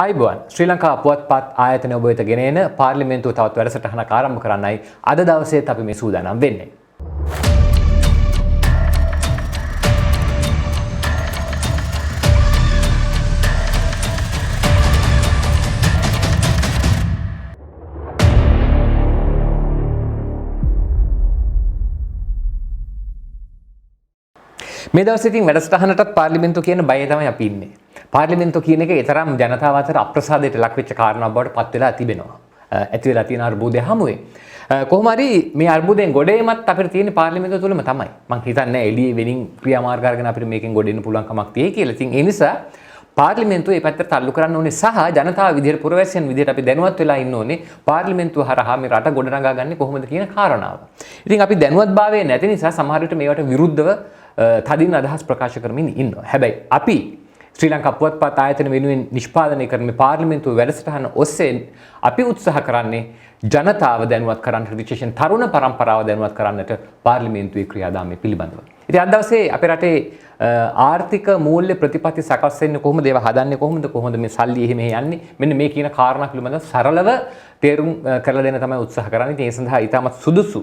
ආයිබෝන් ශ්‍රී ලංකා පුවත්පත් ආයතනය ඔබ වෙත ගෙන එන පාර්ලිමේන්තුව තවත් වැඩසටහනක් ආරම්භ කරන්නයි අද දවසේත් අපි මේ සූදානම් වෙන්නේ. මේ දවසේ ඉතින් වැඩසටහනටත් පාර්ලිමේන්තුව කියන බය තමයි අපි ඉන්නේ. පාර්ලිමේන්තුව කියන එක ඊතරම් ජනතාව අතර අප්‍රසාදයට ලක් වෙච්ච කාරණාවක් බවට පත් වෙලා තිබෙනවා. ඇති වෙලා තියෙන අර්බුදය හැමුවේ. කොහොම හරි මේ අර්බුදයෙන් ගොඩ එීමත් අපිට තියෙන පාර්ලිමේන්තුව තුළම තමයි. මම හිතන්නේ එළියේ වෙනින් ක්‍රියාමාර්ග අරගෙන අපිට මේකෙන් ගොඩ එන්න පුළුවන් කමක් තියෙයි කියලා. ඉතින් ඒ නිසා පාර්ලිමේන්තුව මේ පැත්තට තල්ලු කරන්න ඕනේ සහ ජනතාව විදිහට පුරවැසියන් විදිහට අපි දැනුවත් වෙලා ඉන්න ඕනේ පාර්ලිමේන්තුව හරහා මේ රට ගොඩනගා ගන්නේ කොහොමද කියන කාරණාව. ඉතින් අපි දැනුවත්භාවය නැති නිසා සමහර විට මේවට විරුද්ධව තදින් අදහස් ප්‍රකාශ කරමින් ඉන්නවා. හැබැයි අපි ශ්‍රී ලංකා පුවත්පත් ආයතන වෙනුවෙන් නිෂ්පාදනය කරන මේ පාර්ලිමේන්තුව වැඩසටහන ඔස්සේ අපි උත්සාහ කරන්නේ ජනතාව දැනුවත් කරන්න, විශේෂයෙන් තරුණ පරම්පරාව දැනුවත් කරන්නට පාර්ලිමේන්තුවේ ක්‍රියාදාමය පිළිබඳව. ඉතින් අද දවසේ අපේ රටේ ආර්ථික මූල්‍ය ප්‍රතිපත්ති සකස් වෙන්නේ කොහොමද, ඒවා හදන්නේ කොහොමද මේ සල්ලි එහෙම යන්නේ, මෙන්න මේ කියන කාරණා පිළිබඳව සරලව තේරුම් කරලා දෙන්න තමයි උත්සාහ කරන්නේ. ඉතින් ඒ සඳහා ඊටමත් සුදුසු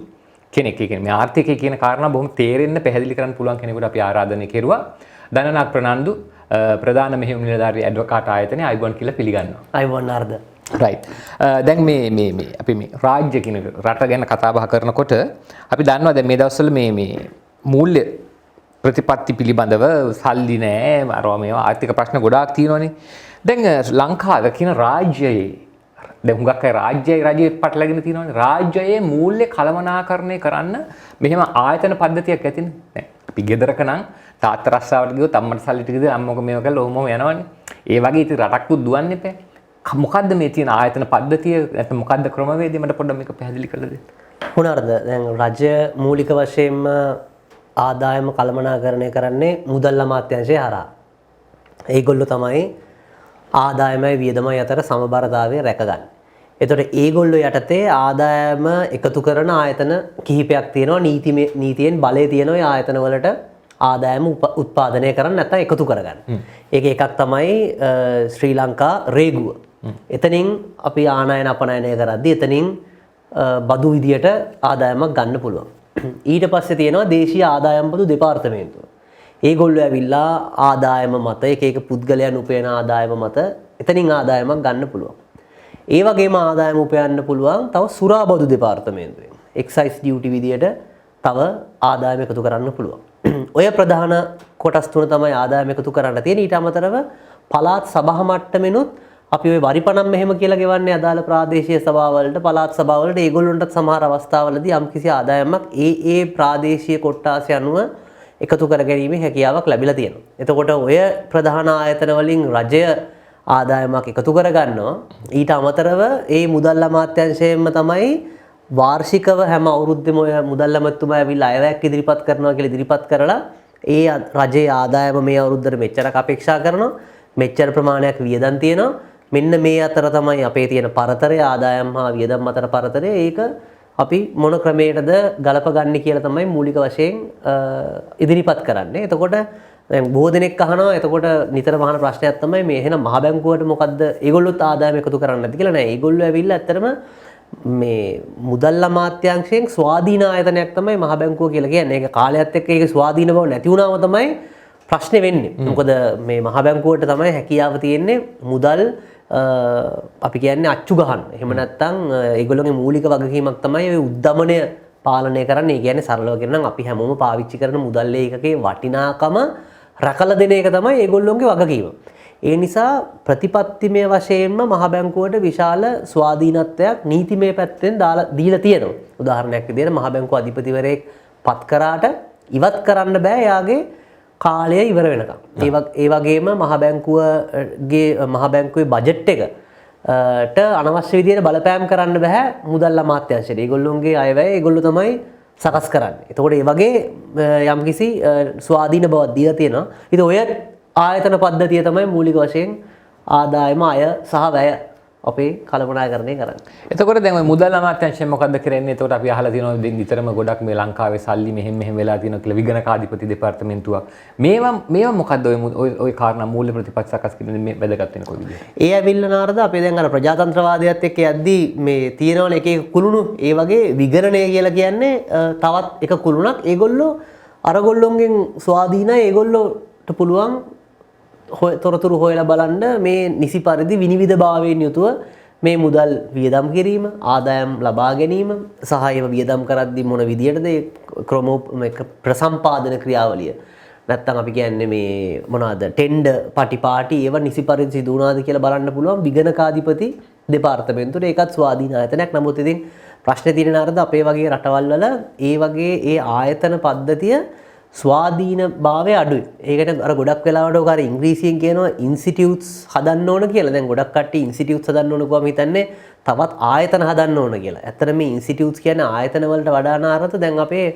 කෙනෙක් කියන්නේ මේ ආර්ථිකය කියන කාරණා බොහොම තේරෙන්න පැහැදිලි කරන්න පුළුවන් කෙනෙකුට අපි ආරාධනය කෙරුවා. දනනාක් ප්‍රනාන්දු ප්‍රධාන මෙහෙයුම් නිලධාරී ඇඩ්වොකාට් ආයතනයේ අයිබෝන් කියලා පිළිගන්නවා. අයිබෝන් ආර්ද. රයිට්. දැන් මේ අපි මේ රාජ්‍ය කියන රට ගැන කතා බහ කරනකොට අපි දන්නවා දැන් මේ දවස්වල මේ මූල්‍ය ප්‍රතිපත්ති පිළිබඳව සල්ලි නෑ, අරවා මේවා ආර්ථික ප්‍රශ්න ගොඩාක් තියෙනවානේ. දැන් ලංකාව කියන රාජ්‍යයේ දැන් හුඟක් අය රාජ්‍යයේ පටලගෙන තියෙනවානේ. රාජ්‍යයේ මූල්‍ය කළමනාකරණය කරන්න මෙහෙම ආයතන පද්ධතියක් ඇතිනේ. දැන් අපි ගෙදරක නම් තාත්තා රස්සාවට ගියොත් අම්මට සල්ලි ටික දීලා අම්මක මේව කළා ඔහොම යනවනේ. ඒ වගේ ඉතින් රටක්කුත් දුවන්නේ නැහැ. මොකද්ද මේ තියෙන ආයතන පද්ධතිය? නැත්නම් මොකද්ද ක්‍රමවේදය? මට පොඩ්ඩක් මේක පැහැදිලි කරලා දෙන්න. හොනාර්ද. දැන් රජය මූලික වශයෙන්ම ආදායම කළමනාකරණය කරන්නේ මුදල් අමාත්‍යාංශය හරහා. ඒගොල්ලෝ තමයි ආදායමයි වියදමයි අතර සමබරතාවය රැකගන්නේ. එතකොට ඒගොල්ලෝ යටතේ ආදායම එකතු කරන ආයතන කිහිපයක් තියෙනවා. නීතියෙන් බලය තියෙන ඔය ආයතන වලට ආදායම උත්පාදනය කරන්න නැත්නම් එකතු කරගන්න. ඒක එකක් තමයි ශ්‍රී ලංකා රේගුව. එතනින් අපි ආනයන අපනයනය කරද්දී එතනින් බදු විදියට ආදායමක් ගන්න පුළුවන්. ඊට පස්සේ තියෙනවා දේශීය ආදායම් බදු දෙපාර්තමේන්තුව. ඒගොල්ලෝ ඇවිල්ලා ආදායම මත එක පුද්ගලයන් උපයන ආදායම මත එතනින් ආදායමක් ගන්න පුළුවන්. ඒ වගේම ආදායම උපයන්න පුළුවන් තව සුරාබදු දෙපාර්තමේන්තුවෙන්. එක්සයිස් ඩියුටි විදියට තව ආදායම එකතු කරන්න පුළුවන්. ඔය ප්‍රධාන කොටස් තුන තමයි ආදායම එකතු කරන්න තියෙන. ඊට අමතරව පළාත් සභා මට්ටමෙනුත් අපි ওই වරිපණම් මෙහෙම කියලා ගෙවන්නේ අදාළ ප්‍රාදේශීය සභාවලට, පළාත් සභාවලට. ඒගොල්ලන්ටත් සමහර අවස්ථාවලදී යම්කිසි ආදායමක් ඒ ප්‍රාදේශීය කොට්ටාසය අනුව එකතු කරගැනීමේ හැකියාවක් ලැබිලා තියෙනවා. එතකොට ඔය ප්‍රධාන ආයතන වලින් රජය ආදායමක් එකතු කරගන්නවා. ඊට අමතරව ඒ මුදල් අමාත්‍යාංශයෙන්ම තමයි වාර්ෂිකව හැම අවුරුද්දෙම ඔය මුදල් ඇමතුමා ඇවිල්ලා අයවැයක් ඉදිරිපත් කරනවා කියලා ඉදිරිපත් කරලා ඒ රජයේ ආදායම මේ අවුරුද්දට මෙච්චරක් අපේක්ෂා කරනවා, මෙච්චර ප්‍රමාණයක් වියදම් තියෙනවා, මෙන්න මේ අතර තමයි අපේ තියෙන පරතරය, ආදායම් හා වියදම් අතර පරතරය. ඒක අපි මොන ක්‍රමයකටද ගලපගන්නේ කියලා තමයි මූලික වශයෙන් ඉදිරිපත් කරන්නේ. එතකොට දැන් බොහෝ දෙනෙක් අහනවා, එතකොට නිතරම අහන ප්‍රශ්නයක් තමයි මේ එහෙනම් මහ බැංකුවට මොකද්ද ඒගොල්ලොත් ආදායම එකතු කරන්නේ නැති කියලා. නෑ, ඒගොල්ලෝ ඇවිල්ලා ඇත්තටම මේ මුදල් අමාත්‍යාංශයෙන් ස්වාධීන ආයතනයක් තමයි මහ බැංකුව කියලා කියන්නේ. ඒක කාලයත් එක්ක ඒක ස්වාධීන බව නැති වුණාම තමයි ප්‍රශ්නේ වෙන්නේ. මොකද මේ මහ බැංකුවට තමයි හැකියාව තියෙන්නේ මුදල් අපි කියන්නේ අච්චු ගහන්න. එහෙම නැත්නම් ඒගොල්ලෝගේ මූලික වගකීමක් තමයි ඔය උද්දමනය පාලනය කරන්නේ. ඒ කියන්නේ සරලව කියනනම් අපි හැමෝම පාවිච්චි කරන මුදල් ඒකකේ වටිනාකම රැකලා දෙන එක තමයි ඒගොල්ලෝගේ වගකීම. ඒ නිසා ප්‍රතිපත්තිමය වශයෙන්ම මහ බැංකුවට විශාල ස්වාධීනත්වයක් නීතිමය පැත්තෙන් දීලා තියෙනවා. උදාහරණයක් විදිහට මහ බැංකුව අධිපතිවරයෙක් පත් කරාට ඉවත් කරන්න බෑ එයාගේ කාලය ඉවර වෙනකම්. ඒ වගේම මහ බැංකුවේ බජට් එකට අනවශ්‍ය විදිහට බලපෑම් කරන්න බෑ මුදල් අමාත්‍යාංශයට. ඒගොල්ලෝගේ අයවැය ඒගොල්ලෝ තමයි සකස් කරන්නේ. එතකොට ඒ වගේ යම්කිසි ස්වාධීන බවක් දීලා තියෙනවා. ඉතින් ඔය ආයතන පද්ධතිය තමයි මූලික වශයෙන් ආදායම අය සහ වැය අපේ කළමනාකරණය කරන්නේ. එතකොට දැන් ඔය මුදල් අමාත්‍යාංශයෙන් මොකද්ද කරන්නේ? එතකොට අපි අහලා තියෙනවා නිතරම ගොඩක් මේ ලංකාවේ සල්ලි මෙහෙම වෙලා තියෙනවා කියලා විගණකාධිපති දෙපාර්තමේන්තුවක්. මේවා මොකද්ද ඔය කාරණා මූල්‍ය ප්‍රතිපත්ති සකස් කිරීමේ මේ වැදගත් වෙන කොයි විදිහට? ඒ ඇවිල්ලා නාරද අපේ දැන් අර ප්‍රජාතන්ත්‍රවාදයත් එක්ක යද්දී මේ තියෙනවනේ එක එක කුළුණු ඒ වගේ විගණනය කියලා කියන්නේ තවත් එක කුළුණක්. ඒගොල්ලෝ අරගොල්ලොන්ගෙන් ස්වාධීනයි. ඒගොල්ලෝට පුළුවන් තොරතුරු හොයලා බලන්න මේ නිසි පරිදි විනිවිදභාවයෙන් යුතුව මේ මුදල් වියදම් කිරීම, ආදායම් ලබා ගැනීම සහ ඒව වියදම් කරද්දී මොන විදියටද ඒ ප්‍රසම්පාදන ක්‍රියාවලිය නැත්තම් අපි කියන්නේ මේ මොනවාද ටෙන්ඩර් පටිපාටි ඒව නිසි පරිදි සිදු වුණාද කියලා බලන්න පුළුවන් විගණකාධිපති දෙපාර්තමේන්තුවට. ඒකත් ස්වාධීන ආයතනයක්. නමුත් ඉතින් ප්‍රශ්නේ තියෙන අරද අපේ වගේ රටවල් වල ඒ වගේ ඒ ආයතන පද්ධතිය ස්වාධීන භාවය අඩුයි. ඒකට අර ගොඩක් වෙලාවට ඔක අර ඉංග්‍රීසියෙන් කියනවා ඉන්ස්ටිටියුට්ස් හදන්න ඕන කියලා. දැන් ගොඩක් කට්ටිය ඉන්ස්ටිටියුට්ස් හදන්න ඕන කොහොම හිතන්නේ තවත් ආයතන හදන්න ඕන කියලා. ඇත්තට මේ ඉන්ස්ටිටියුට්ස් කියන්නේ ආයතන වලට වඩා නාරත දැන් අපේ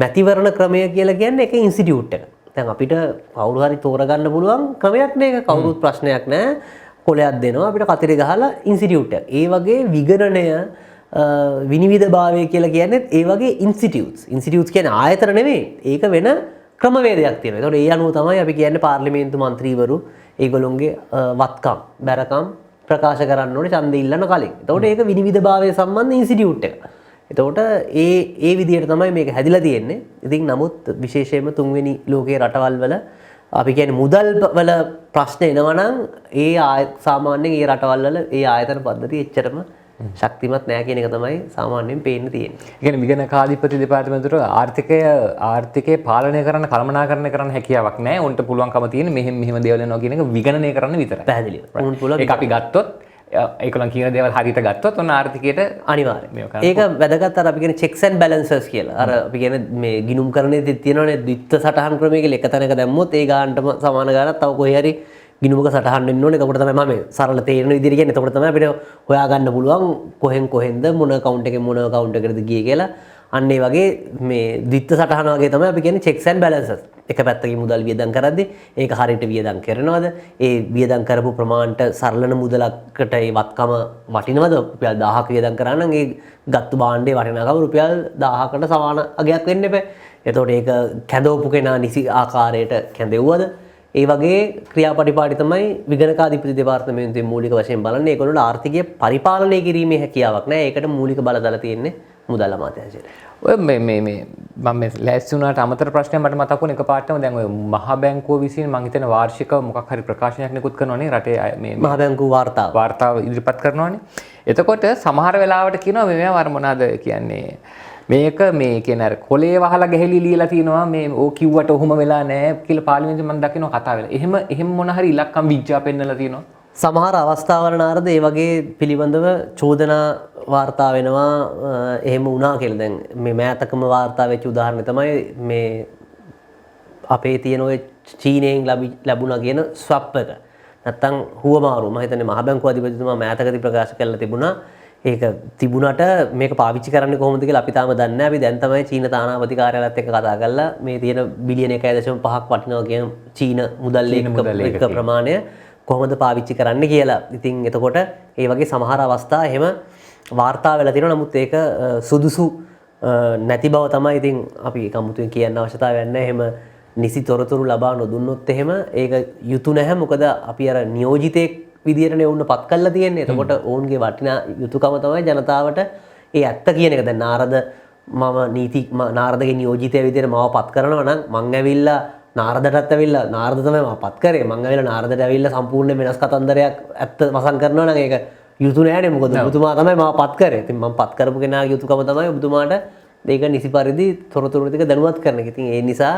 මැතිවරණ ක්‍රමය කියලා කියන්නේ එක ඉන්ස්ටිටියුට් එක. දැන් අපිට කවුරු හරි තෝරගන්න පුළුවන් ක්‍රමයක් නේක. කවුරුත් ප්‍රශ්නයක් නැහැ. කොලයක් දෙනවා අපිට කතරේ ගහලා ඉන්ස්ටිටියුට් එක. ඒ වගේ විගණනය විනිවිදභාවය කියලා කියන්නේ ඒ වගේ ඉන්ස්ටිටියුට්ස් කියන්නේ ආයතන නෙවෙයි. ඒක වෙන ක්‍රමවේදයක් තියෙනවා. ඒතකොට ඒ අනුව තමයි අපි කියන්නේ පාර්ලිමේන්තු මන්ත්‍රීවරු ඒගොල්ලොන්ගේ වත්කම්, බැරකම් ප්‍රකාශ කරන්න ඕනේ ඡන්දෙ ඉල්ලන කලින්. ඒතකොට ඒක විනිවිදභාවය සම්බන්ධ ඉන්ස්ටිටියුට් එක. එතකොට ඒ විදිහට තමයි මේක හැදිලා තියෙන්නේ. ඉතින් නමුත් විශේෂයෙන්ම තුන්වෙනි ලෝකයේ රටවල් වල අපි කියන්නේ මුදල් වල ප්‍රශ්න එනවා නම් සාමාන්‍යයෙන් ඒ රටවල් වල ඒ ආයතන පද්ධතිය එච්චරම ශක්තිමත් නැහැ කියන එක තමයි සාමාන්‍යයෙන් පේන්න තියෙන්නේ. ඒ කියන්නේ විගණකාධිපති දෙපාර්තමේන්තුවට ආර්ථිකය පාලනය කරන්න කළමනාකරණය කරන්න හැකියාවක් නැහැ. උන්ට පුළුවන්කම තියෙන්නේ මෙහෙම දේවල් වෙනවා කියන එක විගණනය කරන්න විතරයි. පැහැදිලිව. උන් පුළුවන් ඒක අපි ගත්තොත් ඒකලන් කියන දේවල් හරියට ගත්තොත් ඔන්න ආර්ථිකයට අනිවාර්යයෙන්. ඒක වැදගත් අර අපි කියන checks and balances කියලා. අර අපි කියන මේ ගිණුම් කරන්නේ තියෙනවනේ ද්විත්ව සටහන් ක්‍රමය කියලා එක තැනක දැම්මොත් ඒ ගානටම සමාන ගානක් තව කොහේ හරි ගිණුමක සටහන් වෙන්න ඕනේ. එතකොට තමයි මම සරල තේරෙන විදිහට කියන්නේ. එතකොට තමයි අපිට හොයාගන්න පුළුවන් කොහෙන්ද මොන account එකෙන් මොන account එකකටද ගියේ කියලා. අන්න ඒ වගේ මේ ද්විත්ව සටහන වගේ තමයි අපි කියන්නේ checks and balances. එක පැත්තකින් මුදල් වියදම් කරද්දී ඒක හරියට වියදම් කරනවද? ඒ වියදම් කරපු ප්‍රමාණයට සරලන මුදලකට ඒ වත්කම වටිනවද? රුපියල් 1000ක වියදම් කරා නම් ඒ ගත්තු භාණ්ඩේ වටිනාකම රුපියල් 1000කට සමාන අගයක් වෙන්න එපා. එතකොට ඒක කැඳවපු කෙනා නිසි ආකාරයට කැඳෙව්වද? ඒ වගේ ක්‍රියාපටිපාටි තමයි විගණකාධිපති දෙපාර්තමේන්තුවේ මූලික වශයෙන් බලන්නේ. ඒගොල්ලෝ ආර්ථිකය පරිපාලනය කිරීමේ හැකියාවක් නැහැ. ඒකට මූලික බලතල තියෙන්නේ මුදල් අමාත්‍යාංශයට. ඔය මේ මම මේ ලෑස්ති වුණාට අමතර ප්‍රශ්නයක් මට මතක් වුණා එකපාරටම. දැන් ඔය මහ බැංකුව විසින් මම හිතන වාර්ෂිකව මොකක් හරි ප්‍රකාශනයක් නිකුත් කරනවානේ රටේ මේ මහ බැංකුව වාර්තාව ඉදිරිපත් කරනවානේ. එතකොට සමහර වෙලාවට කියනවා මේවා වර මොනවාද කියන්නේ මේක මේ කියන අර කොලේ වහලා ගැහෙලි ලියලා තිනවා මේ ඕ කිව්වට ඔහොම වෙලා නැහැ කියලා පාර්ලිමේන්තුවේ මම දකිනවා කතා වෙලා. එහෙම මොන හරි ඉලක්කම් විජ්ජා පෙන්නලා තිනවා. සමහර අවස්ථාවල නාරද ඒ වගේ පිළිබඳව චෝදනා වාර්තා වෙනවා එහෙම වුණා කියලා. දැන් මේ මෑතකම වාර්තා වෙච්ච උදාහරණය තමයි මේ අපේ තියෙන ඔය චීනයෙන් ලැබුණා කියන ස්වැප් එක. නැත්තම් හුවමාරු මම හිතන්නේ මහ බැංකුව අධිපතිතුමා මෑතකදී ප්‍රකාශ කරලා තිබුණා. ඒක තිබුණට මේක පාවිච්චි කරන්නේ කොහොමද කියලා අපි තාම දන්නේ නැහැ. අපි දැන් තමයි චීන තානාපති කාර්යාලයත් එක්ක කතා කරලා මේ තියෙන බිලියන 1.5ක් වටිනවා කියන චීන මුදල් එක ප්‍රමාණය කොහොමද පාවිච්චි කරන්න කියලා. ඉතින් එතකොට ඒ වගේ සමහර අවස්ථා එහෙම වාර්තා වෙලා තියෙනවා. නමුත් ඒක සුදුසු නැති බව තමයි ඉතින් අපි කමුතුන් කියන්න අවශ්‍යතාවයක් නැහැ. එහෙම නිසි තොරතුරු ලබා නොදුන්නොත් එහෙම ඒක යුතු නැහැ. මොකද අපි අර නියෝජිතයෙක් විදියටනේ වුණ පත් කරලා තියෙන්නේ. එතකොට ඔවුන්ගේ වටිනා යුතුයකම තමයි ජනතාවට ඒ ඇත්ත කියන එක. දැන් නාරදගේ නියෝජිතය විදියට මාව පත් කරනවා නම් මං ඇවිල්ලා නාරදටත් ඇවිල්ලා නාරද තමයි මාව පත් කරේ. මං ඇවිල්ලා නාරදට ඇවිල්ලා සම්පූර්ණ වෙනස් කතන්දරයක් ඇත්ත වසන් කරනවා නම් ඒක යුතු නෑනේ. මොකද ඔබතුමා තමයි මාව පත් කරේ. ඉතින් මම පත් කරපු කෙනාගේ යුතුයකම තමයි ඔබතුමාට මේක නිසි පරිදි තොරතුරු ටික දැනුවත් කරන එක. ඉතින් ඒ නිසා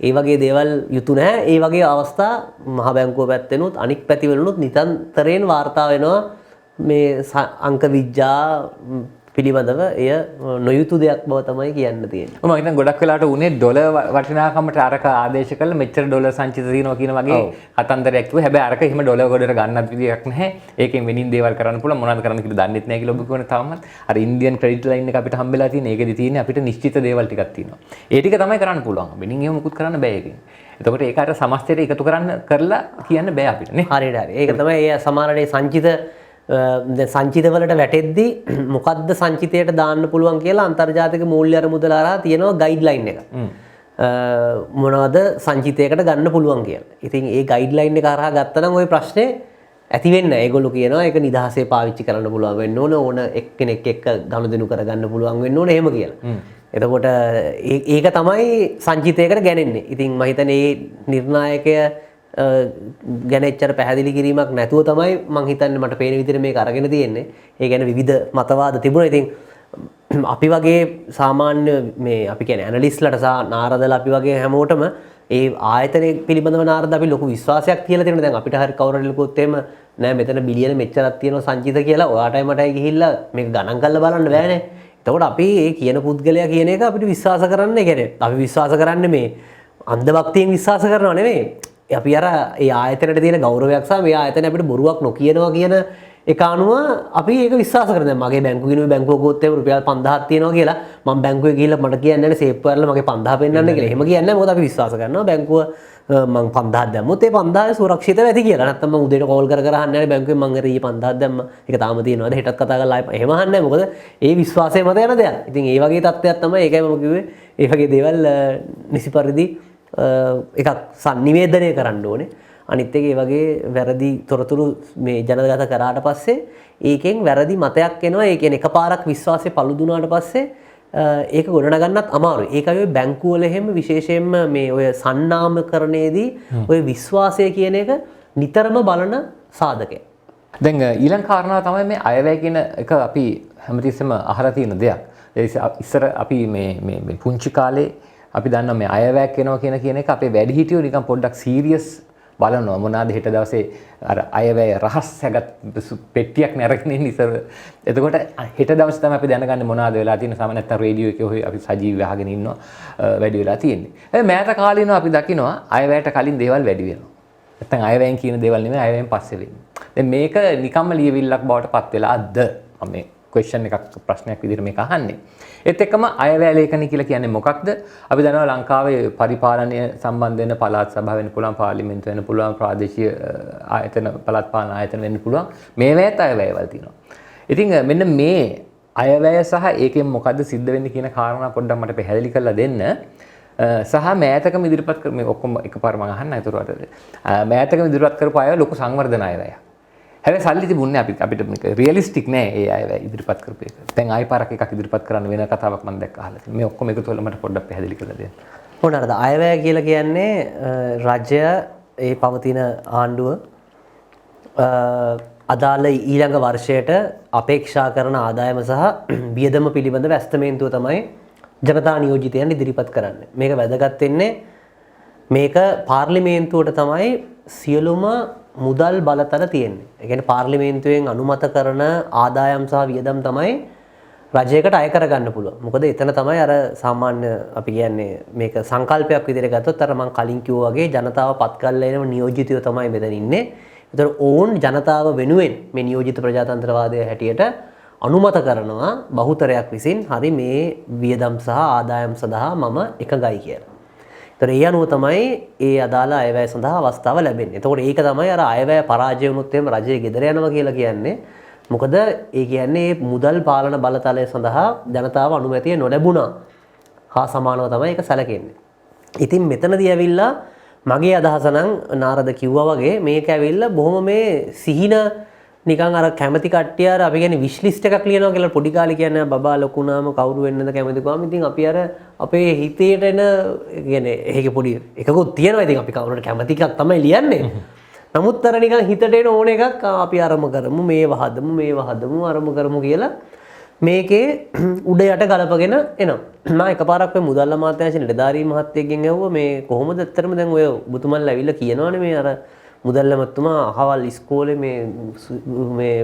ඒ වගේ දේවල් යුතු නැහැ. ඒ වගේ අවස්ථා මහ බැංකුව පැත්තෙනුත් අනික් පැතිවලුනුත් නිතරම වාර්තා වෙනවා මේ අංක විජ්ජා පිළිබඳව එය නොයුතු දෙයක් බව තමයි කියන්න තියෙන්නේ. මම හිතන්නේ ගොඩක් වෙලාවට උනේ ඩොලර් වටිනාකමට අරක ආදේශ කළා මෙච්චර ඩොලර් සංචිත තියෙනවා කියන වගේ කතන්දරයක් කිව්වා. හැබැයි අරක එහෙම ඩොලර් ගොඩට ගන්නත් විදියක් නැහැ. ඒකෙන් වෙනින් දේවල් කරන්න පුළුවන් මොනවද කරන්න කියලා දන්නෙත් නැහැ කියලා ඔබ කියවන තාමත් අර ඉන්දියන් ක්‍රෙඩිට් ලයින් එක අපිට හම්බෙලා තියෙන ඒකෙදි තියෙන්නේ අපිට නිශ්චිත දේවල් ටිකක් තියෙනවා. ඒ ටික තමයි කරන්න පුළුවන්. වෙනින් එහෙම මුකුත් කරන්න බෑ ඒකෙන්. එතකොට ඒක අර සමස්තයට එකතු කරන්න කරලා කියන්න බෑ අපිට නේ. හරියට හරි. ඒක තමයි ඒ සමහරට සංචිත දැන් සංචිතවලට වැටෙද්දී මොකද්ද සංචිතයට දාන්න පුළුවන් කියලා අන්තර්ජාතික මූල්‍ය අරමුදල හරහා තියෙනවා ගයිඩ්ලයින් එක. මොනවද සංචිතයකට ගන්න පුළුවන් කියලා. ඉතින් ඒ ගයිඩ්ලයින් එක හරහා ගත්තනම් ওই ප්‍රශ්නේ ඇති වෙන්නේ නැහැ. ඒගොල්ලෝ කියනවා ඒක නිදහසේ පාවිච්චි කරන්න පුළුවන් වෙන්න ඕන එක්කෙනෙක් එක්ක ගනුදෙනු කරගන්න පුළුවන් වෙන්න ඕන එහෙම කියලා. එතකොට ඒක තමයි සංචිතයකට ගැනෙන්නේ. ඉතින් මම හිතන්නේ මේ නිර්ණායකය ගැන එච්චර පැහැදිලි කිරීමක් නැතුව තමයි මම හිතන්නේ මට පේන විදිහට මේක අරගෙන තියෙන්නේ. ඒ ගැන විවිධ මතවාද තිබුණා. ඉතින් අපි වගේ සාමාන්‍ය මේ අපි කියන්නේ ඇනලිස්ට්ලට සහ නාරදලා අපි වගේ හැමෝටම ඒ ආයතනයේ පිළිබඳව නාරද අපි ලොකු විශ්වාසයක් තියලා තියෙනවා. දැන් අපිට හරි කවුරු හරි ලොකුත් එහෙම නෑ මෙතන බිලියන මෙච්චරක් තියෙනවා සංචිත කියලා ඔයාටයි මටයි ගිහිල්ලා මේක ගණන් කරලා බලන්න බෑනේ. එතකොට අපි ඒ කියන පුද්ගලයා කියන එක අපිට විශ්වාස කරන්න කියන්නේ අපි විශ්වාස කරන්නේ මේ අන්ධ භක්තියෙන් විශ්වාස කරනව නෙමෙයි. අපි අර ඒ ආයතනයට තියෙන ගෞරවයක් සහ මේ ආයතනය අපිට බොරුවක් නොකියනවා කියන ඒක අනුව අපි ඒක විශ්වාස කරනවා. දැන් මගේ බැංකුව ගිනුවේ බැංකුව ගොත් එහෙම රුපියල් 5000ක් තියෙනවා කියලා මම බැංකුවේ ගිහිල්ලා මට කියන්නේ නැහැ සේප් කරලා මගේ 5000 පෙන්නන්න කියලා. එහෙම කියන්නේ නැහැ. මොකද අපි විශ්වාස කරනවා බැංකුව මම 5000ක් දැම්මොත් ඒ 5000 සුරක්ෂිතව ඇති කියලා. නැත්නම් මම උදේට කෝල් කර අහන්නේ නැහැ බැංකුවෙන් මම ඊයේ 5000ක් දැම්මා. ඒක තාම තියෙනවද? හෙටත් කතා කරලා එහෙම අහන්නේ නැහැ. මොකද ඒ විශ්වාසය මත යන දෙයක්. ඉතින් ඒ වගේ තත්ත්වයක් තමයි ඒකයි මම කිව්වේ. ඒ වගේ දේවල් නිසි පරිදි එකක් sannivedanaya කරන්න ඕනේ. අනිත් එක ඒ වගේ වැරදි තොරතුරු මේ ජනගත කරාට පස්සේ ඒකෙන් වැරදි මතයක් එනවා. ඒ කියන්නේ එකපාරක් විශ්වාසය පළුදුනාට පස්සේ ඒක ගොඩනගන්නත් අමාරුයි. ඒකයි ඔය බැංකුව වල එහෙම විශේෂයෙන්ම මේ ඔය සන්නාමකරණයේදී ඔය විශ්වාසය කියන එක නිතරම බලන සාධකයක්. දැන් ඊළඟ කාරණාව තමයි මේ අයවැය කියන එක අපි හැමතිස්සෙම අහලා තියෙන දෙයක්. ඉස්සර අපි මේ පුංචි කාලේ අපි දන්නවා මේ අයවැයක් වෙනවා කියන එක අපේ වැඩිහිටියෝ නිකන් පොඩ්ඩක් සීරියස් බලනවා. මොනවාද හෙට දවසේ අර අයවැය රහස්‍යගත පෙට්ටියක් නරගෙන ඉන්න ඉස්සර. එතකොට හෙට දවසේ තමයි අපි දැනගන්නේ මොනවාද වෙලා තියෙන්නේ. සාමාන්‍ය නැත්තම් රේඩියෝ එකේ ඔය අපි සජීවීව අහගෙන ඉන්නවා වැඩි වෙලා තියෙන්නේ. හැබැයි මෑත කාලිනව අපි දකිනවා අයවැයට කලින් දේවල් වැඩි වෙනවා. නැත්තම් අයවැයෙන් කියන දේවල් නෙමෙයි අයවැයෙන් පස්සේ වෙන්නේ. දැන් මේක නිකම්ම ලියවිල්ලක් බවට පත් වෙලාද? මම මේ ක්වෙස්චන් එකක් ප්‍රශ්නයක් විදිහට මේක අහන්නේ. ඒත් එක්කම අයවැය ලේඛනය කියලා කියන්නේ මොකක්ද? අපි දන්නවා ලංකාවේ පරිපාලනය සම්බන්ධ වෙන පළාත් සභාව වෙන්න පුළුවන්, පාර්ලිමේන්තු වෙන්න පුළුවන්, ප්‍රාදේශීය ආයතන පළාත් පාලන ආයතන වෙන්න පුළුවන්. මේවැයත් අයවැයවල් තියෙනවා. ඉතින් මෙන්න මේ අයවැය සහ ඒකෙන් මොකද්ද සිද්ධ වෙන්නේ කියන කාරණා පොඩ්ඩක් මට පැහැදිලි කරලා දෙන්න. සහ මෑතකම ඉදිරිපත් කර මේ ඔක්කොම එකපාරම අහන්න අතුරට. මෑතකම ඉදිරිපත් කරපු අය ලොකු සංවර්ධන අයවැය. හැබැයි සල්ලි තිබුණේ අපිට මේක රියලිස්ටික් නෑ ඒ අයවැය ඉදිරිපත් කරපු එක. දැන් ආයි පාරක් එකක් ඉදිරිපත් කරන්න වෙන කතාවක් මම දැක්ක අහලා තියෙනවා. මේ ඔක්කොම එකතු කරලා මට පොඩ්ඩක් පැහැදිලි කරලා දෙන්න. මොනවාද අයවැය කියලා කියන්නේ? රජය ඒ පවතින ආණ්ඩුව අදාළ ඊළඟ වර්ෂයට අපේක්ෂා කරන ආදායම සහ වියදම පිළිබඳව ඇස්තමේන්තුව තමයි ජනතා නියෝජිතයන් ඉදිරිපත් කරන්නේ. මේක වැදගත් වෙන්නේ මේක පාර්ලිමේන්තුවට තමයි සියලුම මුදල් බලතල තියෙන්නේ. ඒ කියන්නේ පාර්ලිමේන්තුවෙන් අනුමත කරන ආදායම් සහ වියදම් තමයි රජයකට අය කරගන්න පුළුවන්. මොකද එතන තමයි අර සාමාන්‍ය අපි කියන්නේ මේක සංකල්පයක් විදිහට ගත්තොත් අර මම කලින් කිව්වා වගේ ජනතාව පත් කරලා එන නියෝජිතයෝ තමයි මෙතන ඉන්නේ. ඒතර ඕන් ජනතාව වෙනුවෙන් මේ නියෝජිත ප්‍රජාතන්ත්‍රවාදය හැටියට අනුමත කරනවා බහුතරයක් විසින් හරි මේ වියදම් සහ ආදායම් සඳහා මම එකගයි කියලා. ඒතර ඒ අනුව තමයි ඒ අදාළ අයවැය සඳහා අවස්ථාව ලැබෙන්නේ. එතකොට ඒක තමයි අර අයවැය පරාජය වුණොත් එහෙම රජය ගෙදර යනවා කියලා කියන්නේ. මොකද ඒ කියන්නේ මුදල් පාලන බලතලය සඳහා ජනතාව අනුමැතිය නොලැබුණා හා සමානව තමයි ඒක සැලකෙන්නේ. ඉතින් මෙතනදී ඇවිල්ලා මගේ අදහස නම් නාරද කිව්වා වගේ මේක ඇවිල්ලා බොහොම මේ සිහින නිකන් අර කැමැති කට්ටිය අර අපි කියන්නේ විශ් ලිස්ට් එකක් ලියනවා කියලා පොඩි කාලේ කියන්නේ බබා ලොකුනාම කවුරු වෙන්නද කැමති කොහම ඉතින් අපි අර අපේ හිතේට එන කියන්නේ ඒකේ පොඩි එකකුත් තියෙනවා ඉතින් අපි කවුරුට කැමති එකක් තමයි ලියන්නේ. නමුත් අර නිකන් හිතට එන ඕන එකක් අපි අරම කරමු මේව හදමු අරම කරමු කියලා මේකේ උඩ යට ගලපගෙන එනවා. මම එකපාරක් මේ මුදල් අමාත්‍යාංශ නිලධාරී මහත්තයෙක්ගෙන් ඇහුවා මේ කොහොමද ඇත්තටම දැන් ඔය ඔබතුමන්ලා ඇවිල්ලා කියනවනේ මේ අර මුදල් ඇමතුමා අහවල් ඉස්කෝලේ මේ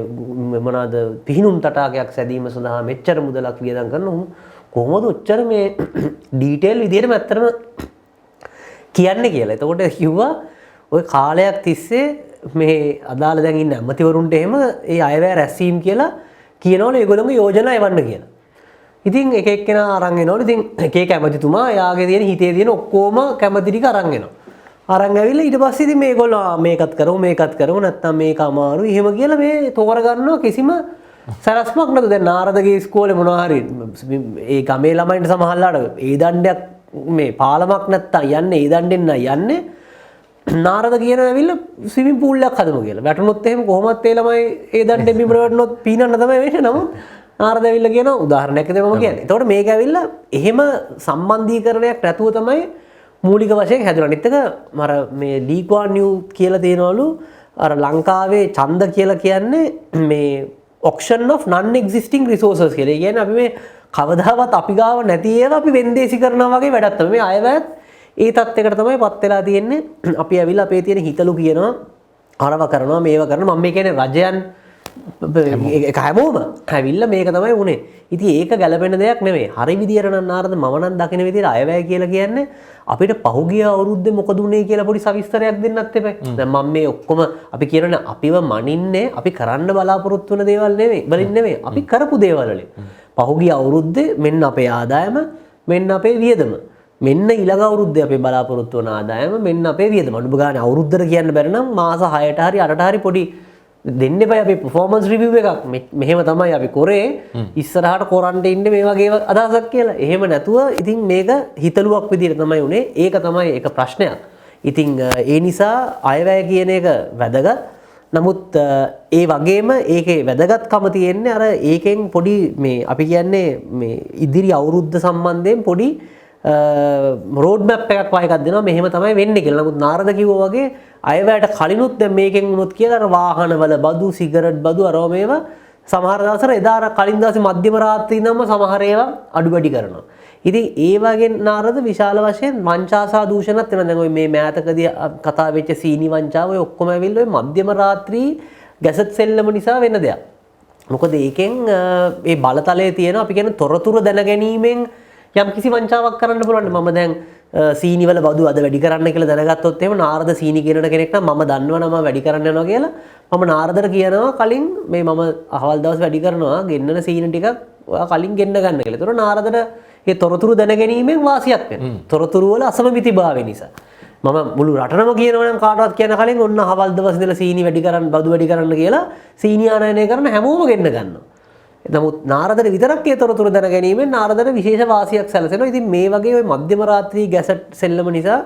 මොනවාද පිහිනුම් තටාකයක් සැදීම සඳහා මෙච්චර මුදලක් වියදම් කරනවා. කොහොමද ඔච්චර මේ ඩීටේල් විදිහටම ඇත්තටම කියන්නේ කියලා. එතකොට කිව්වා ඔය කාලයක් තිස්සේ මේ අදාළ දැන් ඉන්න ඇමතිවරුන්ට එහෙම ඒ අයවැය රැස්වීම කියලා කියනවනේ ඒගොල්ලෝම යෝජනා එවන්න කියලා. ඉතින් එක එක්කෙනා අරන් එනවලු. ඉතින් එක එක ඇමතිතුමා එයාගේ තියෙන හිතේ තියෙන ඔක්කොම කැමති ටික අරන් එනවා. අරන් ඇවිල්ලා ඊට පස්සේ ඉතින් මේගොල්ලෝ මේකත් කරමු නැත්තම් මේක අමාරුයි එහෙම කියලා මේ තෝරගන්නවා කිසිම සරස්මක් නැතු. දැන් නාරදගේ ඉස්කෝලේ මොනවා හරි ඒ ගමේ ළමයින්ට සමහරලාට ඒ දණ්ඩයක් මේ පාලමක් නැත්තම් යන්නේ ඒ දණ්ඩෙන් යන්නේ නාරද කියන ඇවිල්ලා ස්විමින් පූල් එකක් හදමු කියලා. වැටුනොත් එහෙම කොහොමත් ඒ ළමයි ඒ දණ්ඩෙන් බිමට වැටුනොත් පීනන්න තමයි වෙන්නේ. නමුත් නාරද ඇවිල්ලා කියන උදාහරණයක් විදිහට මම කියන්නේ. එතකොට මේක ඇවිල්ලා එහෙම සම්බන්ධීකරණයක් නැතුව තමයි මූලික වශයෙන් හැදුණා. අනිත් එක මර මේ ලී ක්වාන් යූ කියලා තියෙනවලු අර ලංකාවේ ඡන්ද කියලා කියන්නේ මේ auction of non existing resources කියලා. ඒ කියන්නේ අපි මේ කවදාවත් අපි ගාව නැති ඒවා අපි වෙන්දේසි කරනවා වගේ වැඩක් තමයි. මේ අයවැයත් ඒ තත්යකට තමයි පත් වෙලා තියෙන්නේ. අපි ඇවිල්ලා අපේ තියෙන හිතලු කියනවා අරව කරනවා මේව කරනවා. මම මේ කියන්නේ රජයන් ඒක හැමෝම ඇවිල්ලා මේක තමයි උනේ. ඉතින් ඒක ගැළපෙන දෙයක් නෙමෙයි. හරි විදියට නම් නාරද මම නම් දකින විදියට අයවැය කියලා කියන්නේ අපිට පහුගිය අවුරුද්දේ මොකද උනේ කියලා පොඩි සවිස්තරයක් දෙන්නත් එපා. දැන් මම මේ ඔක්කොම අපි කියනනේ අපිව මනින්නේ අපි කරන්න බලාපොරොත්තු වෙන දේවල් නෙමෙයි. වලින් නෙමෙයි. අපි කරපු දේවල් වලින්. පහුගිය අවුරුද්දේ මෙන්න අපේ ආදායම මෙන්න අපේ වියදම. මෙන්න ඊළඟ අවුරුද්දේ අපේ බලාපොරොත්තු වන ආදායම මෙන්න අපේ වියදම. අනුබ ගානේ අවුරුද්දට කියන්න බැරි නම් මාස 6ට හරි 8ට හරි පොඩි දෙන්න එපා අපි performance review එකක්. මෙහෙම තමයි අපි කරේ. ඉස්සරහට කරන්න ඉන්නේ මේ වගේ අදහසක් කියලා. එහෙම නැතුව ඉතින් මේක හිතලුවක් විදිහට තමයි උනේ. ඒක තමයි ඒක ප්‍රශ්නයක්. ඉතින් ඒ නිසා අයවැය කියන එක වැදගත්. නමුත් ඒ වගේම ඒකේ වැදගත්කම තියෙන්නේ අර ඒකෙන් පොඩි මේ අපි කියන්නේ මේ ඉදිරි අවුරුද්ද සම්බන්ධයෙන් පොඩි රෝඩ් මැප් එකක් වගේ එකක් දෙනවා මෙහෙම තමයි වෙන්නේ කියලා. නමුත් නාරද කිව්වා වගේ අයවැයට කලිනුත් දැන් මේකෙන් වුණොත් කියලා අර වාහනවල බදු සිගරට් බදු අරව මේවා සමහර දවසට එදා අර කලින් දවසේ මධ්‍යම රාත්‍රියේ ඉඳන්ම සමහර ඒවා අඩු වැඩි කරනවා. ඉතින් ඒ වගේ නාරද විශාල වශයෙන් වංචාසා දූෂණත් වෙනවා. දැන් ඔය මේ මෑතකදී කතා වෙච්ච සීනි වංචාව ඔය ඔක්කොම ඇවිල්ලා ඔය මධ්‍යම රාත්‍රී ගැසට් සෙල්ලම නිසා වෙන දෙයක්. මොකද ඒකෙන් ඒ බලතලයේ තියෙන අපි කියන තොරතුරු දැනගැනීමෙන් යම් කිසි වංචාවක් කරන්න පුළුවන්. මම දැන් සීනි වල බදු අද වැඩි කරන්න කියලා දැනගත්තොත් එහෙම නාරද සීනි කියන කෙනෙක් නම් මම දන්නවනම් මම වැඩි කරන්න යනවා කියලා මම නාරදට කියනවා කලින් මේ මම අහවල් දවස් වැඩි කරනවා ගෙන්නන සීනි ටිකක් ඔයා කලින් ගෙන්න ගන්න කියලා. ඒතකොට නාරදට මේ තොරතුරු දැනගැනීමෙන් වාසියක් වෙනවා. තොරතුරු වල අසමමිතිභාවය නිසා. මම මුළු රටනම කියනවා නම් කාටවත් කියන කලින් ඔන්න අහවල් දවස් ඉඳලා සීනි වැඩි කරන්න බදු වැඩි කරන්න කියලා සීනි ආනයනය කරන හැමෝම ගෙන්න ගන්නවා. නමුත් නාරදට විතරක් ඒ තොරතුරු දැන ගැනීමෙන් නාරදට විශේෂ වාසියක් සැලසෙනවා. ඉතින් මේ වගේ ওই මධ්‍යම රාත්‍රී ගැසට් සෙල්ලම නිසා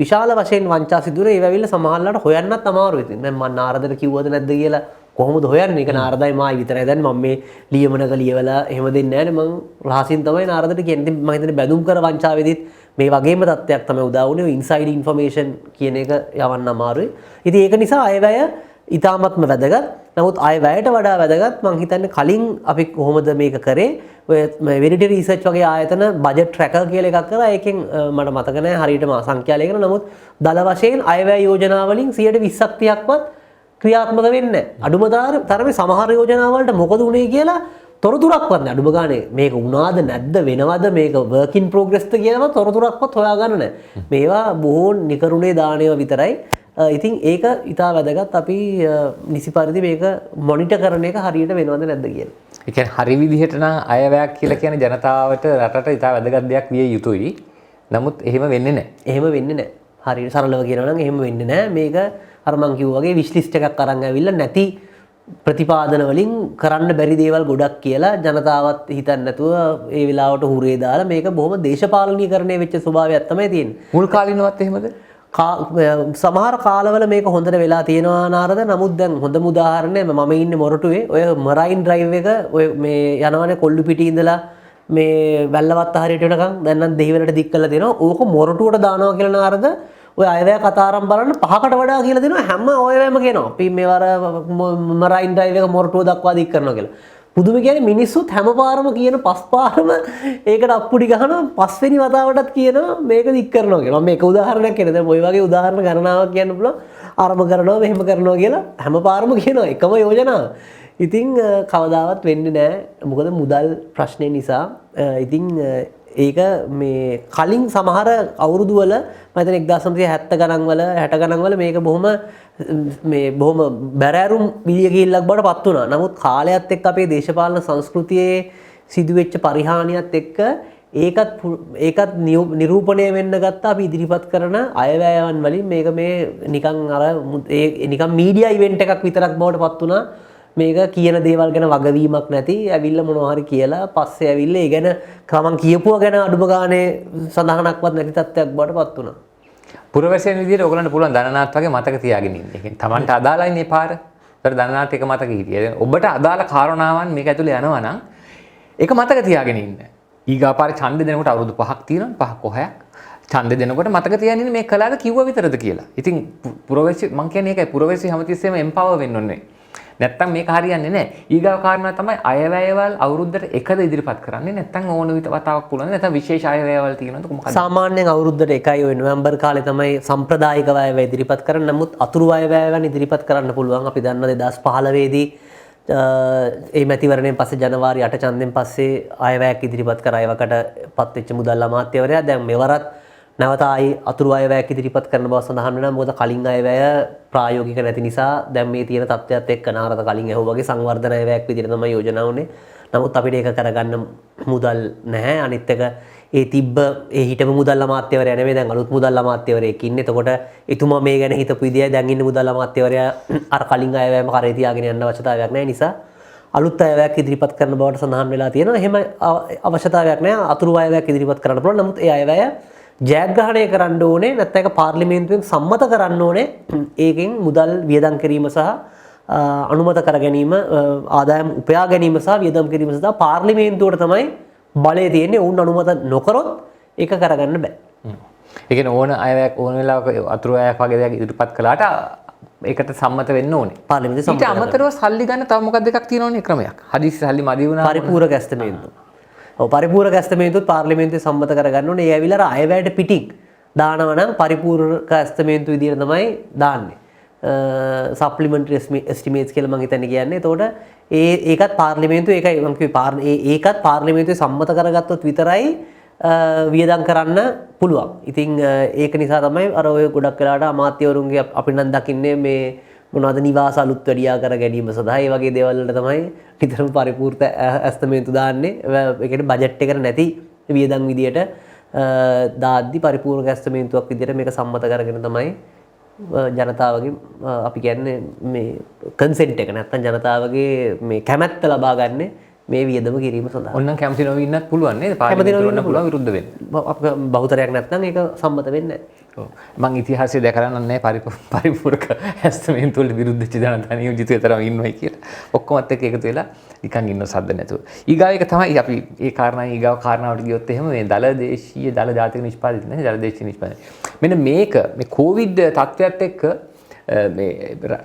විශාල වශයෙන් වංචා සිදු වෙන ඒව ඇවිල්ලා සමහරලාට හොයන්නත් අමාරුයි. ඉතින් දැන් මම නාරදට කිව්වද නැද්ද කියලා කොහොමද හොයන්නේ? ඒක නාරදයි මායි විතරයි. දැන් මම මේ ලියමනක ලියවලා එහෙම දෙන්නේ නැහැ නේ. මම රහසින් තමයි නාරදට කියන්නේ. ඉතින් මම හිතන්නේ බැඳුම් කර වංචාවේදීත් මේ වගේම තත්ත්වයක් තමයි උදා වුණේ. ඔය ඉන්සයිඩ් ඉන්ෆර්මේෂන් කියන එක යවන්න අමාරුයි. ඉතින් ඒක නිසා අයවැය ඉතාමත්ම වැදගත්. නමුත් අයවැයට වඩා වැදගත් මං හිතන්නේ කලින් අපි කොහොමද මේක කරේ ඔය වෙරිටි රිසර්ච් වගේ ආයතන බජට් ට්‍රැකර් කියලා එකක් කරා. ඒකෙන් මට මතක නැහැ හරියටම සංඛ්‍යා ලේඛන. නමුත් දල වශයෙන් අයවැය යෝජනා වලින් 120ක් 30ක්වත් ක්‍රියාත්මක වෙන්නේ නැහැ. අඩුම තරමේ සමහර යෝජනා වලට මොකද උනේ කියලා තොරතුරක්වත් නැහැ. අඩුම ගානේ මේක වුණාද නැද්ද වෙනවද මේක work in progress ද කියලාවත් තොරතුරක්වත් හොයාගන්න නැහැ. මේවා බොහෝ නිකරුණේ දාණයව විතරයි. ඉතින් ඒක ඉතා වැදගත් අපි නිසි පරිදි මේක මොනිටර් කරන එක හරියට වෙනවද නැද්ද කියලා. ඒ කියන්නේ හරි විදිහට නම් අයවැයක් කියලා කියන්නේ ජනතාවට රටට ඉතා වැදගත් දෙයක් විය යුතුයි. නමුත් එහෙම වෙන්නේ නැහැ. එහෙම වෙන්නේ නැහැ. හරියට සරලව කියනවා නම් එහෙම වෙන්නේ නැහැ. මේක අර මං කිව්වා වගේ විශ් ලිස්ට් එකක් අරන් ඇවිල්ලා නැති ප්‍රතිපාදන වලින් කරන්න බැරි දේවල් ගොඩක් කියලා ජනතාවත් හිතන්නේ නැතුව ඒ වෙලාවට හුරේ දාලා මේක බොහොම දේශපාලනීකරණය වෙච්ච ස්වභාවයක් තමයි තියෙන්නේ. මුල් කාලිනවත් එහෙමද? සමහර කාලවල මේක හොඳට වෙලා තියෙනවා නාරද. නමුත් දැන් හොඳම උදාහරණය මම ඉන්නේ මොරටුවේ ඔය මරයින් ඩ්‍රයිව් එක ඔය මේ යනවනේ කොල්ලු පිටි ඉඳලා මේ වැල්ලවත්ත හරියට වෙනකන් දැන් නම් දෙහිවලට දික් කරලා දෙනවා. ඕක මොරටුවට දානවා කියලා නාරද ඔය අයවැය කතා ආරම්භ බලන්න 5කට වඩා කියලා දෙනවා. හැම ඔයවැයම කියනවා අපි මේවර මරයින් ඩ්‍රයිව් එක මොරටුව දක්වා දික් කරනවා කියලා. පුදුම කියන්නේ මිනිස්සුත් හැම පාරම කියන පස් පාරම ඒකට අප්පුඩි ගහනවා. පස්වෙනි වතාවටත් කියනවා මේක දික් කරනවා කියලා. මම මේක උදාහරණයක් කියන්නේ. දැන් ওই වගේ උදාහරණ ගණනාවක් කියන්න පුළුවන්. ආරම්භ කරනවා මෙහෙම කරනවා කියලා හැම පාරම කියනවා එකම යෝජනාව. ඉතින් කවදාවත් වෙන්නේ නැහැ. මොකද මුදල් ප්‍රශ්නේ නිසා. ඉතින් ඒක මේ කලින් සමහර අවුරුදු වල මම හිතන්නේ 1970 ගණන් වල 60 ගණන් වල මේක බොහොම බැරෑරුම් විලිය ගිහිල්ලක් බවට පත් වුණා. නමුත් කාලයත් එක්ක අපේ දේශපාලන සංස්කෘතියේ සිදුවෙච්ච පරිහානියත් එක්ක ඒකත් නිරූපණය වෙන්න ගත්තා අපි ඉදිරිපත් කරන අයවැයවන් වලින් මේක මේ නිකන් අර නිකන් මීඩියා ඉවෙන්ට් එකක් විතරක් බවට පත් වුණා. මේක කියන දේවල් ගැන වගවීමක් නැති ඇවිල්ලා මොනවා හරි කියලා පස්සේ ඇවිල්ලා ඒ ගැන කමන් කියපුවා ගැන අඩුම ගානේ සඳහනක්වත් නැති තත්ත්වයක් බවට පත් වුණා. පුරවැසියන් විදියට ඔයගලන්ට පුළුවන් දනනාත් වගේ මතක තියාගෙන ඉන්න. ඒ කියන්නේ Tamanට අදාළයිනේ පාර. ඒතර දනනාත් එක මතක හිටියේ. ඔබට අදාළ කාරණාවන් මේක ඇතුලේ යනවා නම් ඒක මතක තියාගෙන ඉන්න. ඊගාපාරේ ඡන්දෙ දෙනකොට අවුරුදු 5ක් තියෙනවා 5ක් කොහයක්. ඡන්දෙ දෙනකොට මතක තියාගෙන ඉන්න මේ කලාද කිව්වා විතරද කියලා. ඉතින් පුරවැසි මං කියන්නේ ඒකයි පුරවැසි හැමතිස්සෙම එම්පවර් වෙන්න ඕනේ. නැත්තම් මේක හරියන්නේ නැහැ. ඊගාව කාරණා තමයි අයවැයවල් අවුරුද්දට එකද ඉදිරිපත් කරන්නේ. නැත්තම් ඕන වතාවක් පුළුවන්. නැත්තම් විශේෂ අයවැයවල් තියෙනවද කොහොමද? සාමාන්‍යයෙන් අවුරුද්දට එකයි ඔය නොවැම්බර් කාලේ තමයි සම්ප්‍රදායික අයවැය ඉදිරිපත් කරන්නේ. නමුත් අතුරු අයවැයවන් ඉදිරිපත් කරන්න පුළුවන්. අපි දන්න 2015 දී ඒ මැතිවරණයෙන් පස්සේ ජනවාරි 8 ඡන්දෙන් පස්සේ අයවැයක් ඉදිරිපත් කර අයවකට පත් වෙච්ච මුදල් අමාත්‍යවරයා දැන් මෙවරත් නැවත ආයි අතුරු අයවැයක් ඉදිරිපත් කරන බව සඳහන් වෙනවා. මොකද කලින් අයවැය ප්‍රායෝගික නැති නිසා දැන් මේ තියෙන තත්ත්වයක් එක්ක නාරද කලින් ඇහුවා වගේ සංවර්ධන අයවැයක් විදිහට තමයි යෝජනා වුනේ. නමුත් අපිට ඒක කරගන්න මුදල් නැහැ. අනිත් එක ඒ තිබ්බ ඒ හිටපු මුදල් අමාත්‍යවරයා නෙමෙයි දැන් අලුත් මුදල් අමාත්‍යවරයෙක් ඉන්නේ. එතකොට එතුමා මේ ගැන හිතපු විදියයි දැන් ඉන්න මුදල් අමාත්‍යවරයා අර කලින් අයවැයම කරේ තියාගෙන යන්න අවශ්‍යතාවයක් නැහැ නිසා අලුත් අයවැයක් ඉදිරිපත් කරන බවට සඳහන් වෙලා තියෙනවා. එහෙම අවශ්‍යතාවයක් නැහැ. අතුරු අයවැයක් ඉදිරිපත් කරන්න පුළුවන්. නමුත් ඒ අයවැය ජයග්‍රහණය කරන්න ඕනේ නැත්නම් ඒක පාර්ලිමේන්තුවෙන් සම්මත කරන්න ඕනේ. ඒකෙන් මුදල් වියදම් කිරීම සහ අනුමත කර ගැනීම ආදායම් උපයා ගැනීම සහ වියදම් කිරීම සඳහා පාර්ලිමේන්තුවට තමයි බලය තියෙන්නේ. වුන් අනුමත නොකරොත් ඒක කරගන්න බෑ. ඒ කියන්නේ ඕන අයවැයක් ඕන වෙලාවක අතුරු අයවැයක් වගේ දෙයක් ඉදිරිපත් කළාට ඒකට සම්මත වෙන්න ඕනේ. පාර්ලිමේන්තුවේ සම්මත. ඊට අමතරව සල්ලි ගන්න තව මොකක්ද එකක් තියෙනවනේ ක්‍රමයක්. හදිස්සි සල්ලි මදි වුණා පරිපූර්ණ ඇස්තමේන්තුව. පරිපූර්ණ ඇස්තමේන්තුවත් පාර්ලිමේන්තුවේ සම්මත කරගන්න ඕනේ. ඒ ඇවිල්ලා අයවැයට පිටින් දානවා නම් පරිපූර්ණ ඇස්තමේන්තුව විදියට තමයි දාන්නේ. සප්ලිමන්ටරි එස්ටිමේට්ස් කියලා මම හිතන්නේ කියන්නේ. එතකොට ඒකත් පාර්ලිමේන්තුව ඒකයි මම කිව්වේ ඒකත් පාර්ලිමේන්තුවේ සම්මත කරගත්තොත් විතරයි වියදම් කරන්න පුළුවන්. ඉතින් ඒක නිසා තමයි අර ඔය ගොඩක් වෙලාවට අමාත්‍යවරුන්ගේ අපි නම් දකින්නේ මේ මොනවද නිවාස අලුත් වැඩියා කර ගැනීම සඳහා ඒ වගේ දේවල් වලට තමයි නිතරම පරිපූර්ණ ඇස්තමේන්තු දාන්නේ. ඒ කියන්නේ බජට් එකට නැති වියදම් විදියට දාද්දි පරිපූර්ණ ඇස්තමේන්තුවක් විදියට මේක සම්මත කරගෙන තමයි ජනතාවගේ අපි කියන්නේ මේ කන්සෙන්ට් එක නැත්නම් ජනතාවගේ මේ කැමැත්ත ලබා ගන්න මේ වියදම කිරීම සඳහා. ඕනනම් කැමති නොවී ඉන්නත් පුළුවන් නේද? පාර්ලිමේන්තුවට වෙන්න පුළුවන් විරුද්ධ වෙන්න. බහුතරයක් නැත්නම් ඒක සම්මත වෙන්නේ නැහැ. ඔව්. මම ඉතිහාසයේ දැකලා නැහැ පරිපූර්ණක ඇස්තමේන්තු වලට විරුද්ධ වෙච්ච ජනතා නියෝජිතය තරම් ඉන්නවයි කියලා. ඔක්කොමත් එක්ක එකතු වෙලා නිකන් ඉන්න සද්ද නැතුව. ඊගාව එක තමයි අපි ඒ කාරණායි ඊගාව කාරණාවට ගියොත් එහෙම මේ දල දේශීය දල ජාතික නිෂ්පාදිත නැහැ දල දේශීය නිෂ්පාදනය. මෙන්න මේක මේ කොවිඩ් තත්ත්වයට එක්ක මේ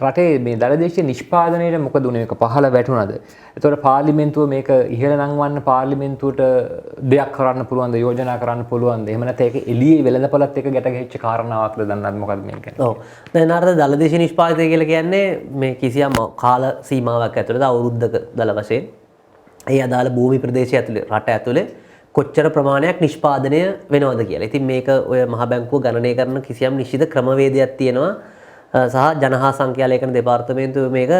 රටේ මේ දල දේශීය නිෂ්පාදනයේ මොකද උනේ මේක පහළ වැටුණාද? එතකොට පාර්ලිමේන්තුව මේක ඉහළ නංවන්න පාර්ලිමේන්තුවට දෙයක් කරන්න පුළුවන්ද යෝජනා කරන්න පුළුවන්ද? එහෙම නැත්නම් ඒක එළියේ වෙළඳපළත් එක්ක ගැට ගැහිච්ච කාරණාවක්ද දන්නවද මොකද මේක කියන්නේ? ඔව්. දැන් අර දල දේශීය නිෂ්පාදිතය කියලා කියන්නේ මේ කිසියම් කාල සීමාවක් ඇතුළත අවුරුද්දක දල වශයෙන් ඒ අදාළ භූමි ප්‍රදේශය ඇතුළේ රට ඇතුළේ කොච්චර ප්‍රමාණයක් නිෂ්පාදනය වෙනවද කියලා. ඉතින් මේක ඔය මහ බැංකුව ගණනය කරන කිසියම් නිශ්චිත ක්‍රමවේදයක් තියෙනවා. සහ ජනහා සංඛ්‍යා ලේඛන දෙපාර්තමේන්තුව මේක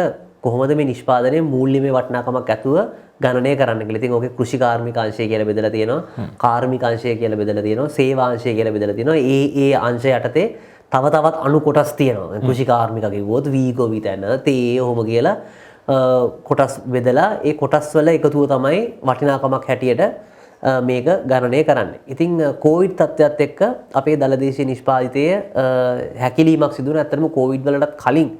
කොහොමද මේ නිෂ්පාදනයේ මූල්‍යමය වටිනාකමක් ඇතුව ගණනය කරන්න කියලා. ඉතින් ඕකේ කෘෂි කාර්මික අංශය කියලා බෙදලා තියෙනවා. කාර්මික අංශය කියලා බෙදලා තියෙනවා. සේවා අංශය කියලා බෙදලා තියෙනවා. ඒ අංශය යටතේ තව තවත් අණු කොටස් තියෙනවා. කෘෂි කාර්මික කිව්වොත් වීගෝ විතන තේ ඔහොම කියලා කොටස් බෙදලා ඒ කොටස් වල එකතුව තමයි වටිනාකමක් හැටියට මේක ගණනය කරන්නේ. ඉතින් කොවිඩ් තත්ත්වයට එක්ක අපේ දලදේශීය නිෂ්පාදිතය හැකිලීමක් සිදු වුණා. ඇත්තටම කොවිඩ් වලටත් කලින්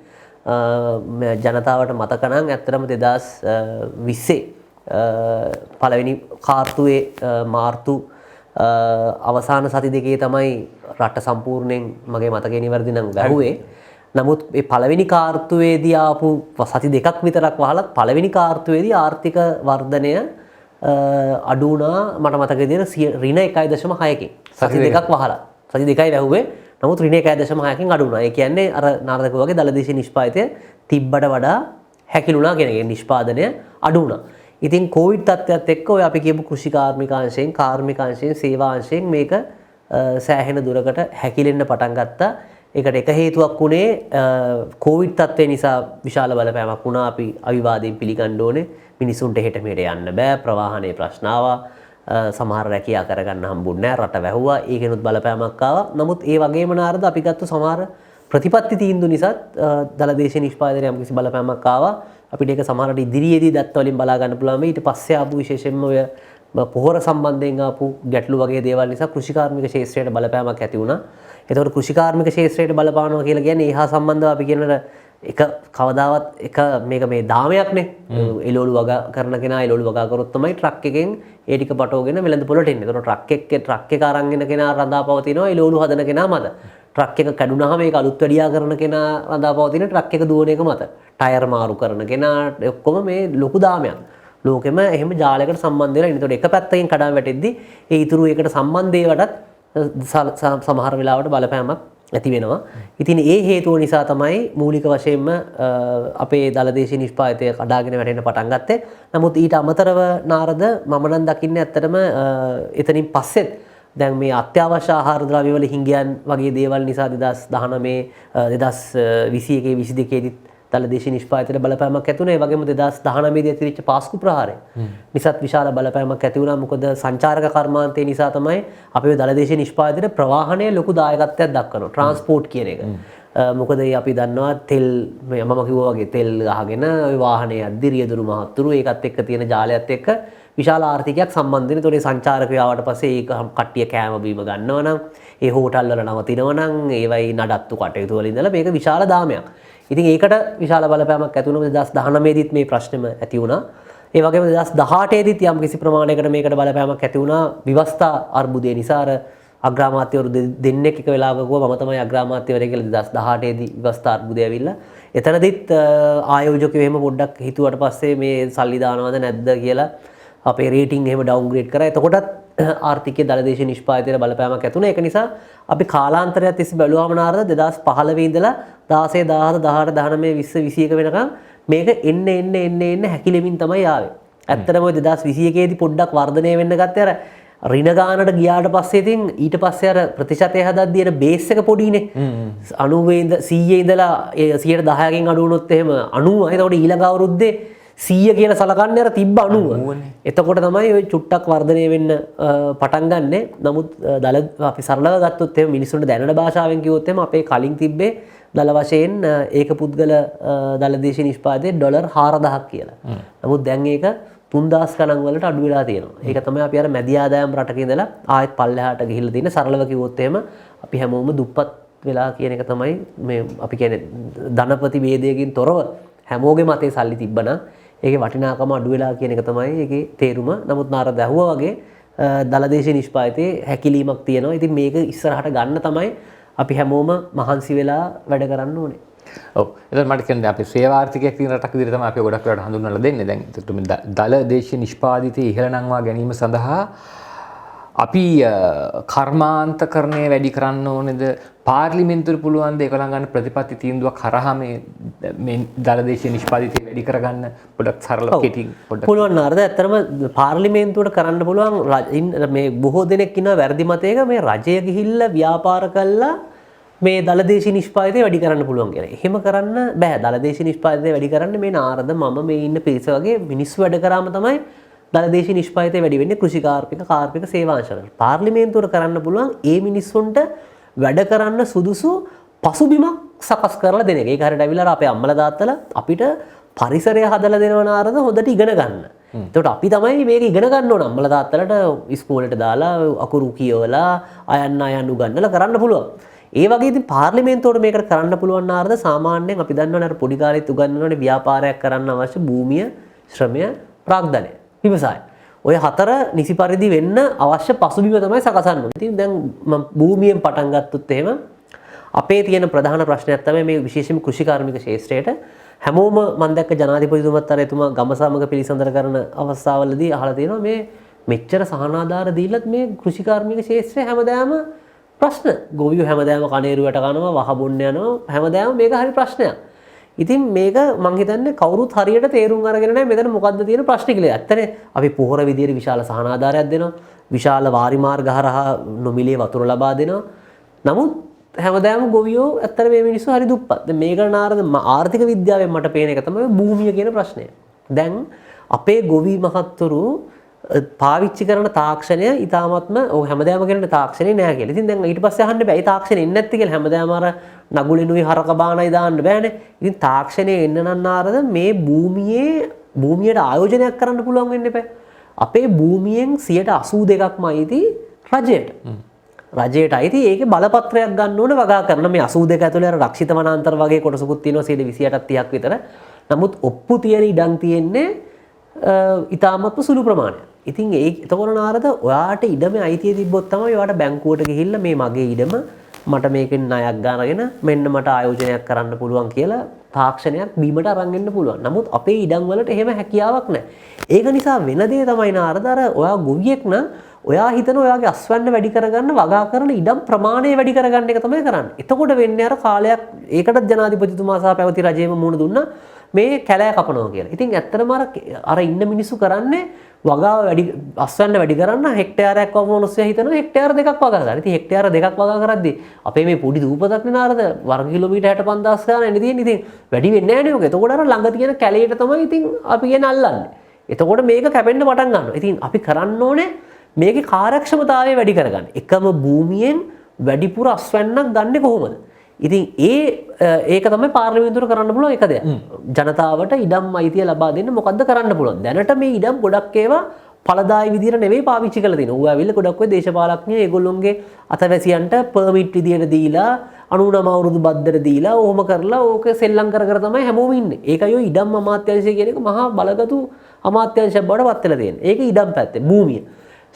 ජනතාවට මතක නම් ඇත්තටම 2020 පළවෙනි කාර්තුවේ මාර්තු අවසාන සති දෙකේ තමයි රට සම්පූර්ණයෙන් මගේ මතකේ නිවැරදි නම් වැහුවේ. නමුත් මේ පළවෙනි කාර්තුවේදී ආපු සති දෙකක් විතරක් වහලත් පළවෙනි කාර්තුවේදී ආර්ථික වර්ධනය අඩු වුණා මට මතක විදිහට ඍණ 1.6කින් සති දෙකක් වහලා සති දෙකයි වැහුවේ. නමුත් ඍණ 1.6කින් අඩු වුණා. ඒ කියන්නේ අර නාරදක වගේ දලදේශීය නිෂ්පාදිතය තිබ්බට වඩා හැකිලුණා කියන එක නිෂ්පාදනය අඩු වුණා. ඉතින් කොවිඩ් තත්ත්වයට එක්ක ඔය අපි කියපු කෘෂි කාර්මිකාංශයෙන් කාර්මිකාංශයෙන් සේවාංශයෙන් මේක සෑහෙන දුරකට හැකිලෙන්න පටන් ගත්තා. ඒකට එක හේතුවක් වුණේ කොවිඩ් තත්ත්වය නිසා විශාල බලපෑමක් වුණා. අපි අවිවාදයෙන් පිළිගන්න ඕනේ. මිනිසුන්ට හෙට මෙහෙට යන්න බෑ. ප්‍රවාහනයේ ප්‍රශ්න ආවා. සමහර රැකියා කරගන්න හම්බුන්නේ නැහැ. රට වැහුවා. ඒකෙනුත් බලපෑමක් ආවා. නමුත් ඒ වගේම නාරද අපි ගත්ත සමහර ප්‍රතිපත්ති තීන්දුව නිසාත් දලදේශීය නිෂ්පාදනය යම්කිසි බලපෑමක් ආවා. අපිට ඒක සමහරට ඉදිරියේදී දත්ත වලින් බලා ගන්න පුළුවන් වෙයි. ඊට පස්සේ ආපු විශේෂයෙන්ම ඔය පොහොර සම්බන්ධයෙන් ආපු ගැටලු වගේ දේවල් නිසා කෘෂිකාර්මික ක්ෂේත්‍රයට බලපෑමක් ඇති වුණා. එතකොට කෘෂිකාර්මික ක්ෂේත්‍රයට බලපානවා කියලා කියන්නේ ඒහා සම්බන්ධව අපි කියන එක කවදාවත් එක මේක මේ දාමයක්නේ. එළවලු වගා කරන කෙනා එළවලු වගා කරොත් තමයි ට්‍රක් එකෙන් ඒ ටික පටවගෙන වෙළඳ පොළට එන්නේ. එතකොට ට්‍රක් එක අරන් එන කෙනා රඳාපවතිනවා එළවලු හදන කෙනා මත. ට්‍රක් එක කැඩුනහම ඒක අලුත් වැඩියා කරන කෙනා රඳාපවතින ට්‍රක් එක දුවන එක මත. ටයර් මාරු කරන කෙනා ඔක්කොම මේ ලොකු දාමයක්. ලෝකෙම එහෙම ජාලයකට සම්බන්ධ වෙලා ඉන්නේ. එතකොට එක පැත්තකින් කඩාව වැටෙද්දි ඒ ඊතුරු එකට සම්බන්ධ ඒවටත් සමහර වෙලාවට බලපෑමක් ඇති වෙනවා. ඉතින් ඒ හේතුව නිසා තමයි මූලික වශයෙන්ම අපේ දලදේශීය නිෂ්පාදිතය කඩාගෙන වැටෙන්න පටන් ගත්තේ. නමුත් ඊට අමතරව නාරද මම නම් දකින්නේ ඇත්තටම එතනින් පස්සෙත් දැන් මේ අත්‍යවශ්‍ය ආහාර ද්‍රව්‍ය වල හිඟයන් වගේ දේවල් නිසා 2019 2021 22 දී දලදේශීය නිෂ්පාදිතයට බලපෑමක් ඇති වුණා. ඒ වගේම 2019 දී ඇතිවෙච්ච පාස්කු ප්‍රහාරය නිසාත් විශාල බලපෑමක් ඇති වුණා. මොකද සංචාරක කර්මාන්තය නිසා තමයි අපේ දලදේශීය නිෂ්පාදිතයට ප්‍රවාහනයේ ලොකු දායකත්වයක් දක්වනවා. ට්‍රාන්ස්පෝර්ට් කියන එක. මොකද අපි දන්නවා තෙල් මම කිව්වා වගේ තෙල් අහගෙන ওই වාහනේ යද්දි රියදුරු මහත්තුරු ඒකත් එක්ක තියෙන ජාලයත් එක්ක විශාල ආර්ථිකයක් සම්බන්ධ වෙන. ඒතකොට සංචාරකයෝ ආවට පස්සේ ඒක කට්ටිය කෑම බීම ගන්නවා නම් ඒ හෝටල් වල නවතිනවා නම් ඒවයි නඩත්තු කටයුතු වල ඉඳලා මේක විශාල දාමයක්. ඉතින් ඒකට විශාල බලපෑමක් ඇති වුණා. 2019 දීත් මේ ප්‍රශ්නෙම ඇති වුණා. ඒ වගේම 2018 දීත් යම් කිසි ප්‍රමාණයකට මේකට බලපෑමක් ඇති වුණා. විවස්ථා අර්බුදය නිසා අර අග්‍රාමාත්‍යවරු දෙන්නෙක් එක වෙලාවක මම තමයි අග්‍රාමාත්‍යවරයෙක් කියලා 2018 දී විවස්ථා අර්බුදය ඇවිල්ලා. එතනදිත් ආයෝජකයෝ එහෙම පොඩ්ඩක් හිතුවට පස්සේ මේ සල්ලි දානවද නැද්ද කියලා අපේ රේටින් එහෙම ඩවුන්ග්‍රේඩ් කරා. එතකොටත් ආර්ථිකයේ දලදේශීය නිෂ්පාදිතයට බලපෑමක් ඇති වුණා. ඒක නිසා අපි කාලාන්තරයක් තිස්සේ බැලුවාම නාරද 2015 ඉඳලා 16 17 18 19 20 21 වෙනකම් මේක එන්න හැකිලෙමින් තමයි ආවේ. ඇත්තටම ඔය 2021 දී පොඩ්ඩක් වර්ධනය වෙන්න ගත්තේ අර රින ගානට ගියාට පස්සේ ඉතින් ඊට පස්සේ අර ප්‍රතිශතය හදද්දී අර බේස් එක පොඩිනේ. 90 100 ඉඳලා 110කින් අඩු වුණොත් එහෙම 90. එතකොට ඊළඟ අවුරුද්දේ 100 කියලා සලකන්නේ අර තිබ්බ 90. එතකොට තමයි ওই චුට්ටක් වර්ධනය වෙන්න පටන් ගන්නෙ. නමුත් අපි සරලව ගත්තොත් එහෙම මිනිස්සුන්ට දැනෙන භාෂාවෙන් කිව්වොත් එහෙම අපේ කලින් තිබ්බේ දල වශයෙන් ඒක පුද්ගල දලදේශීය නිෂ්පාදනයේ ඩොලර් 4000ක් කියලා. නමුත් දැන් ඒක 3000 ගණන් වලට අඩු වෙලා තියෙනවා. ඒක තමයි අපි අර මැදි ආදායම් රටක ඉඳලා ආයෙත් පල්ලෙහාට ගිහිල්ලා තියෙන සරලව කිව්වොත් එහෙම අපි හැමෝම දුප්පත් වෙලා කියන එක තමයි මේ අපි කියන්නේ ධනපති ભેදයකින් තොරව හැමෝගෙම අතේ සල්ලි තිබ්බනම් ඒකේ වටිනාකම අඩු වෙලා කියන එක තමයි ඒකේ තේරුම. නමුත් නාරද ඇහුවා වගේ දලදේශීය නිෂ්පාදිතයේ හැකිලීමක් තියෙනවා. ඉතින් මේක ඉස්සරහට ගන්න තමයි අපි හැමෝම මහන්සි වෙලා වැඩ කරන්න ඕනේ. ඔව්. එතකොට මට කියන්නේ අපි සේවාර්ථිකයක් තියෙන රටක විදිහට තමයි අපි ගොඩක් වෙලාවට හඳුන්වලා දෙන්නේ. දැන් එතකොට මේ දලදේශීය නිෂ්පාදිතයේ ඉහළ නංවා ගැනීම සඳහා අපි කර්මාන්තකරණය වැඩි කරන්න ඕනේද? පාර්ලිමේන්තුවට පුළුවන් ද ඒගොල්ලන් ගන්න ප්‍රතිපත්ති තීන්දුවක් කරා මේ දලදේශීය නිෂ්පාදිතය වැඩි කරගන්න පොඩක් සරල කෙටින් පොඩ්ඩක් පුළුවන් නාරද? ඇත්තටම පාර්ලිමේන්තුවට කරන්න පුළුවන් මේ බොහෝ දෙනෙක් ඉන්නවා වැරදි මතයක මේ රජය ගිහිල්ලා ව්‍යාපාර කළා මේ දලදේශීය නිෂ්පාදිතය වැඩි කරන්න පුළුවන් කියලා. එහෙම කරන්න බෑ. දලදේශීය නිෂ්පාදිතය වැඩි කරන්න මේ නාරද මම මේ ඉන්න පිරිස වගේ මිනිස්සු වැඩ කරාම තමයි දලදේශීය නිෂ්පාදිතය වැඩි වෙන්නේ කාර්මික සේවාංශවල. පාර්ලිමේන්තුවට කරන්න පුළුවන් ඒ මිනිස්සුන්ට වැඩ කරන්න සුදුසු පසුබිමක් සකස් කරලා දෙන එක. ඒක හරියට ඇවිල්ලා අපේ අම්මලා තාත්තලා අපිට පරිසරය හදලා දෙනව නාරද හොඳට ඉගෙන ගන්න. එතකොට අපි තමයි මේක ඉගෙන ගන්න ඕන. අම්මලා තාත්තලාට ඉස්කෝලේට දාලා අකුරු කියවලා අයන්න උගන්වලා කරන්න පුළුවන්. ඒ වගේ ඉතින් පාර්ලිමේන්තුවට මේකට කරන්න පුළුවන් නාරද සාමාන්‍යයෙන් අපි දන්නවනේ අර පොඩි කාලෙත් උගන්වනවනේ ව්‍යාපාරයක් කරන්න අවශ්‍ය භූමිය, ශ්‍රමය, ප්‍රාග්ධනය, විවසාය. ඔය හතර නිසි පරිදි වෙන්න අවශ්‍ය පසුබිම තමයි සකසන්න ඕනේ. ඉතින් දැන් මම භූමියෙන් පටන් ගත්තොත් එහෙම අපේ තියෙන ප්‍රධාන ප්‍රශ්නයක් තමයි මේ විශේෂයෙන්ම කෘෂිකාර්මික ක්ෂේත්‍රයට හැමෝම මම දැක්ක ජනාධිපතිතුමත් අර එතුමා ගම සමග පිළිසඳර කරන අවස්ථාවලදී අහලා තියෙනවා මේ මෙච්චර සහනාධාර දීලත් මේ කෘෂිකාර්මික ක්ෂේත්‍රය හැමදාම ප්‍රශ්න. ගොවියෝ හැමදාම කණේරුවට කනවා, වහ බොන්න යනවා. හැමදාම මේක හරි ප්‍රශ්නයක්. ඉතින් මේක මං හිතන්නේ කවුරුත් හරියට තේරුම් අරගෙන නැහැ මෙතන මොකද්ද තියෙන ප්‍රශ්නේ කියලා. ඇත්තනේ අපි පොහොර විදියට විශාල සහනාධාරයක් දෙනවා. විශාල වාරි මාර්ග හරහා නොමිලේ වතුර ලබා දෙනවා. නමුත් හැමදාම ගොවියෝ ඇත්තට මේ මිනිස්සු හරි දුප්පත්. දැන් මේක නාරද ආර්ථික විද්‍යාවෙන් මට පේන එක තමයි භූමිය කියන ප්‍රශ්නය. දැන් අපේ ගොවි මහත්තුරු පාවිච්චි කරන තාක්ෂණය ඉතාමත්ම හැමදාම කියන තාක්ෂණය නෑ කියලා. ඉතින් දැන් ඊට පස්සේ අහන්න බෑ. ඒ තාක්ෂණය එන්නේ නැති කියලා හැමදාම අර නගුලිනුයි හරක බානයි දාන්න බෑනේ. ඉතින් තාක්ෂණය එන්න නම් නාරද මේ භූමියට ආයෝජනයක් කරන්න පුළුවන් වෙන්න එපා. අපේ භූමියෙන් 82%ක්ම අයිති රජයට. රජයට අයිති ඒකේ බලපත්‍රයක් ගන්න ඕනේ වගා කරන මේ 82 ඇතුලේ අර රක්ෂිත වනාන්තර වගේ කොටසකුත් තියෙනවා 28ක් 30ක් විතර. නමුත් ඔප්පු තියෙන ඉඩම් තියෙන්නේ ඉතාමත්ම සුළු ප්‍රමාණයක්. ඉතින් එතකොට නාරද ඔයාට ඉඩමේ අයිතිය තිබ්බොත් තමයි ඔයාට බැංකුවට ගිහිල්ලා මේ මගේ ඉඩම මට මේකෙන් ණයක් ගන්නගෙන මෙන්න මට ආයෝජනයක් කරන්න පුළුවන් කියලා තාක්ෂණයක් බීමට අරන් එන්න පුළුවන්. නමුත් අපේ ඉඩම් වලට එහෙම හැකියාවක් නැහැ. ඒක නිසා වෙන දේ තමයි නාරද අර ඔයා ගොවියෙක් නම් ඔයා හිතන ඔයාගේ අස්වැන්න වැඩි කරගන්න වගා කරන ඉඩම් ප්‍රමාණය වැඩි කරගන්න එක තමයි කරන්නේ. එතකොට වෙන්නේ අර කාලයක් ඒකටත් ජනාධිපතිතුමා සහ පැවති රජයේම මුණ දුන්නා මේ කැලෑ කපනවා කියලා. ඉතින් ඇත්තටම අර ඉන්න මිනිස්සු කරන්නේ වගාව වැඩි අස්වැන්න වැඩි කරන්න හෙක්ටයාරයක් වගේ මිනිස්සු හිතනවා හෙක්ටයාර දෙකක් වගා කරලා. ඉතින් හෙක්ටයාර දෙකක් වගා කරද්දී අපේ මේ පොඩි දූපතක් නේ නාරද වර්ග කිලෝමීටර් 65000 ගාන එන්නේ තියෙන්නේ. ඉතින් වැඩි වෙන්නේ නැහැ නේ ඔක. එතකොට අර ළඟ තියෙන කැලේට තමයි ඉතින් අපි කියන අල්ලන්නේ. එතකොට මේක කැපෙන්න පටන් ගන්නවා. ඉතින් අපි කරන්න ඕනේ මේකේ කාර්යක්ෂමතාවය වැඩි කරගන්න. එකම භූමියෙන් වැඩිපුර අස්වැන්නක් ගන්නෙ කොහොමද? ඉතින් ඒක තමයි පාර්ලිමේන්තුවට කරන්න පුළුවන් එක දෙයක්. ජනතාවට ඉඩම් අයිතිය ලබා දෙන්න මොකද්ද කරන්න පුළුවන්? දැනට මේ ඉඩම් ගොඩක් ඒවා ඵලදායී විදියට නෙවෙයි පාවිච්චි කරලා තියෙනවා. ඌ ඇවිල්ලා ගොඩක් ඔය දේශපාලඥයෝ ඒගොල්ලොන්ගේ අතවැසියන්ට පර්මිට් විදියට දීලා 99 අවුරුදු බද්දට දීලා ඕම කරලා ඕක සෙල්ලම් කර කර තමයි හැමෝම ඉන්නේ. ඒකයි ඔය ඉඩම් අමාත්‍යාංශය කියන එක මහා බලගතු අමාත්‍යාංශයක් බවට පත් වෙලා තියෙන්නේ. ඒක ඉඩම් පැත්තේ භූමිය.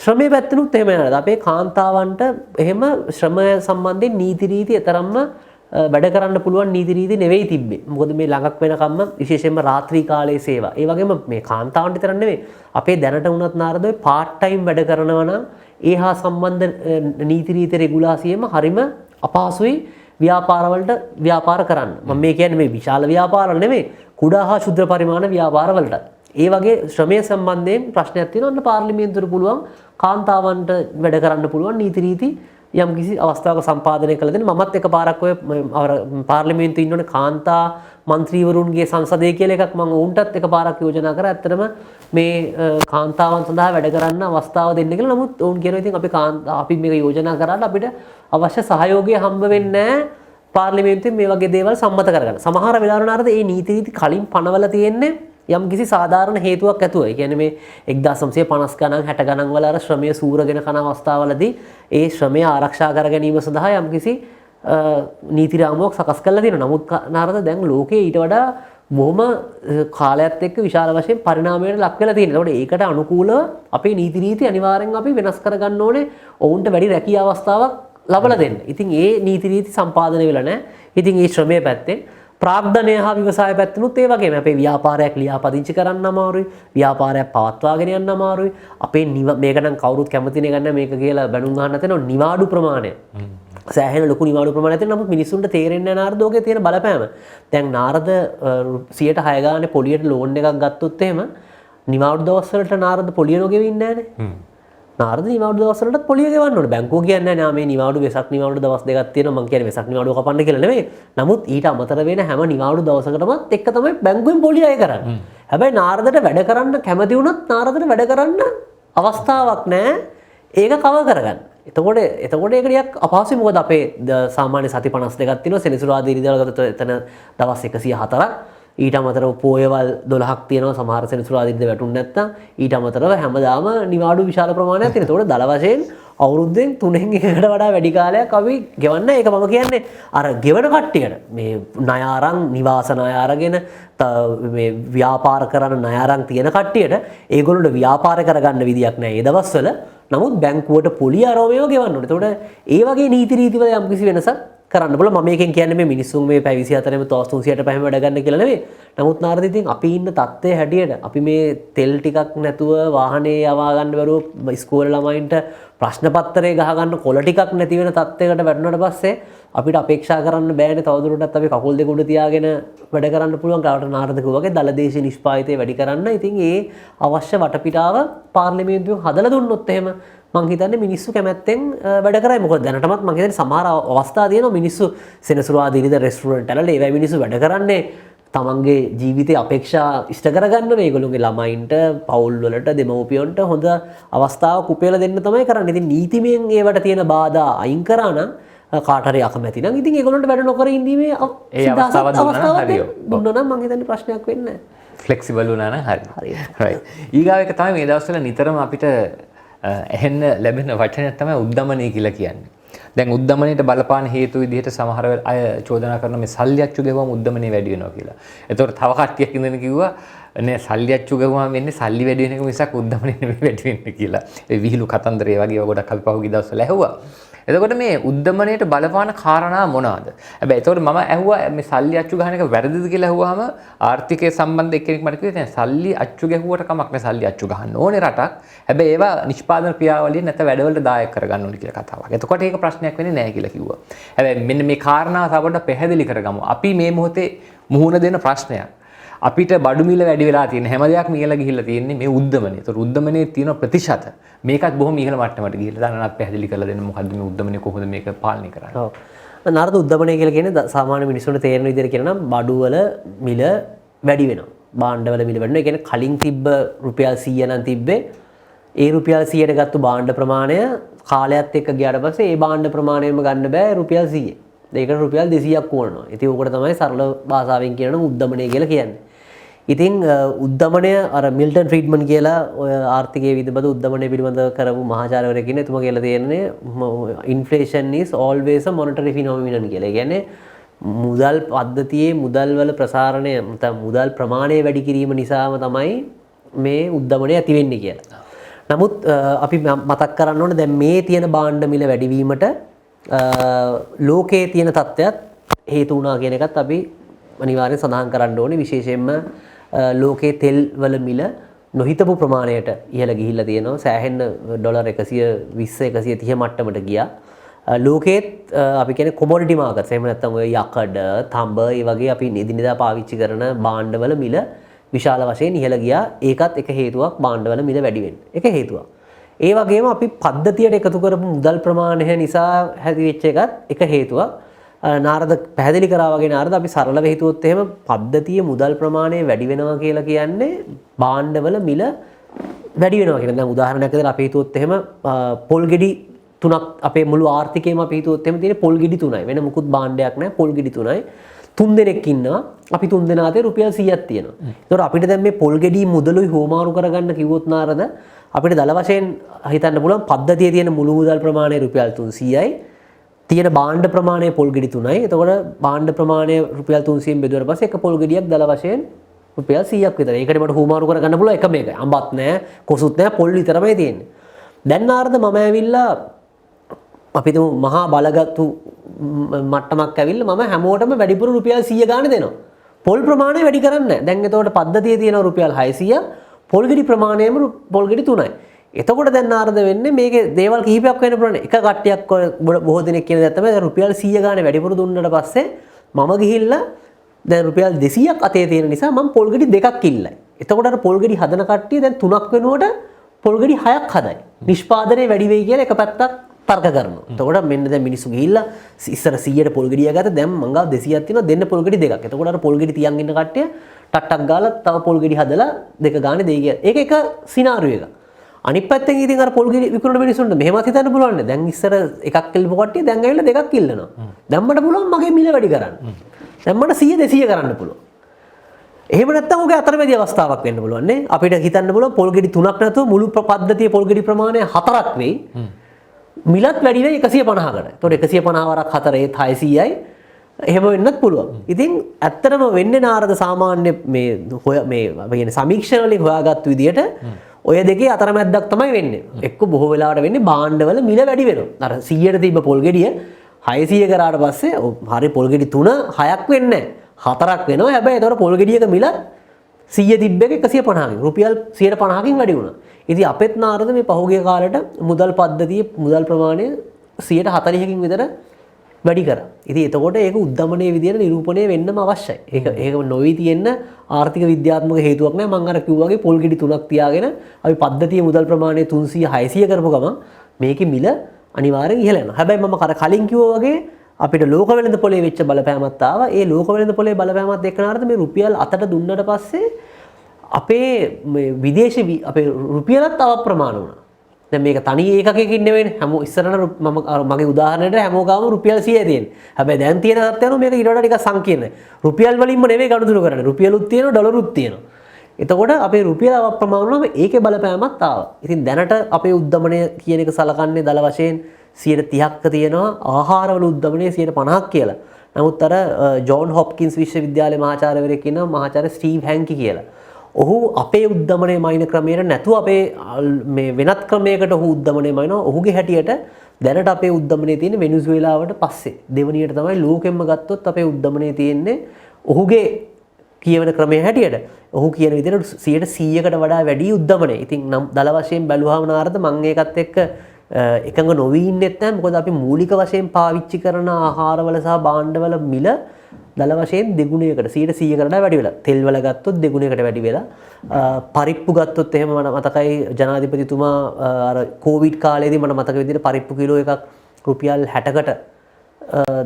ශ්‍රමයේ පැත්තෙනුත් එහෙම නේද? අපේ කාන්තාවන්ට එහෙම ශ්‍රමය සම්බන්ධයෙන් නීති රීති තරම්ම වැඩ කරන්න පුළුවන් නීති රීති නෙවෙයි තිබ්බේ. මොකද මේ ළඟක් වෙනකම්ම විශේෂයෙන්ම රාත්‍රී කාලයේ සේවා. ඒ වගේම මේ කාන්තාවන්ට විතර නෙවෙයි. අපේ දැනට වුණත් නාරද ඔය පාර්ට් ටයිම් වැඩ කරනවා නම් ඒ හා සම්බන්ධ නීති රීති රෙගුලාසියෙම හරිම අපහසුයි ව්‍යාපාරවලට ව්‍යාපාර කරන්න. මම මේ කියන්නේ මේ විශාල ව්‍යාපාර නෙවෙයි. කුඩා හා ක්ෂුද්‍ර පරිමාණ ව්‍යාපාරවලට. ඒ වගේ ශ්‍රමය සම්බන්ධයෙන් ප්‍රශ්නයක් තියෙනවා. අන්න පාර්ලිමේන්තුවට පුළුවන් කාන්තාවන්ට වැඩ කරන්න පුළුවන් නීති රීති යම් කිසි අවස්ථාවක සම්පාදනය කළ දෙන්න. මමත් එකපාරක් ඔය පාර්ලිමේන්තුවේ ඉන්නෝනේ කාන්තා മന്ത്രിවරුන්ගේ සංසදය කියලා එකක් මම උන්ටත් එකපාරක් යෝජනා කරා. ඇත්තටම මේ කාන්තාවන් සඳහා වැඩ කරන්න අවස්ථාව දෙන්න කියලා. නමුත් උන් කියනවා ඉතින් අපි මේක යෝජනා කරාට අපිට අවශ්‍ය සහයෝගය හම්බ වෙන්නේ නැහැ පාර්ලිමේන්තුවේ මේ වගේ දේවල් සම්මත කරගන්න. සමහර වෙලාවල නාරද මේ නීති රීති කලින් පනවලා තියෙන්නේ යම් කිසි සාධාරණ හේතුවක් ඇතුව. ඒ කියන්නේ මේ 1950 ගණන් 60 ගණන් වල අර ශ්‍රමය සූරගෙන කරන අවස්ථාවලදී ඒ ශ්‍රමය ආරක්ෂා කර ගැනීම සඳහා යම් කිසි නීති රාමුවක් සකස් කරලා තියෙනවා. නමුත් නාරද දැන් ලෝකයේ ඊට වඩා බොහොම කාලයත් එක්ක විශාල වශයෙන් පරිණාමයට ලක් වෙලා තියෙනවා. ඒකට ඒකට අනුකූලව අපේ නීති රීති අනිවාර්යෙන් අපි වෙනස් කරගන්න ඕනේ. ඔවුන්ට වැඩි රැකියාව අවස්ථාවක් ලබා දෙන්න. ඉතින් ඒ නීති රීති සම්පාදනය වෙලා නැහැ. ඉතින් මේ ශ්‍රමයේ පැත්තෙන් ප්‍රාග්ධනය හා විවසාය පැත්තනුත් ඒ වගේම අපේ ව්‍යාපාරයක් ලියාපදිංචි කරන්න අමාරුයි, ව්‍යාපාරයක් පවත්වාගෙන යන්න අමාරුයි. අපේ මේක නම් කවුරුත් කැමති නෙගන්න මේක කියලා බැනුම් ගන්න නැතන නිවාඩු ප්‍රමාණය. සෑහෙන ලොකු නිවාඩු ප්‍රමාණයක් තියෙනවා. නමුත් මිනිස්සුන්ට තේරෙන්නේ නැහැ නාරද ඔකේ තියෙන බලපෑම. දැන් නාරද 106 ගානේ පොලියට ලෝන් එකක් ගත්තොත් එහෙම නිවාඩු දවස් වලට නාරද පොලිය නොගෙවින්නේ නැහනේ. නාරද නිවාඩු දවස් වලට පොලිය ගෙවන්න ඕනේ. බැංකුව කියන්නේ නැහැ මේ නිවාඩු වෙසක් නිවාඩු දවස් දෙකක් තියෙනවා. මම කියන්නේ වෙසක් නිවාඩුව කපන්න කියලා නෙමෙයි. නමුත් ඊට අමතර වෙන හැම නිවාඩු දවසකටමත් එක තමයි බැංකුවෙන් පොලිය අය කරන්නේ. හැබැයි නාරදට වැඩ කරන්න කැමති වුණත් නාරදට වැඩ කරන්න අවස්ථාවක් නැහැ. ඒක කවර් කරගන්න. එතකොට ඒක ටිකක් අපහසුයි. මොකද අපේ සාමාන්‍ය සති 52ක් තියෙනවා. සෙනසුරාදා ඉරිදා ගත්තොත් එතන දවස් 104ක්. ඊට අමතරව පෝයවල් 12ක් තියෙනවා. සමහර සෙනසුරාදා ඉරිදා වැටුනේ නැත්තම් ඊට අමතරව හැමදාම නිවාඩු විශාල ප්‍රමාණයක් තියෙනවා. ඒතකොට දල වශයෙන් අවුරුද්දෙන් 3න් එකකට වඩා වැඩි කාලයක් අපි ගෙවන්න. ඒක මම කියන්නේ අර ගෙවන කට්ටියට මේ ණය අරන් නිවාස ණය අරගෙන මේ ව්‍යාපාර කරන ණය අරන් තියෙන කට්ටියට ඒගොල්ලොන්ට ව්‍යාපාර කරගන්න විදියක් නැහැ ඒ දවස්වල. නමුත් බැංකුවට පොලිය අරෝමේව ගෙවන්න ඕනේ. ඒතකොට ඒ වගේ නීති රීතිවල යම් කිසි වෙනසක් කරන්න බල මම මේකෙන් කියන්නේ මේ මිනිස්සුන් මේ පැය 24ෙම 1300ට පහම වැඩ ගන්න කියලා නෙවෙයි. නමුත් නාරද ඉතින් අපි ඉන්න තත්ත්වයේ හැටියට අපි මේ තෙල් ටිකක් නැතුව වාහනේ යවා ගන්න බැරුව ඉස්කෝලේ ළමයින්ට ප්‍රශ්න පත්‍රය ගහ ගන්න කොළ ටිකක් නැති වෙන තත්ත්වයකට වැටුණාට පස්සේ අපිට අපේක්ෂා කරන්න බෑනේ තවදුරටත් අපි කකුල් දෙක උඩ තියාගෙන වැඩ කරන්න පුළුවන්. කාට නාරද කිව්වාගේ දලදේශීය නිෂ්පාදිතය වැඩි කරන්න. ඉතින් ඒ අවශ්‍ය වටපිටාව පාර්ලිමේන්තුවෙන් හදලා දුන්නොත් එහෙම මං හිතන්නේ මිනිස්සු කැමැත්තෙන් වැඩ කරයි. මොකද දැනටමත් මං හිතන්නේ සමහර අවස්ථා තියෙනවා මිනිස්සු සෙනසුරාදා ඉරිදා රෙස්ටුරන්ට් වල ඒවයි මිනිස්සු වැඩ කරන්නේ තමන්ගේ ජීවිතය අපේක්ෂා ඉෂ්ට කරගන්න මේගොල්ලුන්ගේ ළමයින්ට පවුල් වලට දෙමව්පියන්ට හොඳ අවස්ථාවක් උපයලා දෙන්න තමයි කරන්නේ. ඉතින් නීතිමයෙන් ඒවට තියෙන බාධා අයින් කරා නම් කාට හරි අකමැති නම් ඉතින් ඒගොල්ලන්ට වැඩ නොකර ඉඳීමේ අවස්ථාවක් දුන්නා නම් මම හිතන්නේ ප්‍රශ්නයක් වෙන්නේ නැහැ. ෆ්ලෙක්සිබල් වුණා නම් හරි. රයිට්. ඊගාව එක තමයි මේ දවස්වල නිතරම අපිට ඇහෙන්න ලැබෙන වචනයක් තමයි උද්දමනය කියලා කියන්නේ. දැන් උද්දමනයට බලපාන හේතු විදිහට සමහර අය චෝදනා කරන මේ සල්ලි අච්චු ගෙවුවම උද්දමනය වැඩි වෙනවා කියලා. ඒතකොට තව කට්ටියක් ඉඳන් කිව්වා නේ සල්ලි අච්චු ගෙවුවම වෙන්නේ සල්ලි වැඩි වෙන එක මිසක් උද්දමනය නෙමෙයි වැඩි වෙන්නේ කියලා. ඒ විහිළු කතන්දරේ වගේ ඒවා ගොඩක් අපි පහුගිය දවස්වල ඇහුවා. එතකොට මේ උද්දමනයට බලපාන කාරණා මොනවාද? හැබැයි එතකොට මම ඇහුවා මේ සල්ලි අච්චු ගහන එක වැරදිද කියලා ඇහුවාම ආර්ථිකයේ සම්බන්ධ එක්කෙනෙක් මට කිව්වා දැන් සල්ලි අච්චු ගැහුවට කමක් නැහැ සල්ලි අච්චු ගහන්න ඕනේ රටක්. හැබැයි ඒවා නිෂ්පාදන ක්‍රියාවලිය නැත්නම් වැඩවලට දායක කරගන්න ඕනේ කියලා කතාවක්. එතකොට ඒක ප්‍රශ්නයක් වෙන්නේ නැහැ කියලා කිව්වා. හැබැයි මෙන්න මේ කාරණාව තවඩ පැහැදිලි කරගමු. අපි මේ මොහොතේ මුහුණ දෙන ප්‍රශ්නයක්. අපිට බඩු මිල වැඩි වෙලා තියෙන හැම දෙයක්ම ඉහළ ගිහිල්ලා තියෙන්නේ මේ උද්දමනය. ඒතර උද්දමනයේ තියෙන ප්‍රතිශත මේකත් බොහොම ඉහළ මට්ටමකට ගිහිල්ලා දානවත් පැහැදිලි කරලා දෙන්න මොකද්ද මේ උද්දමනය කොහොමද මේක පාලනය කරන්නේ. ඔව්. නරද උද්දමනය කියලා කියන්නේ සාමාන්‍ය මිනිස්සුන්ට තේරෙන විදිහට කියනවා නම් බඩු වල මිල වැඩි වෙනවා. භාණ්ඩ වල මිල වැඩි වෙනවා. ඒ කියන්නේ කලින් තිබ්බ රුපියල් 100 නම් තිබ්බේ ඒ රුපියල් 100ට ගත්ත භාණ්ඩ ප්‍රමාණය කාලයත් එක්ක ගියාට පස්සේ ඒ භාණ්ඩ ප්‍රමාණයම ගන්න බෑ රුපියල් 100. ඒකට රුපියල් 200ක් වුණා. ඉතින් ඕකට තමයි සරල භාෂාවෙන් කියනවා උද්දමනය කියලා කියන්නේ. ඉතින් උද්දමනය අර මිල්ටන් ෆ්‍රීඩ්මන් කියලා ඔය ආර්ථිකයේ විදබද උද්දමනය පිළිබඳව කරපු මහාචාර්යවරයෙක් ඉන්නේ. එතුමා කියලා තියෙන්නේ inflation is always a monetary phenomenon කියලා. ඒ කියන්නේ මුදල් පද්ධතියේ මුදල් වල ප්‍රසාරණය නැත්නම් මුදල් ප්‍රමාණය වැඩි කිරීම නිසාම තමයි මේ උද්දමනය ඇති වෙන්නේ කියලා. නමුත් අපි මතක් කරන්න ඕනේ දැන් මේ තියෙන භාණ්ඩ මිල වැඩිවීමට ලෝකයේ තියෙන තත්ත්වයක් හේතු වුණා කියන එකත් අපි අනිවාර්යෙන් සඳහන් කරන්න ඕනේ. විශේෂයෙන්ම ලෝකයේ තෙල් වල මිල නොහිතපු ප්‍රමාණයට ඉහළ ගිහිල්ලා තියෙනවා. සෑහෙන ඩොලර් 120 130 මට්ටමට ගියා. ලෝකෙත් අපි කියන්නේ කොමොඩිටි මාකට්ස් එහෙම නැත්නම් ඔය යකඩ, තඹ, ඒ වගේ අපි එදිනෙදා පාවිච්චි කරන භාණ්ඩවල මිල විශාල වශයෙන් ඉහළ ගියා. ඒකත් එක හේතුවක් භාණ්ඩවල මිල වැඩි වෙන්න. එක හේතුවක්. ඒ වගේම අපි පද්ධතියට එකතු කරපු මුදල් ප්‍රමාණය නිසා හැදිවෙච්ච එකත් එක හේතුවක්. නාරද පැහැදිලි කරා වගේ නාරද අපි සරලව හිතුවොත් එහෙම පද්ධතියේ මුදල් ප්‍රමාණය වැඩි වෙනවා කියලා කියන්නේ භාණ්ඩවල මිල වැඩි වෙනවා කියන. දැන් උදාහරණයක් විදිහට අපි හිතුවොත් එහෙම පොල් ගෙඩි තුනක් අපේ මුළු ආර්ථිකයේම අපි හිතුවොත් එහෙම තියෙන පොල් ගෙඩි තුනයි. වෙන මුකුත් භාණ්ඩයක් නැහැ. පොල් ගෙඩි තුනයි. 3 දෙනෙක් ඉන්නවා. අපි 3 දෙනා අතේ රුපියල් 100ක් තියෙනවා. ඒතකොට අපිට දැන් මේ පොල් ගෙඩි මුදලුයි හෝමාරු කරගන්න කිව්වොත් නාරද අපිට දල වශයෙන් හිතන්න පුළුවන් පද්ධතියේ තියෙන මුළු මුදල් ප්‍රමාණය රුපියල් 300යි. තියෙන භාණ්ඩ ප්‍රමාණය පොල් ගෙඩි 3යි. එතකොට භාණ්ඩ ප්‍රමාණය රුපියල් 300න් බෙදුවට පස්සේ එක පොල් ගෙඩියක් දල වශයෙන් රුපියල් 100ක් විතර. ඒකට මට හුමාරු කරගන්න පුළුවන් එක මේක. අඹත් නැහැ, කොසුත් නැහැ, පොල් විතරමයි තියෙන්නේ. දැන් නාරද මම ඇවිල්ලා අපි තුමු මහා බලගත්තු මට්ටමක් ඇවිල්ලා මම හැමෝටම වැඩිපුර රුපියල් 100 ගාණ දෙනවා. පොල් ප්‍රමාණය වැඩි කරන්නේ නැහැ. දැන් එතකොට පද්ධතියේ තියෙන රුපියල් 600 පොල් ගෙඩි ප්‍රමාණයම පොල් ගෙඩි 3යි. එතකොට දැන් නාරද වෙන්නේ මේකේ දේවල් කිහිපයක් වෙන්න පුළුවන්. එක කට්ටියක් බොහෝ දෙනෙක් කියන දේ තමයි රුපියල් 100 ගානේ වැඩිපුර දුන්නට පස්සේ මම ගිහිල්ලා දැන් රුපියල් 200ක් අතේ තියෙන නිසා මම පොල් ගෙඩි දෙකක් ඉල්ලයි. එතකොට අර පොල් ගෙඩි හදන කට්ටිය දැන් 3ක් වෙනකොට පොල් ගෙඩි 6ක් හදයි. නිෂ්පාදනය වැඩි වෙයි කියලා එක පැත්තක් තර්ක කරනවා. එතකොට මෙන්න දැන් මිනිස්සු ගිහිල්ලා ඉස්සර 100ට පොල් ගෙඩිය ගත්තා දැන් මං ගාව 200ක් තියෙනවා දෙන්න පොල් ගෙඩි දෙකක්. එතකොට අර පොල් ගෙඩි තියන් ඉන්න කට්ටිය ටට්ටක් ගාලා තව පොල් ගෙඩි හදලා දෙක ගානේ දෙයි කියලා. ඒක එක සිනාරියෝ එකක්. අනිත් පැත්තෙන් ඉතින් අර පොල් ගෙඩි විකුණන මිනිස්සුන්ට මෙහෙමත් හිතන්න පුළුවන් නේ. දැන් ඉස්සර එකක් කිල්ලපු කට්ටිය දැන් ඇවිල්ලා දෙකක් කිල්ලනවා. දැන් මට පුළුවන් මගේ මිල වැඩි කරන්න. දැන් මට 100 200 කරන්න පුළුවන්. එහෙම නැත්නම් ඔගේ අතරමැදි අවස්ථාවක් වෙන්න පුළුවන් නේ. අපිට හිතන්න පුළුවන් පොල් ගෙඩි 3ක් නැතුව මුළු පද්ධතියේ පොල් ගෙඩි ප්‍රමාණය 4ක් වෙයි. මිලත් වැඩි වෙයි 150කට. ඒතකොට 150 වරක් 4 ඒත් 600යි. එහෙම වෙන්නත් පුළුවන්. ඉතින් ඇත්තටම වෙන්නේ නාරද සාමාන්‍ය මේ කියන්නේ සමීක්ෂණ වලින් හොයාගත්තු විදිහට ඔය දෙකේ අතරමැද්දක් තමයි වෙන්නේ. එක්ක බොහෝ වෙලාවට වෙන්නේ භාණ්ඩවල මිල වැඩි වෙනවා. අර 100ට තිබ්බ පොල් ගෙඩිය 600 කරාට පස්සේ හරි පොල් ගෙඩි 3 6ක් වෙන්නේ නැහැ. 4ක් වෙනවා. හැබැයි ඒතකොට පොල් ගෙඩියක මිලත් 100 තිබ්බ එක 150කින් රුපියල් 150කින් වැඩි වුණා. ඉතින් අපෙත් නාරද මේ පහුගිය කාලෙට මුදල් පද්ධතියේ මුදල් ප්‍රමාණය 140කින් විතර වැඩි කරා. ඉතින් එතකොට ඒක උද්දමනයේ විදියට නිරූපණය වෙන්නම අවශ්‍යයි. ඒක නොවි තියෙන්න ආර්ථික විද්‍යාත්මක හේතුවක් නෑ. මම අර කිව්වා වගේ පොල් ගෙඩි 3ක් තියාගෙන අපි පද්ධතියේ මුදල් ප්‍රමාණය 300 600 කරපු ගමන් මේකේ මිල අනිවාර්යෙන් ඉහළ යනවා. හැබැයි මම කලින් කිව්වා වගේ අපිට ලෝක වෙළඳ පොලේ වෙච්ච බලපෑමක් ආවා. ඒ ලෝක වෙළඳ පොලේ බලපෑමත් එක්කනට මේ රුපියල් අතට දුන්නට පස්සේ අපේ විදේශී අපේ රුපියලත් අප්‍රමාණ වුණා. දැන් මේක තනි ඒකකයකින් නෙවෙයිනේ. හැම ඉස්සරහට මගේ උදාහරණයට හැමෝම රුපියල් 100යි තියෙන්නේ. හැබැයි දැන් තියෙන තත්ත්වය මේක ඊට වඩා ටිකක් සංකීර්ණයි. රුපියල් වලින්ම නෙවෙයි ගනුදෙනු කරන්නේ. රුපියලුත් තියෙනවා ඩොලරුත් තියෙනවා. එතකොට අපේ රුපියල අප්‍රමාණ වුණාම ඒකේ බලපෑමක් ආවා. ඉතින් දැනට අපේ උද්දමනය කියන එක සලකන්නේ දල වශයෙන් 30%ක තියෙනවා ආහාරවල උද්දමනය 50%ක් කියලා. නමුත් අර ජෝන් හොප්කින්ස් විශ්වවිද්‍යාලයේ මහාචාර්යවරයෙක් ඉන්නවා මහාචාර්ය ස්ටීව් හැන්කි කියලා. ඔහු අපේ උද්දමනය මයින ක්‍රමයට නැතුව අපේ මේ වෙනත් ක්‍රමයකට ඔහු උද්දමනය මයිනවා. ඔහුගේ හැටියට දැනට අපේ උද්දමනය තියෙන්නේ වෙනිසුවෙලාවට පස්සේ. දෙවනියට තමයි ලෝකෙම්ම ගත්තොත් අපේ උද්දමනය තියෙන්නේ ඔහුගේ කියවන ක්‍රමයේ හැටියට. ඔහු කියන විදිහට 100%කට වඩා වැඩි උද්දමනය. ඉතින් නම් දල වශයෙන් බැලුවාම නාරද මම ඒකත් එක්ක එකඟ නොවී ඉන්නෙත් නැහැ. මොකද අපි මූලික වශයෙන් පාවිච්චි කරන ආහාරවල සහ භාණ්ඩවල මිල දල වශයෙන් දෙගුණයකට 100%කට වැඩි වෙලා. තෙල් වල ගත්තොත් දෙගුණයකට වැඩි වෙලා. පරිප්පු ගත්තොත් එහෙම මට මතකයි ජනාධිපතිතුමා අර කොවිඩ් කාලේදී මට මතක විදිහට පරිප්පු කිලෝ එකක් රුපියල් 60කට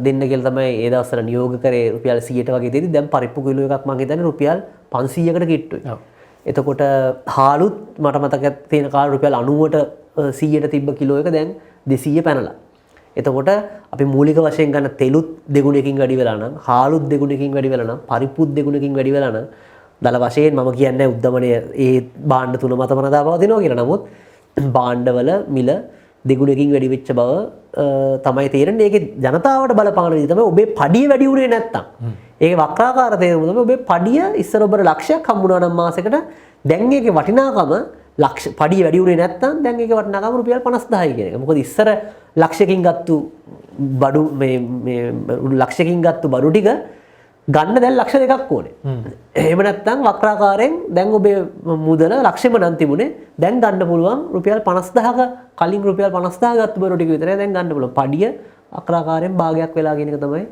දෙන්න කියලා තමයි ඒ දවස්වල නියෝග කරේ. රුපියල් 100ට වගේ දෙදී දැන් පරිප්පු කිලෝ එකක් මම හිතන්නේ රුපියල් 500කට කිට්ටුයි. එතකොට හාලුත් මට මතක තියෙන කාලේ රුපියල් 90ට 100ට තිබ්බ කිලෝ එක දැන් 200 පැනලා. එතකොට අපි මූලික වශයෙන් ගන්න තෙලුත් දෙගුණයකින් වැඩි වෙලා නම්, හාලුත් දෙගුණයකින් වැඩි වෙලා නම්, පරිප්පුත් දෙගුණයකින් වැඩි වෙලා නම් දල වශයෙන් මම කියන්නේ උද්දමනය ඒ භාණ්ඩ තුන මතම නදාපවතිනවා කියලා. නමුත් භාණ්ඩවල මිල දෙගුණයකින් වැඩි වෙච්ච බව තමයි තේරෙන්නේ. ඒකේ ජනතාවට බලපාන විදිහ තමයි ඔබේ පඩිය වැඩි වුණේ නැත්තම්. ඒකේ වක්‍රාකාර තේරුම තමයි ඔබේ පඩිය ඉස්සර ඔබට ලක්ෂයක් හම්බුණා නම් මාසෙකට දැන් ඒකේ වටිනාකම පඩිය වැඩි වුණේ නැත්තම් දැන් ඒකේ වටිනාකම රුපියල් 50000යි කියන එක. මොකද ඉස්සර ලක්ෂයකින් ගත්තු බඩු මේ ලක්ෂයකින් ගත්තු බඩු ටික ගන්න දැන් ලක්ෂ 2ක් ඕනේ. එහෙම නැත්නම් වක්‍රාකාරයෙන් දැන් ඔබේ මුදල ලක්ෂෙම නම් තිබුණේ දැන් ගන්න පුළුවන් රුපියල් 50000ක කලින් රුපියල් 50000 ගත්ත බඩු ටික විතරයි දැන් ගන්න පුළුවන්. පඩිය වක්‍රාකාරයෙන් භාගයක් වෙලා කියන එක තමයි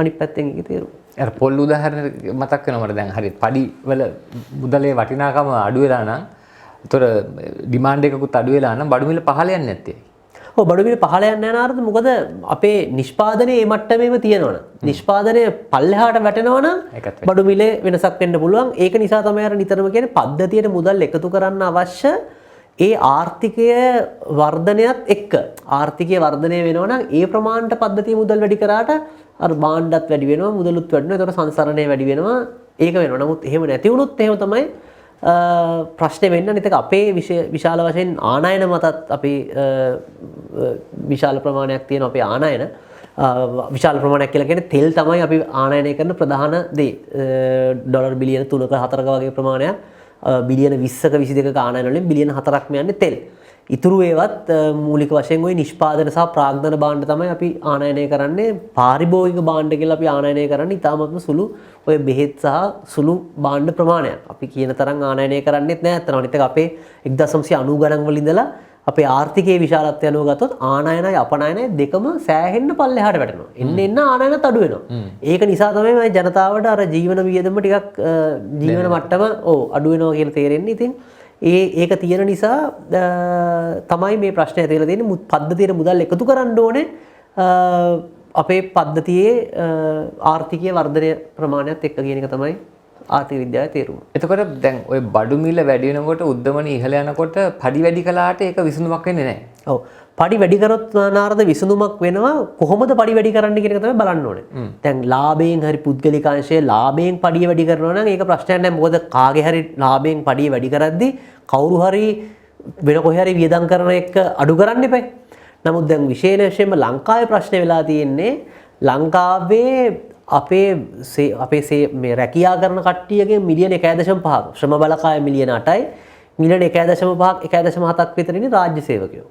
අනිත් පැත්තෙන් ඒකේ තේරුම. අර පොල් උදාහරණ මතක් වෙනවා මට දැන් හරියට පඩි වල මුදලේ වටිනාකම අඩු වෙලා නම් ඒතර ඩිමාන්ඩ් එකකුත් අඩු වෙලා නම් බඩු මිල පහළ යන්නේ නැත්තේ. ඔව් බඩු මිල පහළ යන්නේ නැහැ නාරද? මොකද අපේ නිෂ්පාදනයේ මේ මට්ටමේම තියෙනවනේ. නිෂ්පාදනය පල්ලෙහාට වැටෙනවනම් බඩු මිලේ වෙනසක් වෙන්න පුළුවන්. ඒක නිසා තමයි අර නිතරම කියන්නේ පද්ධතියට මුදල් එකතු කරන්න අවශ්‍ය ඒ ආර්ථිකය වර්ධනයත් එක්ක ආර්ථිකය වර්ධනය වෙනවා නම් ඒ ප්‍රමාණයට පද්ධතිය මුදල් වැඩි කරාට අර භාණ්ඩත් වැඩි වෙනවා මුදලුත් වැඩි වෙනවා. ඒතකොට සංසරණය වැඩි වෙනවා. ඒක වෙනවා. නමුත් එහෙම නැති වුණොත් එහෙම තමයි ප්‍රශ්නේ වෙන්න. අනිත් එක අපේ විශාල වශයෙන් ආනයන මතත් අපි විශාල ප්‍රමාණයක් තියෙන අපේ ආනයන විශාල ප්‍රමාණයක් කියලා කියන්නේ තෙල් තමයි අපි ආනයනය කරන ප්‍රධාන දේ. ඩොලර් බිලියන 3ක 4ක වගේ ප්‍රමාණයක් බිලියන 20ක 22ක ආනයන වලින් බිලියන 4ක්ම යන්නේ තෙල්. ඉතුරු ඒවත් මූලික වශයෙන් ওই නිෂ්පාදන සහ ප්‍රාග්ධන භාණ්ඩ තමයි අපි ආනයනය කරන්නේ. පාරිභෝගික භාණ්ඩ කියලා අපි ආනයනය කරන්නේ ඉතාමත්ම සුළු ඔය බෙහෙත් සහ සුළු භාණ්ඩ ප්‍රමාණයක්. අපි කියන තරම් ආනයනය කරන්නේත් නැහැ. අතන අනිත් එක අපේ 1990 ගණන් වල ඉඳලා අපේ ආර්ථිකයේ විශාලත්වය අනුව ගත්තොත් ආනයනයි අපනයනයි දෙකම සෑහෙන්න පල්ලෙහාට වැටෙනවා. එන්න ආනයනත් අඩු වෙනවා. ඒක නිසා තමයි මම ජනතාවට අර ජීවන වියදම ටිකක් ජීවන මට්ටම අඩු වෙනවා කියලා තේරෙන්නේ. ඉතින් ඒක තියෙන නිසා තමයි මේ ප්‍රශ්නේ ඇති වෙලා තියෙන්නේ. පද්ධතියට මුදල් එකතු කරන්න ඕනේ අපේ පද්ධතියේ ආර්ථිකීය වර්ධනය ප්‍රමාණයත් එක්ක කියන එක තමයි ආර්ථික විද්‍යාවේ තේරුම. එතකොට දැන් ওই බඩු මිල වැඩි වෙනකොට උද්දමනය ඉහළ යනකොට පඩි වැඩි කළාට ඒක විසඳුමක් වෙන්නේ නැහැ. ඔව්. පඩි වැඩි කරොත් නාරද විසඳුමක් වෙනවා. කොහොමද පඩි වැඩි කරන්න කියන එක තමයි බලන්න ඕනේ. දැන් ලාභයෙන් හරි පුද්ගලික අංශයේ ලාභයෙන් පඩිය වැඩි කරනවා නම් ඒක ප්‍රශ්නයක් නැහැ. මොකද කාගේ හරි ලාභයෙන් පඩිය වැඩි කරද්දී කවුරු හරි වෙන කොහේ හරි වියදම් කරන එක අඩු කරන්න එපා. නමුත් දැන් විශේෂයෙන්ම ලංකාවේ ප්‍රශ්නේ වෙලා තියෙන්නේ ලංකාවේ අපේ මේ රැකියා කරන කට්ටියගේ මිලියන 1.5ක් ශ්‍රම බලකාය මිලියන 8යි මිලියන 1.5ක් 1.7ක් විතර ඉන්නේ රාජ්‍ය සේවකයෝ.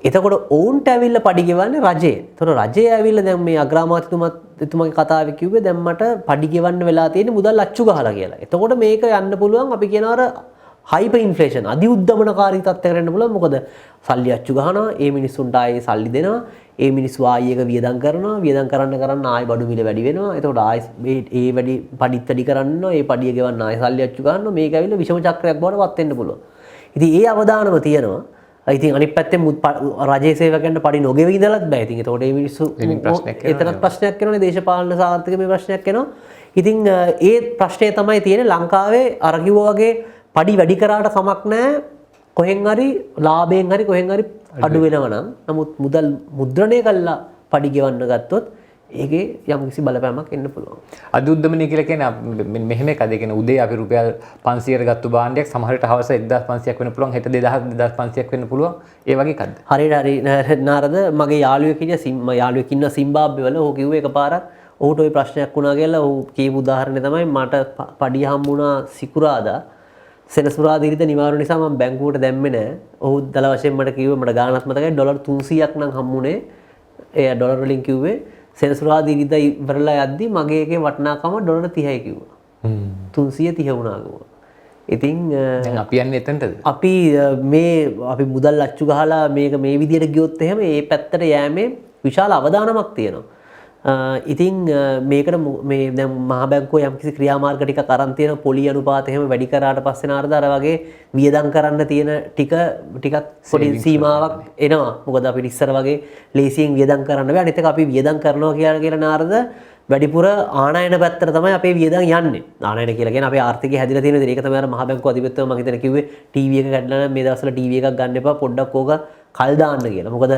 එතකොට ඔවුන්ට ඇවිල්ලා පඩි ගෙවන්නේ රජේ. එතකොට රජේ ඇවිල්ලා දැන් මේ අග්‍රාමාත්‍යතුමාගේ කතාවේ කිව්වේ දැන් මට පඩි ගෙවන්න වෙලා තියෙන්නේ මුදල් අච්චු ගහලා කියලා. එතකොට මේක යන්න පුළුවන් අපි කියනවා හයිපර් ඉන්ෆ්ලේෂන් අධි උද්දමනකාරී තත්ත්වයකට එන්න පුළුවන්. මොකද සල්ලි අච්චු ගහනවා, ඒ මිනිස්සුන්ට ආයේ සල්ලි දෙනවා, ඒ මිනිස්සු ආයේ එක වියදම් කරනවා, වියදම් කරන්න ආයේ බඩු මිල වැඩි වෙනවා. එතකොට ආයේ ඒ වැඩි පඩිත් වැඩි කරනවා, ඒ පඩිය ගෙවන්න ආයේ සල්ලි අච්චු ගන්නවා. මේක ඇවිල්ලා විෂම චක්‍රයක් බවට පත් වෙන්න පුළුවන්. ඉතින් ඒ අවදානම තියෙනවා. ඉතින් අනිත් පැත්තෙන් රජයේ සේවකයන්ට පඩි නොගෙවි ඉඳලත් බෑ. ඉතින් ඒතකොට මේ මිනිස්සු එතනත් ප්‍රශ්නයක් වෙනවනේ, දේශපාලන සාර්ථක මේ ප්‍රශ්නයක් වෙනවා. ඉතින් ඒ ප්‍රශ්නේ තමයි තියෙන්නේ ලංකාවේ අර කිව්වා වගේ පඩි වැඩි කරාට කමක් නැහැ. කොහෙන් හරි ලාභයෙන් හරි කොහෙන් හරි අඩු වෙනවා නම්, නමුත් මුදල් මුද්‍රණය කළා පඩි ගෙවන්න ගත්තොත් ඒකේ යම් කිසි බලපෑමක් එන්න පුළුවන්. අදුද්දමනය කියලා කියන්නේ මෙහෙම එකද? කියන්නේ උදේ අපි රුපියල් 500කට ගත්තු භාණ්ඩයක් සමහර විට හවස 1500ක් වෙන්න පුළුවන්, හෙට 2000 2500ක් වෙන්න පුළුවන්. ඒ වගේ එකක්ද? හරි නාරද, මගේ යාළුවෙක් ඉන්න සිම්බාබ්වේ වල ඔහු කිව්වේ එකපාරක් ඔහුට ওই ප්‍රශ්නයක් වුණා කියලා. ඔහු කියපු උදාහරණය තමයි මට පඩිය හම්බුණා සිකුරාදා, සෙනසුරාදා ඉරිද නිවාරු නිසා මම බැංකුවට දැම්මේ නැහැ. ඔහු දල වශයෙන් මට කිව්වේ, මට ගාණක් මතකයි, ඩොලර් 300ක් නම් හම්බුනේ. ඒ ඩොලර් වලින් කිව්වේ සෙනසුරාදා ඉරිදා ඉවරලා යද්දි මගේ එකේ වටිනාකම ඩොලර් 30යි කිව්වා. 330 වුණා කිව්වා. ඉතින් දැන් අපි යන්නේ එතනටද? අපි මුදල් අච්චු ගහලා මේක මේ විදියට ගියොත් එහෙම ඒ පැත්තට යෑමේ විශාල අවදානමක් තියෙනවා. ඉතින් මේකට මේ දැන් මහ බැංකුව යම්කිසි ක්‍රියාමාර්ග ටිකක් අරන් තියෙන පොලි අනුපාත එහෙම වැඩි කරාට පස්සේ නාරද අර වගේ වියදම් කරන්න තියෙන ටිකක් පොඩි සීමාවක් එනවා. මොකද අපිට ඉස්සර වගේ ලේසියෙන් වියදම් කරන්න බෑ. අනිත් එක අපි වියදම් කරනවා කියලා නාරද වැඩිපුර ආනයන පැත්තට තමයි අපේ වියදම් යන්නේ. ආනයන කියලා කියන්නේ අපේ ආර්ථිකය හැදිලා තියෙන දේ. ඒක තමයි අර මහ බැංකුව අධිපතිතුමා මම හිතන්නේ කිව්වේ ටීවී එක කඩලා නම් මේ දවස්වල ටීවී එකක් ගන්න එපා, පොඩ්ඩක් ඕක කල් දාන්න කියලා. මොකද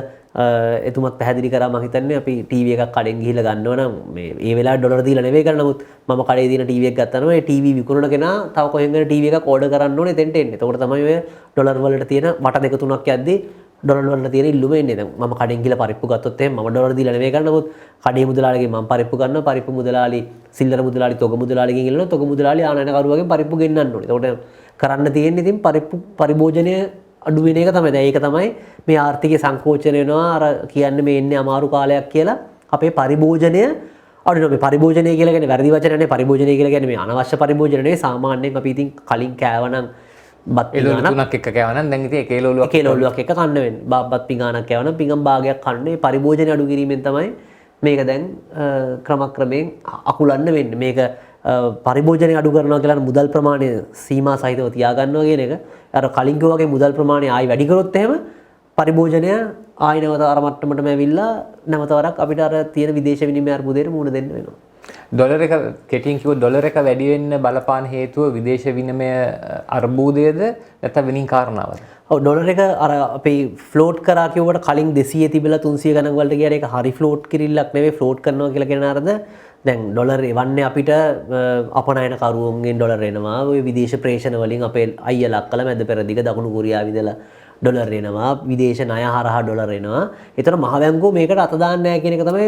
එතුමත් පැහැදිලි කරා මම හිතන්නේ අපි ටීවී එකක් කඩෙන් ගිහිල්ලා ගන්නව නම් මේ ඒ වෙලාවේ ඩොලර් දීලා නෙවෙයි කරන්න. නමුත් මම කඩේ දින ටීවී එකක් ගත්තා නම් ඒ ටීවී විකුණන කෙනා තව කොහෙන් හරි ටීවී එකක් ඕඩර් කරන්න ඕනේ එතෙන්ට එන්නේ. එතකොට තමයි ඔය ඩොලර් වලට තියෙන වට දෙක තුනක් යද්දී ඩොලර් වලට තියෙන ඉල්ලුම එන්නේ. දැන් මම කඩෙන් ගිහලා පරිප්පු ගත්තොත් එහෙම මම ඩොලර් දීලා නෙවෙයි කරන්න. නමුත් කඩේ මුදලාලිගෙන් මම පරිප්පු ගන්නවා. පරිප්පු මුදලාලි සිල්ලර මුදලාලි තොග මුදලාලිගෙන් ඉල්ලනවා. තොග මුදලාලි ආනයනකරුවගෙන් පරිප්පු ගෙන්නන්න ඕනේ. එතකොට කරන්න තියෙන්නේ ඉතින් පරිප්පු පරිභෝජනය අඩු වෙන එක තමයි. දැන් ඒක තමයි මේ ආර්ථිකය සංකෝචන වෙනවා අර කියන්නේ මේ එන්නේ අමාරු කාලයක් කියලා. අපේ පරිභෝජනය අඩු වෙනවා. මේ පරිභෝජනය කියලා කියන්නේ වැරදි වචනනේ. පරිභෝජනය කියලා කියන්නේ මේ අනවශ්‍ය පරිභෝජන නෙවෙයි. සාමාන්‍යයෙන් අපි ඉතින් කලින් කෑවනම් බත් එළවලු තුනක් එක කෑවනම් දැන් ඉතින් එක එළවලුවක් එක කන්න වෙන්නේ. බත් පිඟානක් කෑවනම් පිඟම් භාගයක් කන්න. මේ පරිභෝජනය අඩු කිරීමෙන් තමයි මේක දැන් ක්‍රමක්‍රමයෙන් අකුලන්න වෙන්නේ. මේක පරිභෝජනය අඩු කරනවා කියලා මුදල් ප්‍රමාණය සීමා සහිතව තියාගන්නවා කියන එක. අර කලින් කිව්වා වගේ මුදල් ප්‍රමාණය ආයි වැඩි කරොත් එහෙම පරිභෝජනය ආයි නැවත අර මට්ටමටම ඇවිල්ලා නැවත වරක් අපිට අර තියෙන විදේශ විනිමය අර්බුදයට මුහුණ දෙන්න වෙනවා. ඩොලර් එක කෙටියෙන් කිව්වොත් ඩොලර් එක වැඩි වෙන්න බලපාන හේතුව විදේශ විනිමය අර්බුදයේද නැත්නම් වෙනින් කාරණාවද? ඔව් ඩොලර් එක අර අපි ෆ්ලෝට් කරා කිව්වට කලින් 200 තිබිලා 300 ගණන් වලට ගියාට ඒක හරි ෆ්ලෝට් කිරිල්ලක් නෙවෙයි. ෆ්ලෝට් කරනවා කියලා කියන අරද දැන් ඩොලර් එවන්නේ අපිට අපනයන කරුවන්ගෙන් ඩොලර් එනවා. ওই විදේශ ප්‍රේෂණ වලින් අපේ අයියලා අක්කලා මැද පෙරදිග දකුණු කොරියාව ඉඳලා ඩොලර් එනවා. විදේශ ණය හරහා ඩොලර් එනවා. ඒතර මහ බැංකුව මේකට අත දාන්නේ නැහැ කියන එක තමයි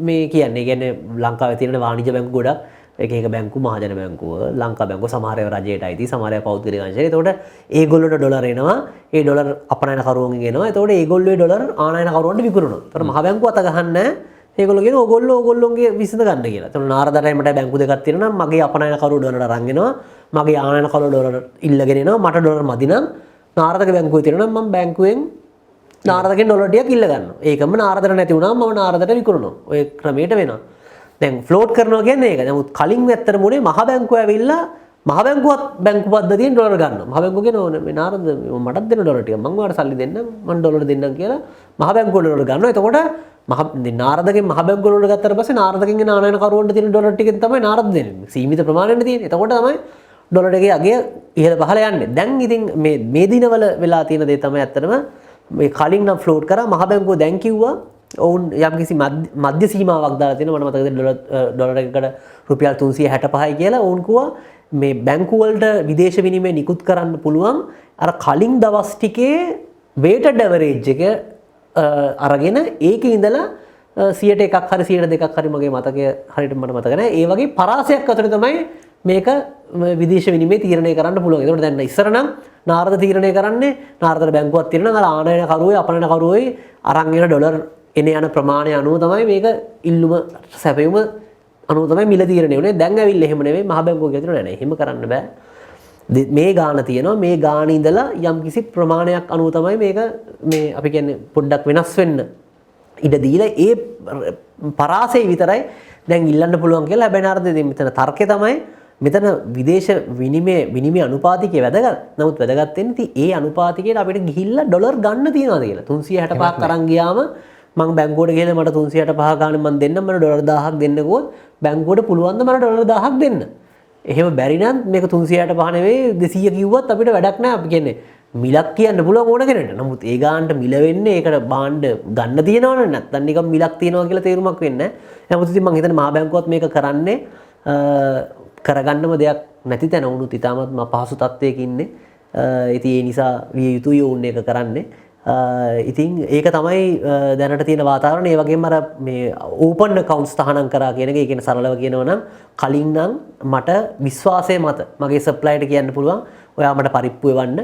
මේ කියන්නේ. කියන්නේ ලංකාවේ තියෙන වාණිජ බැංකු ගොඩක් එක බැංකු මහජන බැංකුව ලංකා බැංකුව සමහර ඒවා රජයට අයිති, සමහර ඒවා පෞද්ගලික අංශයට. ඒතකොට ඒගොල්ලොන්ට ඩොලර් එනවා. ඒ ඩොලර් අපනයන කරුවන්ගෙන් එනවා. ඒතකොට ඒගොල්ලෝ ඩොලර් ආනයන කරුවන්ට විකුණනවා. ඒතර මහ බැංකුව අත ගහන්නේ නැහැ. ඒගොල්ලෝ කියන ඕගොල්ලෝගේ විසඳ ගන්න කියලා. ඒතකොට නාරදටයි මට බැංකු දෙකක් තියෙනවා නම් මගේ අපනයන කරුව ඩොලර් අරන් එනවා. මගේ ආනයන කරුව ඩොලර් ඉල්ලගෙන එනවා. මට ඩොලර් මදි නම් නාරදගේ බැංකුවේ තියෙනවා නම් මම බැංකුවෙන් නාරදගෙන් ඩොලර් ටිකක් ඉල්ල ගන්නවා. ඒකම නාරදට නැති වුණාම මම නාරදට විකුණනවා. ඔය ක්‍රමයට වෙනවා. දැන් ෆ්ලෝට් කරනවා කියන්නේ ඒක. නමුත් කලින් ඇත්තටම උනේ මහ බැංකුව ඇවිල්ලා මහ බැංකුවත් බැංකු පද්ධතියෙන් ඩොලර් ගන්නවා. මහ බැංකුව කියනවා මේ නාරද මටත් දෙන්න ඩොලර් ටික. මම ඔයාලට සල්ලි දෙන්නම්. මම ඩොලර් දෙන්නම් කියලා මහ බැංකුව ඩොලර් ගන්නවා. එතකොට නාරදගෙන් මහ බැංකුව ඩොලර් ගත්තට පස්සේ නාරදගෙන් එන ආනයන කරුවන්ට තියෙන ඩොලර් ටිකෙන් තමයි නාරද දෙන්නේ. සීමිත ප්‍රමාණයක් තියෙන්නේ. එතකොට තමයි ඩොලර් එකේ අගය ඉහළ පහළ යන්නේ. දැන් ඉතින් මේ දිනවල වෙලා තියෙන දේ තමයි ඇත්තටම මේ කලින් නම් ෆ්ලෝට් කරා මහ බැංකුව දැන් කිව්වා ඔවුන් යම්කිසි මධ්‍ය සීමාවක් දාලා තියෙනවා. මට මතකද ඩොලර් එකකට රුපියල් 365යි කියලා. ඔවුන් කිව්වා මේ බැංකු වලට විදේශ විනිමය නිකුත් කරන්න පුළුවන් අර කලින් දවස් ටිකේ weighted average එක අරගෙන ඒකේ ඉඳලා 100ට එකක් හරි 100ට දෙකක් හරි මගේ මතකය හරියට මට මතක නැහැ. ඒ වගේ පරාසයක් අතර තමයි මේක විදේශ විනිමය තීරණය කරන්න පුළුවන්. ඒකට දැන් ඉස්සර නම් නාරද තීරණය කරන්නේ නාරදට බැංකුවක් තියෙනවා. අර ආනයන කරුවේ අපනයන කරුවේ අරන් එන ඩොලර් එන යන ප්‍රමාණය අනුව තමයි මේක ඉල්ලුම සැපයුම අනුව තමයි මිල තීරණය වෙන්නේ. දැන් ඇවිල්ලා එහෙම නෙවෙයි මහ බැංකුව කියනවා නෑ නෑ එහෙම කරන්න බෑ. මේ ගාණ තියෙනවා. මේ ගාණ ඉඳලා යම්කිසි ප්‍රමාණයක් අනුව තමයි මේක මේ අපි කියන්නේ පොඩ්ඩක් වෙනස් වෙන්න ඉඩ දීලා ඒ පරාසය විතරයි දැන් ඉල්ලන්න පුළුවන් කියලා. හැබැයි නාරද මෙතන තර්කය තමයි මෙතන විදේශ විනිමය අනුපාතිකය වැදගත්. නමුත් වැදගත් වෙන්නේ ඉතින් ඒ අනුපාතිකයට අපිට ගිහිල්ලා ඩොලර් ගන්න තියනවාද කියලා. 365ක් අරන් ගියාම මම බැංකුවට ගිහලා මට 365 ගන්න මම දෙන්නම් මට ඩොලර් 1000ක් දෙන්න කිව්වොත් බැංකුවට පුළුවන් ද මට ඩොලර් 1000ක් දෙන්න. එහෙම බැරි නම් මේක 365 නෙවෙයි 200 කිව්වත් අපිට වැඩක් නැහැ. අපි කියන්නේ මිලක් කියන්න පුළුවන් ඕන කෙනෙක්ට. නමුත් ඒ ගානට මිල වෙන්නේ ඒකට භාණ්ඩ ගන්න තියනවනේ නැත්නම් නිකන් මිලක් තියනවා කියලා තේරුමක් වෙන්නේ නැහැ. නමුත් ඉතින් මම හිතන්නේ මහා බැංකුවත් මේක කරන්නේ කරගන්නම දෙයක් නැති තැන වුණුත් ඉතාමත් අපහසු තත්ත්වයක ඉන්නේ. ඉතින් ඒ නිසා විය යුතුයි ඕන් එක කරන්නේ. ඉතින් ඒක තමයි දැනට තියෙන වාතාවරණය. ඒ වගේම අර මේ ඕපන් accounts තහනම් කරා කියන එක, ඒ කියන්නේ සරලව කියනවා නම් කලින් නම් මට විශ්වාසය මත මගේ සප්ලයියට කියන්න පුළුවන් ඔයා මට පරිප්පු එවන්න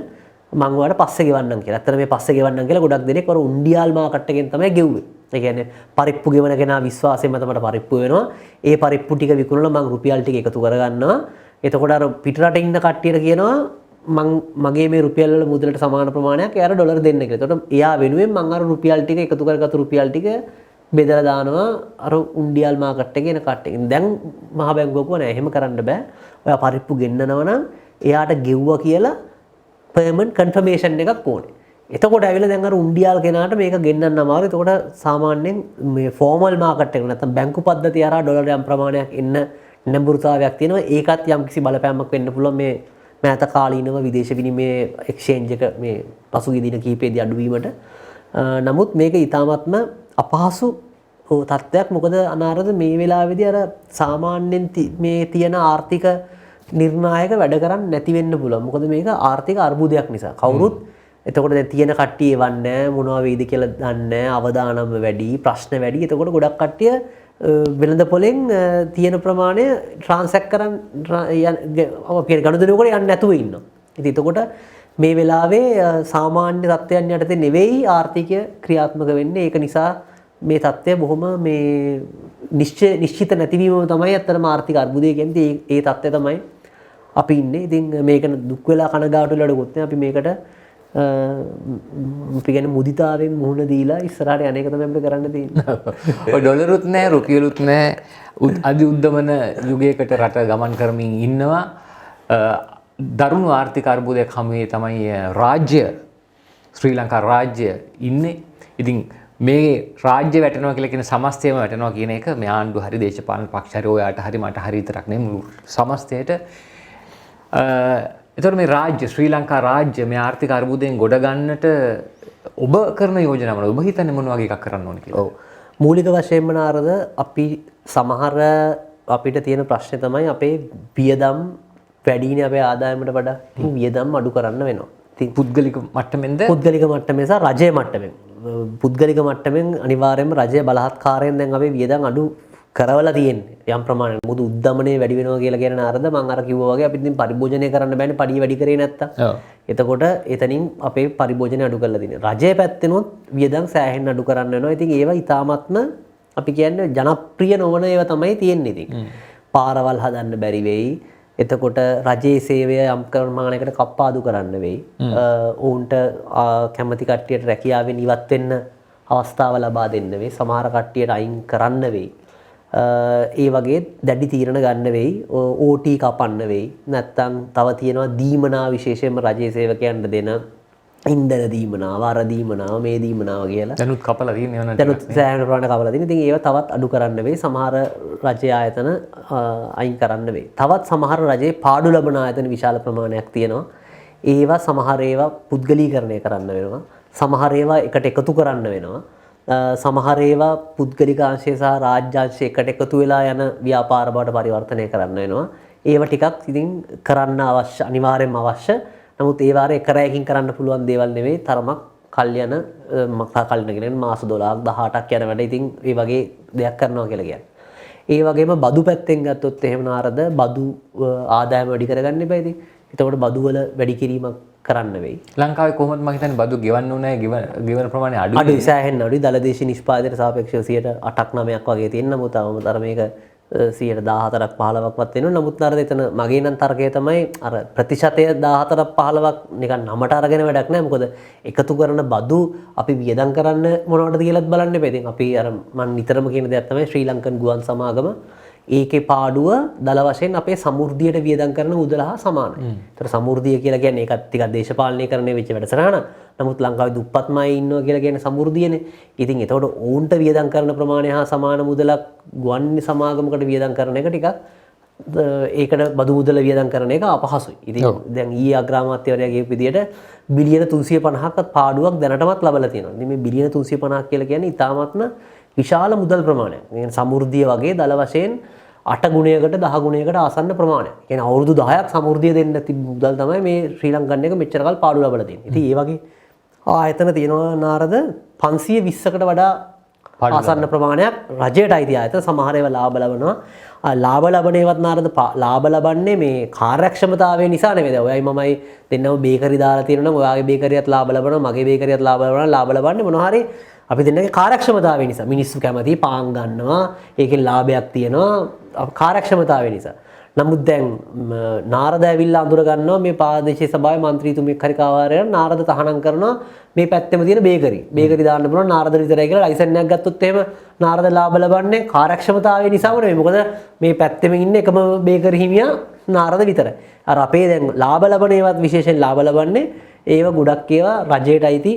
මම ඔයාලට පස්සේ ගෙවන්නම් කියලා. ඇත්තට මේ පස්සේ ගෙවන්නම් කියලා ගොඩක් දෙනෙක් වර උන්ඩියාල් මාකට් එකෙන් තමයි ගෙව්වේ. ඒ කියන්නේ පරිප්පු ගෙවන කෙනා විශ්වාසයෙන් මත මට පරිප්පු වෙනවා. ඒ පරිප්පු ටික විකුණලා මම රුපියල් ටික එකතු කරගන්නවා. එතකොට අර පිටරට ඉන්න කට්ටියට කියනවා මගේ මේ රුපියල් වල මුදලට සමාන ප්‍රමාණයක් එයාට ඩොලර් දෙන්න කියලා. එතකොට එයා වෙනුවෙන් මම අර රුපියල් ටික එකතු කරගත්තු රුපියල් ටික බෙදලා දානවා අර උන්ඩියාල් මාකට් එකේ එන කට්ටියකින්. දැන් මහ බැංකුවක නෑ එහෙම කරන්න බෑ. ඔයා පරිප්පු ගෙන්නනවා නම් එයාට ගෙව්වා කියලා පර්මනන්ට් කන්ෆර්මේෂන් එකක් ඕනේ. එතකොට ඇවිල්ලා දැන් අර උන්ඩියාල් කෙනාට මේක ගෙන්නන්න අමාරුයි. එතකොට සාමාන්‍යයෙන් මේ ෆෝමල් මාකට් එක නැත්නම් බැංකු පද්ධතිය හරහා ඩොලර් යම් ප්‍රමාණයක් එන්න නැඹුරුතාවයක් තියෙනවා. ඒකත් යම්කිසි බලපෑමක් වෙන්න පුළුවන් මේ මෑත කාලීනව විදේශ විනිමය එක්ස්චේන්ජ් එක මේ පසුගිය දින කිහිපෙදී අඩුවීමට. නමුත් මේක ඊටාත්ම අපහසු තත්ත්වයක්. මොකද අනාරද මේ වෙලාවේදී අර සාමාන්‍යයෙන් මේ තියෙන ආර්ථික නිර්ණායක වැඩ කරන්නේ නැති වෙන්න පුළුවන්. මොකද මේක ආර්ථික අර්බුදයක් නිසා. කවුරුත් එතකොට දැන් තියෙන කට්ටිය එවන්නේ මොනවා වෙයිද කියලා දන්නේ නැහැ. අවදානම වැඩි, ප්‍රශ්න වැඩි. එතකොට ගොඩක් කට්ටිය වෙළඳ පොලෙන් තියෙන ප්‍රමාණය ට්‍රාන්සැක්ට් කරන් අපේ ගනුදෙනුවකට යන්නේ නැතුව ඉන්නවා. ඉතින් එතකොට මේ වෙලාවේ සාමාන්‍ය තත්ත්වයන් යටතේ නෙවෙයි ආර්ථිකය ක්‍රියාත්මක වෙන්නේ. ඒක නිසා මේ තත්ත්වය බොහොම මේ නිශ්චිත නැතිවීම තමයි අත්‍තරම ආර්ථික අර්බුදය කියන්නේ. ඒ තත්ත්වය තමයි අපි ඉන්නේ. ඉතින් මේක දුක් වෙලා කනගාටු වෙලා ගොත් අපි මේකට අපි කියන්නේ මුදිතාවෙන් මුහුණ දීලා ඉස්සරහට යන එක තමයි අපිට කරන්න තියෙන්නේ. ඔය ඩොලරුත් නැහැ, රුපියලුත් නැහැ. අධි උද්දමන යුගයකට රට ගමන් කරමින් ඉන්නවා. දරුණු ආර්ථික අර්බුදයක් හමුවේ තමයි රාජ්‍ය ශ්‍රී ලංකා රාජ්‍ය ඉන්නේ. ඉතින් මේ රාජ්‍ය වැටෙනවා කියලා කියන සමස්තයම වැටෙනවා කියන එක මේ ආණ්ඩුව හරි දේශපාලන පක්ෂ හරි ඔයාට හරි මට හරි විතරක් නෙමෙයි මුළු සමස්තයට. එතකොට මේ රාජ්‍ය ශ්‍රී ලංකා රාජ්‍ය මේ ආර්ථික අර්බුදයෙන් ගොඩ ගන්නට ඔබ කරන යෝජනා මොනවද? ඔබ හිතන්නේ මොන වගේ එකක් කරන්න ඕන කියලා? ඔව්. මූලික වශයෙන්ම නාරද අපි සමහර අපිට තියෙන ප්‍රශ්නේ තමයි අපේ වියදම් වැඩිනේ අපේ ආදායමට වඩා. ඉතින් වියදම් අඩු කරන්න වෙනවා. ඉතින් පුද්ගලික මට්ටමෙන්ද? පුද්ගලික මට්ටමේ සහ රජයේ මට්ටමෙන්. පුද්ගලික මට්ටමෙන් අනිවාර්යයෙන්ම රජයේ බලහත්කාරයෙන් දැන් අපේ වියදම් අඩු කරවලා තියෙන්නේ යම් ප්‍රමාණයක්. මොකද උද්දමනය වැඩි වෙනවා කියලා කියන නාරද මම අර කිව්වා වගේ අපි ඉතින් පරිභෝජනය කරන්න බෑනේ පඩිය වැඩි කරේ නැත්තම්. එතකොට එතනින් අපේ පරිභෝජනය අඩු කරලා තියෙනවා. රජයේ පැත්තෙනොත් වියදම් සෑහෙන්න අඩු කරන්න වෙනවා. ඉතින් ඒවා ඊටාත්ම අපි කියන්නේ ජනප්‍රිය නොවන ඒවා තමයි තියෙන්නේ ඉතින්. පාරවල් හදන්න බැරි වෙයි. එතකොට රජයේ සේවය යම් ප්‍රමාණයකට කප්පාදු කරන්න වෙයි. ඔවුන්ට කැමති කට්ටියට රැකියාවෙන් ඉවත් වෙන්න අවස්ථාව ලබා දෙන්න වෙයි. සමහර කට්ටියට අයින් කරන්න වෙයි. ඒ වගේ දැඩි තීරණ ගන්න වෙයි. OT කපන්න වෙයි. නැත්තම් තව තියෙනවා දීමනා විශේෂයෙන්ම රජයේ සේවකයන්ට දෙන ඉන්ධන දීමනාව, අර දීමනාව, මේ දීමනාව කියලා. දැනුත් කපලා තියෙනවා නේද? දැනුත් සෑහෙන ප්‍රමාණයක් කපලා තියෙනවා. ඉතින් ඒවා තවත් අඩු කරන්න වෙයි. සමහර රජයේ ආයතන අයින් කරන්න වෙයි. තවත් සමහර රජයේ පාඩු ලබන ආයතන විශාල ප්‍රමාණයක් තියෙනවා. ඒවා සමහර ඒවා පුද්ගලීකරණය කරන්න වෙනවා. සමහර ඒවා එකට එකතු කරන්න වෙනවා. සමහර ඒවා පුද්ගලික අංශය සහ රාජ්‍ය අංශය එකට එකතු වෙලා යන ව්‍යාපාර බවට පරිවර්තනය කරන්න වෙනවා. ඒවා ටිකක් ඉතින් කරන්න අවශ්‍ය අනිවාර්යයෙන්ම අවශ්‍ය. නමුත් ඒ වාරේ එක රැයකින් කරන්න පුළුවන් දේවල් නෙවෙයි. තරමක් කල් යන කියන්නේ මාස 12ක් 18ක් යන වැඩ ඉතින් මේ වගේ දෙයක් කරනවා කියලා කියන්නේ. ඒ වගේම බදු පැත්තෙන් ගත්තොත් එහෙම නාරද බදු ආදායම වැඩි කරගන්න එපා ඉතින්. එතකොට බදු වල වැඩි කිරීමක් කරන්න වෙයි. ලංකාවේ කොහොමද මම හිතන්නේ බදු ගෙවන්න ඕනේ ගෙවන ප්‍රමාණය අඩුයි. අඩුයි සෑහෙන්න අඩුයි. දලදේශීය නිෂ්පාදනයට සාපේක්ෂව 8ක් 9ක් වගේ තියෙන නමුත් තවම මේක 14ක් 15ක්වත් වෙනවා. නමුත් අර එතන මගේ නම් තර්කය තමයි අර ප්‍රතිශතය 14ක් 15ක් නිකන් නමට අරගෙන වැඩක් නැහැ. මොකද එකතු කරන බදු අපි වියදම් කරන්න මොනවටද කියලාත් බලන්න එපා. ඉතින් අපි අර මම නිතරම කියන දෙයක් තමයි ශ්‍රී ලංකන් ගුවන් සමාගම ඒකේ පාඩුව දල වශයෙන් අපේ සමෘද්ධියට වියදම් කරන මුදල හා සමානයි. ඒතර සමෘද්ධිය කියලා කියන්නේ ඒකත් ටිකක් දේශපාලනීකරණය වෙච්ච වැඩසටහන. නමුත් ලංකාවේ දුප්පත්මයි ඉන්නවා කියලා කියන්නේ සමෘද්ධියනේ. ඉතින් එතකොට ඔවුන්ට වියදම් කරන ප්‍රමාණය හා සමාන මුදලක් ගුවන් සමාගමකට වියදම් කරන එක ටිකක් ඒකට බදු මුදල වියදම් කරන එක අපහසුයි. ඉතින් දැන් ඊයේ අග්‍රාමාත්‍යවරයා කියපු විදිහට බිලියන 350ක්වත් පාඩුවක් දැනටමත් ලබලා තියෙනවා. ඉතින් මේ බිලියන 350ක් කියලා කියන්නේ ඉතාමත්ම විශාල මුදල් ප්‍රමාණයක්. මේ සමෘද්ධිය වගේ දල වශයෙන් 8 ගුණයකට 10 ගුණයකට ආසන්න ප්‍රමාණයක්. කියන්නේ අවුරුදු 10ක් සමෘද්ධිය දෙන්න තිබ්බ මුදල් තමයි මේ ශ්‍රී ලංකන් එක මෙච්චර කල් පාඩු ලබලා තියෙන්නේ. ඉතින් ඒ වගේ ආයතන තියෙනවා නාරද 520කට වඩා ආසන්න ප්‍රමාණයක් රජයට අයිති ආයතන සමහර ඒවා ලාභ ලබනවා. ලාභ ලබන ඒවත් නාරද ලාභ ලබන්නේ මේ කාර්යක්ෂමතාවය නිසා නෙවෙයි. දැන් ඔයයි මමයි දෙන්නම බේකරි දාලා තියෙනවා නම් ඔයාගේ බේකරියත් ලාභ ලබනවා මගේ බේකරියත් ලාභ ලබනවා. ලාභ ලබන්නේ මොනවා හරි අපි දෙන්නගේ කාර්යක්ෂමතාවය නිසා. මිනිස්සු කැමති පාන් ගන්නවා. ඒකෙන් ලාභයක් තියෙනවා කාර්යක්ෂමතාවය නිසා. නමුත් දැන් නාරද ඇවිල්ලා අඳුර ගන්නවා මේ ප්‍රාදේශීය සභාවේ മന്ത്രിතුමෙක් හරි කාවාරයන් නාරද තහනම් කරනවා මේ පැත්තෙම තියෙන බේකරි දාන්න පුළුවන් නාරද විතරයි කියලා ලයිසන් එකක් ගත්තොත් එහෙම නාරද ලාභ ලබන්නේ කාර්යක්ෂමතාවය නිසාම නෙවෙයි. මොකද මේ පැත්තෙම ඉන්න එකම බේකරි හිමියා නාරද විතරයි. අර අපේ දැන් ලාභ ලබන ඒවත් විශේෂයෙන් ලාභ ලබන්නේ ඒව ගොඩක් ඒවා රජයට අයිති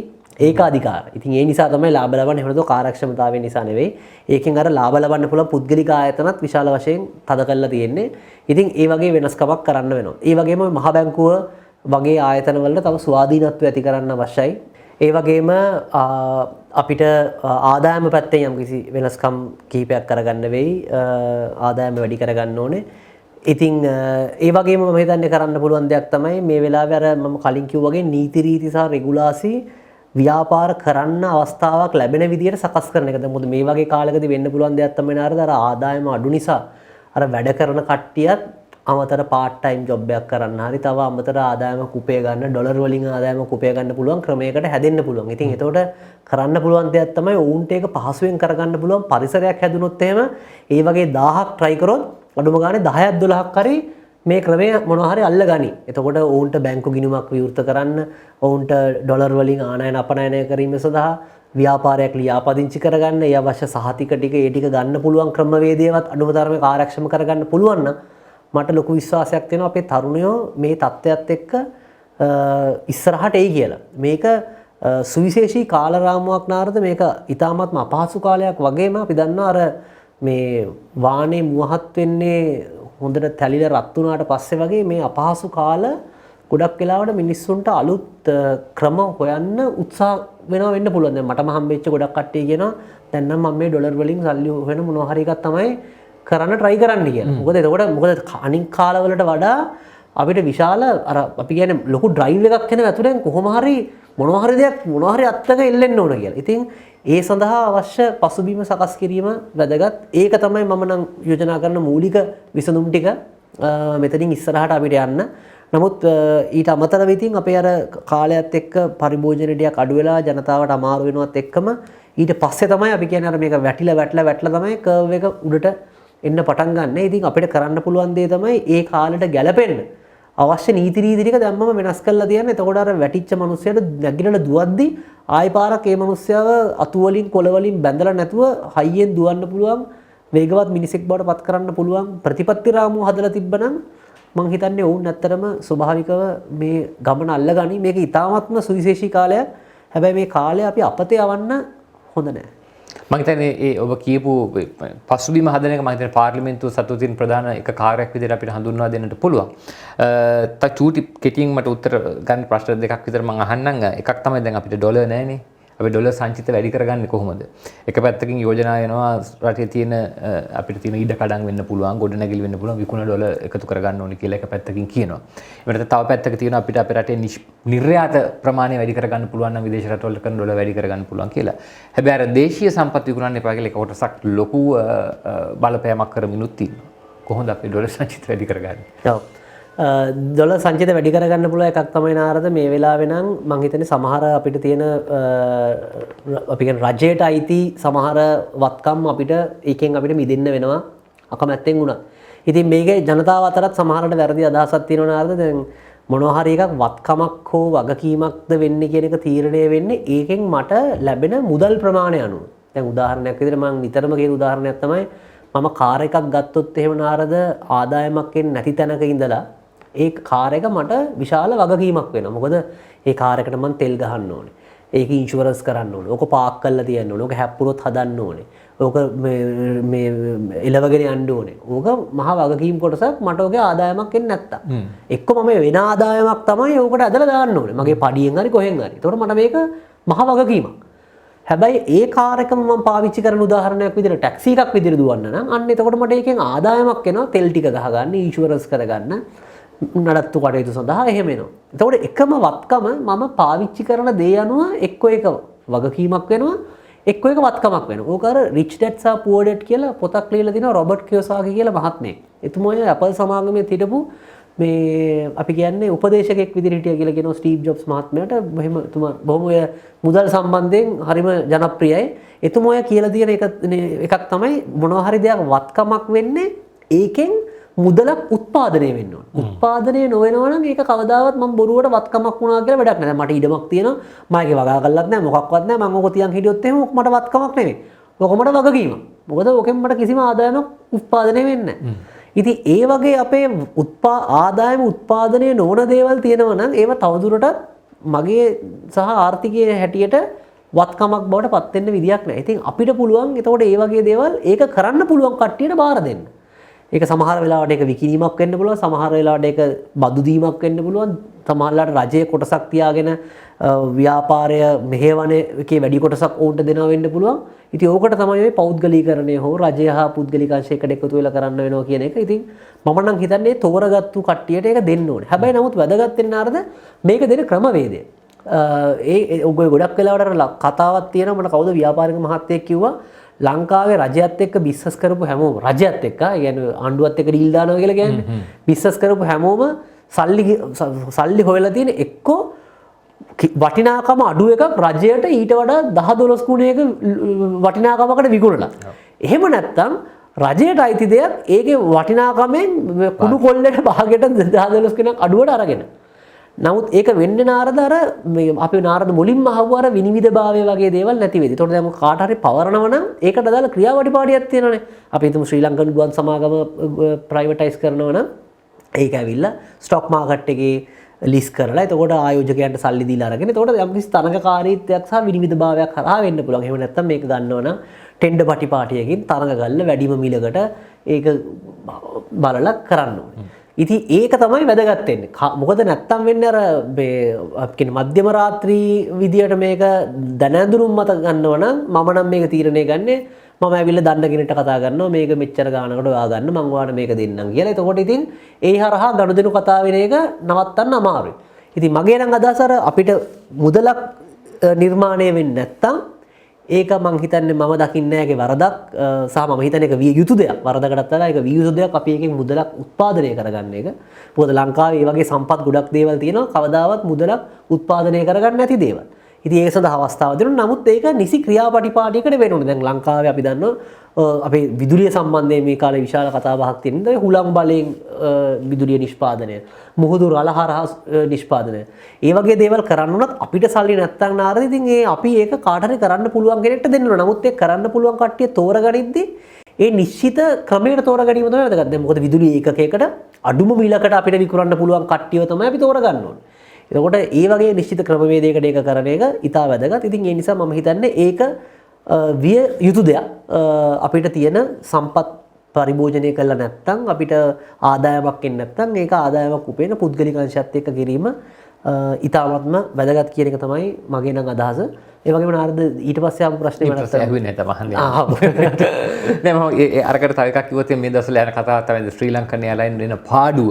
ඒකාධිකාර. ඉතින් ඒ නිසා තමයි ලාභ ලබන්නේ. එහෙම නැත්නම් කාර්යක්ෂමතාවය නිසා නෙවෙයි. ඒකෙන් අර ලාභ ලබන්න පුළුවන් පුද්ගලික ආයතනත් විශාල වශයෙන් තද කරලා තියෙන්නේ. ඉතින් ඒ වගේ වෙනස්කමක් කරන්න වෙනවා. ඒ වගේම මහ බැංකුව වගේ ආයතන වලට තව ස්වාධීනත්වය ඇති කරන්න අවශ්‍යයි. ඒ වගේම අපිට ආදායම පැත්තෙන් යම්කිසි වෙනස්කම් කිහිපයක් කරගන්න වෙයි. ආදායම වැඩි කරගන්න ඕනේ. ඉතින් ඒ වගේම මම හිතන්නේ කරන්න පුළුවන් දෙයක් තමයි මේ වෙලාවේ අර මම කලින් කිව්වා වගේ නීති රීති සහ රෙගුලාසි ව්‍යාපාර කරන්න අවස්ථාවක් ලැබෙන විදිහට සකස් කරන එක. මොකද මේ වගේ කාලයකදී වෙන්න පුළුවන් දෙයක් තමයි නාරද අර ආදායම අඩු නිසා අර වැඩ කරන කට්ටියත් අමතර පාර්ට් ටයිම් ජොබ් එකක් කරන්න හරි තව අමතර ආදායමක් උපය ගන්න ඩොලර් වලින් ආදායමක් උපය ගන්න පුළුවන් ක්‍රමයකට හැදෙන්න පුළුවන්. ඉතින් එතකොට කරන්න පුළුවන් දෙයක් තමයි ඔවුන්ට ඒක පහසුවෙන් කරගන්න පුළුවන් පරිසරයක් හැදුනොත් එහෙම ඒ වගේ 1000ක් try කරොත් අඩුම ගානේ 10ක් 12ක් හරි මේ ක්‍රමය මොනවා හරි අල්ල ගනි. එතකොට ඔවුන්ට බැංකු ගිණුමක් විවෘත කරන්න, ඔවුන්ට ඩොලර් වලින් ආනයන අපනයනය කිරීම සඳහා ව්‍යාපාරයක් ලියාපදිංචි කරගන්න, ඒ අවශ්‍ය සහතික ටික ඒ ටික ගන්න පුළුවන් ක්‍රමවේදයවත් අඩුම තරමේ කාර්යක්ෂම කරගන්න පුළුවන් නම් මට ලොකු විශ්වාසයක් තියෙනවා අපේ තරුණයෝ මේ තත්ත්වයට එක්ක ඉස්සරහට එයි කියලා. මේක සුවිශේෂී කාල රාමුවක් නාරද මේක ඊටාත්ම අපහසු කාලයක් වගේම අපි දන්නවා අර මේ වානේ මුවහත් වෙන්නේ හොඳට තැලිලා රත් වුණාට පස්සේ වගේ මේ අපහසු කාල ගොඩක් වෙලාවට මිනිස්සුන්ට අලුත් ක්‍රම හොයන්න උත්සාහ වෙනවා වෙන්න පුළුවන්. දැන් මටම හම්බෙච්ච ගොඩක් කට්ටිය කියනවා දැන් නම් මම මේ ඩොලර් වලින් සල්ලි හොයන මොනවා හරි එකක් තමයි කරන්න try කරන්න කියලා. මොකද අනික් කාලවලට වඩා අපිට විශාල අර අපි කියන්නේ ලොකු drive එකක් එනවා ඇතුලෙන් කොහොම හරි මොනවා හරි අත්තක එල්ලෙන්න ඕන කියලා. ඉතින් ඒ සඳහා අවශ්‍ය පසුබිම සකස් කිරීම වැදගත්. ඒක තමයි මම නම් යෝජනා කරන මූලික විසඳුම් ටික මෙතනින් ඉස්සරහට අපිට යන්න. නමුත් ඊට අමතරව ඉතින් අපේ අර කාලයත් එක්ක පරිභෝජන ටිකක් අඩු වෙලා ජනතාවට අමාරු වෙනවත් එක්කම ඊට පස්සේ තමයි අපි කියන්නේ අර මේක වැටිලා තමයි කර්ව් එක උඩට එන්න පටන් ගන්න. ඉතින් අපිට කරන්න පුළුවන් දේ තමයි ඒ කාලෙට ගැලපෙන්න අවශ්‍ය නීති රීති ටික දැම්මම වෙනස් කරලා තියන්න. එතකොට අර වැටිච්ච මිනිස්සයාට නැගිටලා දුවද්දි ආයි පාරක් ඒ මිනිස්සයාව අතු වලින් කොළ වලින් බැඳලා නැතුව හයියෙන් දුවන්න පුළුවන් වේගවත් මිනිසෙක් බවට පත් කරන්න පුළුවන් ප්‍රතිපත්ති රාමුව හදලා තිබ්බනම් මං හිතන්නේ ඔවුන් ඇත්තටම ස්වභාවිකව මේ ගමන අල්ලගනි. මේක ඉතාමත්ම සුවිශේෂී කාලයක්. හැබැයි මේ කාලය අපි අපතේ යවන්න හොඳ නැහැ. මම හිතන්නේ ඒ ඔබ කියපු පසුබිම හදන එක මම හිතන්නේ පාර්ලිමේන්තුව සතු තියෙන ප්‍රධාන එක කාර්යයක් විදිහට අපිට හඳුන්වා දෙන්නට පුළුවන්. තා චූටි කෙටියෙන් මට උත්තර ගන්න ප්‍රශ්න දෙකක් විතර මම අහන්නම්. එකක් තමයි දැන් අපිට ඩොලර් නැහැනේ. අපි ඩොලර් සංචිත වැඩි කරගන්නේ කොහොමද? එක පැත්තකින් යෝජනා වෙනවා රටේ තියෙන අපිට තියෙන ඉඩ කඩම් වෙන්න පුළුවන්, ගොඩනැගිලි වෙන්න පුළුවන්, විකුණ ඩොලර් එකතු කරගන්න ඕනේ කියලා එක පැත්තකින් කියනවා. ඊට තව පැත්තක තියෙනවා අපිට අපේ රටේ නිර්යාත ප්‍රමාණය වැඩි කරගන්න පුළුවන් නම් විදේශ රටවල කරන ඩොලර් වැඩි කරගන්න පුළුවන් කියලා. හැබැයි අර දේශීය සම්පත් විකුණන්න එපා කියලා එක කොටසක් ලොකු බලපෑමක් කරමිනුත් තියෙනවා. කොහොමද අපි ඩොලර් සංචිත වැඩි කරගන්නේ? ඔව්. ඩොලර් සංචිත වැඩි කරගන්න පුළුවන් එකක් තමයි නාරද මේ වෙලාවේ නම් මම හිතන්නේ සමහර අපිට තියෙන අපි කියන රජයට අයිති සමහර වත්කම් අපිට ඒකෙන් අපිට මිදෙන්න වෙනවා අකමැත්තෙන් වුණා. ඉතින් මේකේ ජනතාව අතරත් සමහරට වැරදි අදහසක් තියෙනවා නාරද. දැන් මොනවා හරි එකක් වත්කමක් හෝ වගකීමක්ද වෙන්නේ කියන එක තීරණය වෙන්නේ ඒකෙන් මට ලැබෙන මුදල් ප්‍රමාණය අනුව. දැන් උදාහරණයක් විදිහට මම නිතරම කියන උදාහරණයක් තමයි මම කාර් එකක් ගත්තොත් එහෙම නාරද ආදායමක් එන්නේ නැති තැනක ඉඳලා ඒ කාර් එක මට විශාල වගකීමක් වෙනවා. මොකද ඒ කාර් එකට මම තෙල් ගහන්න ඕනේ. ඒක ඉන්ෂුරන්ස් කරන්න ඕනේ. ඕක පාක් කරලා තියන්න ඕනේ. ඕක හැප්පුණොත් හදන්න ඕනේ. ඕක මේ එලවගෙන යන්න ඕනේ. ඕක මහා වගකීම් කොටසක් මට ඔගේ ආදායමක් එන්නේ නැත්තම්. එක්ක මම වෙන ආදායමක් තමයි ඕකට ඇදලා දාන්න ඕනේ. මගේ පඩියෙන් හරි කොහෙන් හරි. ඒතකොට මට මේක මහා වගකීමක්. හැබැයි ඒ කාර් එකම මම පාවිච්චි කරන උදාහරණයක් විදිහට ටැක්සි එකක් විදිහට දුවන්න නම් අන්න එතකොට මට ඒකෙන් ආදායමක් එනවා. තෙල් ටික ගහගන්න, ඉන්ෂුරන්ස් කරගන්න, නඩත්තු කටයුතු සඳහා එහෙම එනවා. එතකොට එකම වත්කම මම පාවිච්චි කරන දේ අනුව එක්ක ඒක වගකීමක් වෙනවා, එක්ක ඒක වත්කමක් වෙනවා. ඕක අර රිච් ඩැඩ් සහ පුවර් ඩැඩ් කියලා පොතක් ලියලා තිනවා රොබර්ට් කියෝසාකි කියලා මහත්මයෙක්. එතුමා ඇපල් සමාගමේ හිටපු මේ අපි කියන්නේ උපදේශකෙක් විදිහට හිටියා කියලා කියනවා ස්ටීව් ජොබ්ස් මහත්මයාට. එහෙම එතුමා බොහොම ඔය මුදල් සම්බන්ධයෙන් හරිම ජනප්‍රියයි. එතුමා කියලා තියෙන එකක් තමයි මොනවා හරි දෙයක් වත්කමක් වෙන්නේ ඒකෙන් මුදලක් උත්පාදනය වෙන්න ඕන. උත්පාදනය නොවෙනවා නම් ඒක කවදාවත් මම බොරුවට වත්කමක් වුණා කියලා වැඩක් නැහැ. මට ඉඩමක් තියෙනවා. මම ඒක වගා කරලත් නැහැ. මොකක්වත් නැහැ. මම ඕක තියන් හිටියොත් එහෙම මට වත්කමක් නෙමෙයි. ඕක මට වගකීමක්. මොකද ඕකෙන් මට කිසිම ආදායමක් උත්පාදනය වෙන්නේ නැහැ. ඉතින් ඒ වගේ අපේ ආදායම උත්පාදනය නොවන දේවල් තියෙනවා නම් ඒව තවදුරටත් මගේ සහ ආර්ථිකයේ හැටියට වත්කමක් බවට පත් වෙන්න විදියක් නැහැ. ඉතින් අපිට පුළුවන් එතකොට ඒ වගේ දේවල් ඒක කරන්න පුළුවන් කට්ටියට බාර දෙන්න. ඒක සමහර වෙලාවට ඒක විකිණීමක් වෙන්න පුළුවන්, සමහර වෙලාවට ඒක බදු දීමක් වෙන්න පුළුවන්, සමහරලාට රජයේ කොටසක් තියාගෙන ව්‍යාපාරය මෙහෙවන එකේ වැඩි කොටසක් ඕන්ට දෙනවා වෙන්න පුළුවන්. ඉතින් ඕකට තමයි මේ පෞද්ගලීකරණය හෝ රජය හා පුද්ගලික අංශයකට එකතු වෙලා කරන්න වෙනවා කියන එක. ඉතින් මම නම් හිතන්නේ තෝරගත්තු කට්ටියට ඒක දෙන්න ඕනේ. හැබැයි නමුත් වැදගත් වෙන්න අරද මේක දෙන ක්‍රමවේදය. ඔය ගොඩක් වෙලාවට කතාවක් තියෙනවා. මට කවුද ව්‍යාපාරික මහත්තයෙක් කිව්වා ලංකාවේ රජයත් එක්ක බිස්නස් කරපු හැමෝම රජයත් එක්ක කියන්නේ ආණ්ඩුවත් එක්ක ඩීල් දානවා කියලා කියන්නේ බිස්නස් කරපු හැමෝම සල්ලි හොයලා තියෙන එක්කෝ වටිනාකම අඩු එකක් රජයට ඊට වඩා 10-12 ගුණයක වටිනාකමකට විකුණලා. එහෙම නැත්නම් රජයට අයිති දෙයක් ඒකේ වටිනාකමෙන් කුණු කොල්ලේට භාගයට 10-12 කෙනෙක් අඩුවට අරගෙන. නමුත් ඒක වෙන්නේ නාරද අර අපි නාරද මුලින්ම අහුව අර විනිවිදභාවය වගේ දේවල් නැති වෙයි. ඒතකොට දැන් කාට හරි පවරනව නම් ඒකට අදාළ ක්‍රියාවටිපාටියක් තියෙනවානේ. අපි හිතමු ශ්‍රී ලංකන් ගුවන් සමාගම ප්‍රයිවටයිස් කරනවා නම් ඒක ඇවිල්ලා ස්ටොක් මාකට් එකේ ලිස් කරලා එතකොට ආයෝජකයන්ට සල්ලි දීලා අරගෙන එතකොට යම්කිසි තරඟකාරීත්වයක් සහ විනිවිදභාවයක් කරා වෙන්න පුළුවන්. එහෙම නැත්නම් මේක ගන්නවා නම් ටෙන්ඩර් පටිපාටියකින් තරඟ ගල්ල වැඩිම මිලකට ඒක බලලා කරන්න ඕනේ. ඉතින් ඒක තමයි වැදගත් වෙන්නේ. මොකද නැත්තම් වෙන්නේ අර මේ මධ්‍යම රාත්‍රී විදියට මේක දැනඳුනුම් මත ගන්නව නම් මම නම් මේක තීරණය ගන්නේ මම ඇවිල්ලා දන්න කෙනෙක්ට කතා කරනවා මේක මෙච්චර ගානකට ඔයා ගන්න මම ඔයාලට මේක දෙන්නම් කියලා. එතකොට ඉතින් ඒ හරහා ගනුදෙනු කතා වෙන එක නවත්තන්න අමාරුයි. ඉතින් මගේ නම් අදහස අර අපිට මුදලක් නිර්මාණය වෙන්නේ නැත්තම් ඒක මං හිතන්නේ මම දකින්නේ නැහැ ඒකේ වරදක් සහ මම හිතන්නේ ඒක විය යුතු දෙයක්. වරදකටත් වඩා ඒක විය යුතු දෙයක් අපි එකෙන් මුදලක් උත්පාදනය කරගන්න එක. මොකද ලංකාවේ මේ වගේ සම්පත් ගොඩක් දේවල් තියෙනවා කවදාවත් මුදලක් උත්පාදනය කරගන්න නැති දේවල්. ඉතින් ඒක සඳහා අවස්ථාවක් දෙනවා. නමුත් ඒක නිසි ක්‍රියාපටිපාටියකට වෙන්න ඕනේ. දැන් ලංකාවේ අපි දන්නවා අපේ විදුලිය සම්බන්ධයෙන් මේ කාලේ විශාල කතා බහක් තියෙනවා. හුලම් බලයෙන් විදුලිය නිෂ්පාදනය, මුහුදු රළ හරහා නිෂ්පාදනය. ඒ වගේ දේවල් කරන්න උනත් අපිට සල්ලි නැත්තම් නාරද ඉතින් අපි ඒක කාට හරි කරන්න පුළුවන් කෙනෙක්ට දෙන්න ඕන. නමුත් ඒක කරන්න පුළුවන් කට්ටිය තෝරගනිද්දී ඒ නිශ්චිත ක්‍රමයකට තෝරගැනීම තමයි වැදගත්. දැන් මොකද විදුලිය ඒකකයකට අඩුම මිලකට අපිට විකුණන්න පුළුවන් කට්ටියව තමයි අපි තෝරගන්න ඕනේ. එතකොට ඒ වගේ නිශ්චිත ක්‍රමවේදයකට ඒක කරන එක ඉතා වැදගත්. ඉතින් ඒ නිසා මම හිතන්නේ ඒක විය යුතු දෙයක්. අපිට තියෙන සම්පත් පරිභෝජනය කළා නැත්නම් අපිට ආදායමක් එන්නේ නැත්නම් ඒක ආදායමක් උපේන පුද්ගලික අංශයත් එක්ක කිරීම ඉතාමත්ම වැදගත් කියන එක තමයි මගේ නම් අදහස. ඒ වගේම නාරද ඊට පස්සේ ආපු ප්‍රශ්නේ මට ඇහුවේ නැහැ තමයි. නෑ මම අරකට තව එකක් කිව්වොත් මේ දවස්වල යන කතාවක් තමයි ශ්‍රී ලංකන් එයාලයින් දෙන පාඩුව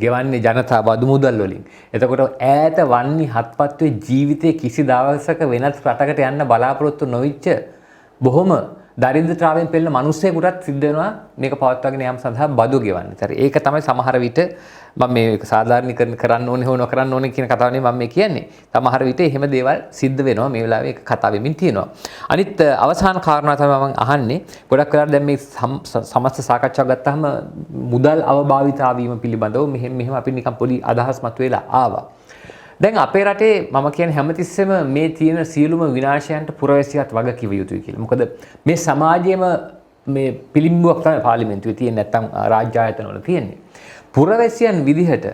ගෙවන්නේ ජනතා බදු මුදල් වලින්. එතකොට ඈත වන්නි හත්පත් වේ ජීවිතේ කිසි දවසක වෙනත් රටකට යන්න බලාපොරොත්තු නොවිච්ච බොහොම දරිද්‍රතාවයෙන් පෙළෙන මිනිස්සෙකුටත් සිද්ධ වෙනවා මේක පවත්වාගෙන යාම සඳහා බදු ගෙවන්න. ඒක තමයි සමහර විට මම මේ සාධාරණීකරණ කරන්න ඕනේ හෝ නොකරන්න ඕනේ කියන කතාව නෙමෙයි මම මේ කියන්නේ. සමහර විට එහෙම දේවල් සිද්ධ වෙනවා මේ වෙලාවේ ඒක කතා වෙමින් තියෙනවා. අනිත් අවසාන කාරණා තමයි මම අහන්නේ. ගොඩක් වෙලාවට දැන් මේ සමස්ත සාකච්ඡාව ගත්තාම මුදල් අවභාවිතා වීම පිළිබඳව මෙහෙම අපි නිකන් පොඩි අදහස් මතුවලා ආවා. දැන් අපේ රටේ මම කියන්නේ හැමතිස්සෙම මේ තියෙන සියලුම විනාශයන්ට පුරවැසියත් වග කිව යුතුයි කියලා. මොකද මේ සමාජයේම මේ පිළිඹුවක් තමයි පාර්ලිමේන්තුවේ තියෙන්නේ නැත්නම් රාජ්‍ය ආයතනවල තියෙන්නේ. පුරවැසියන් විදිහට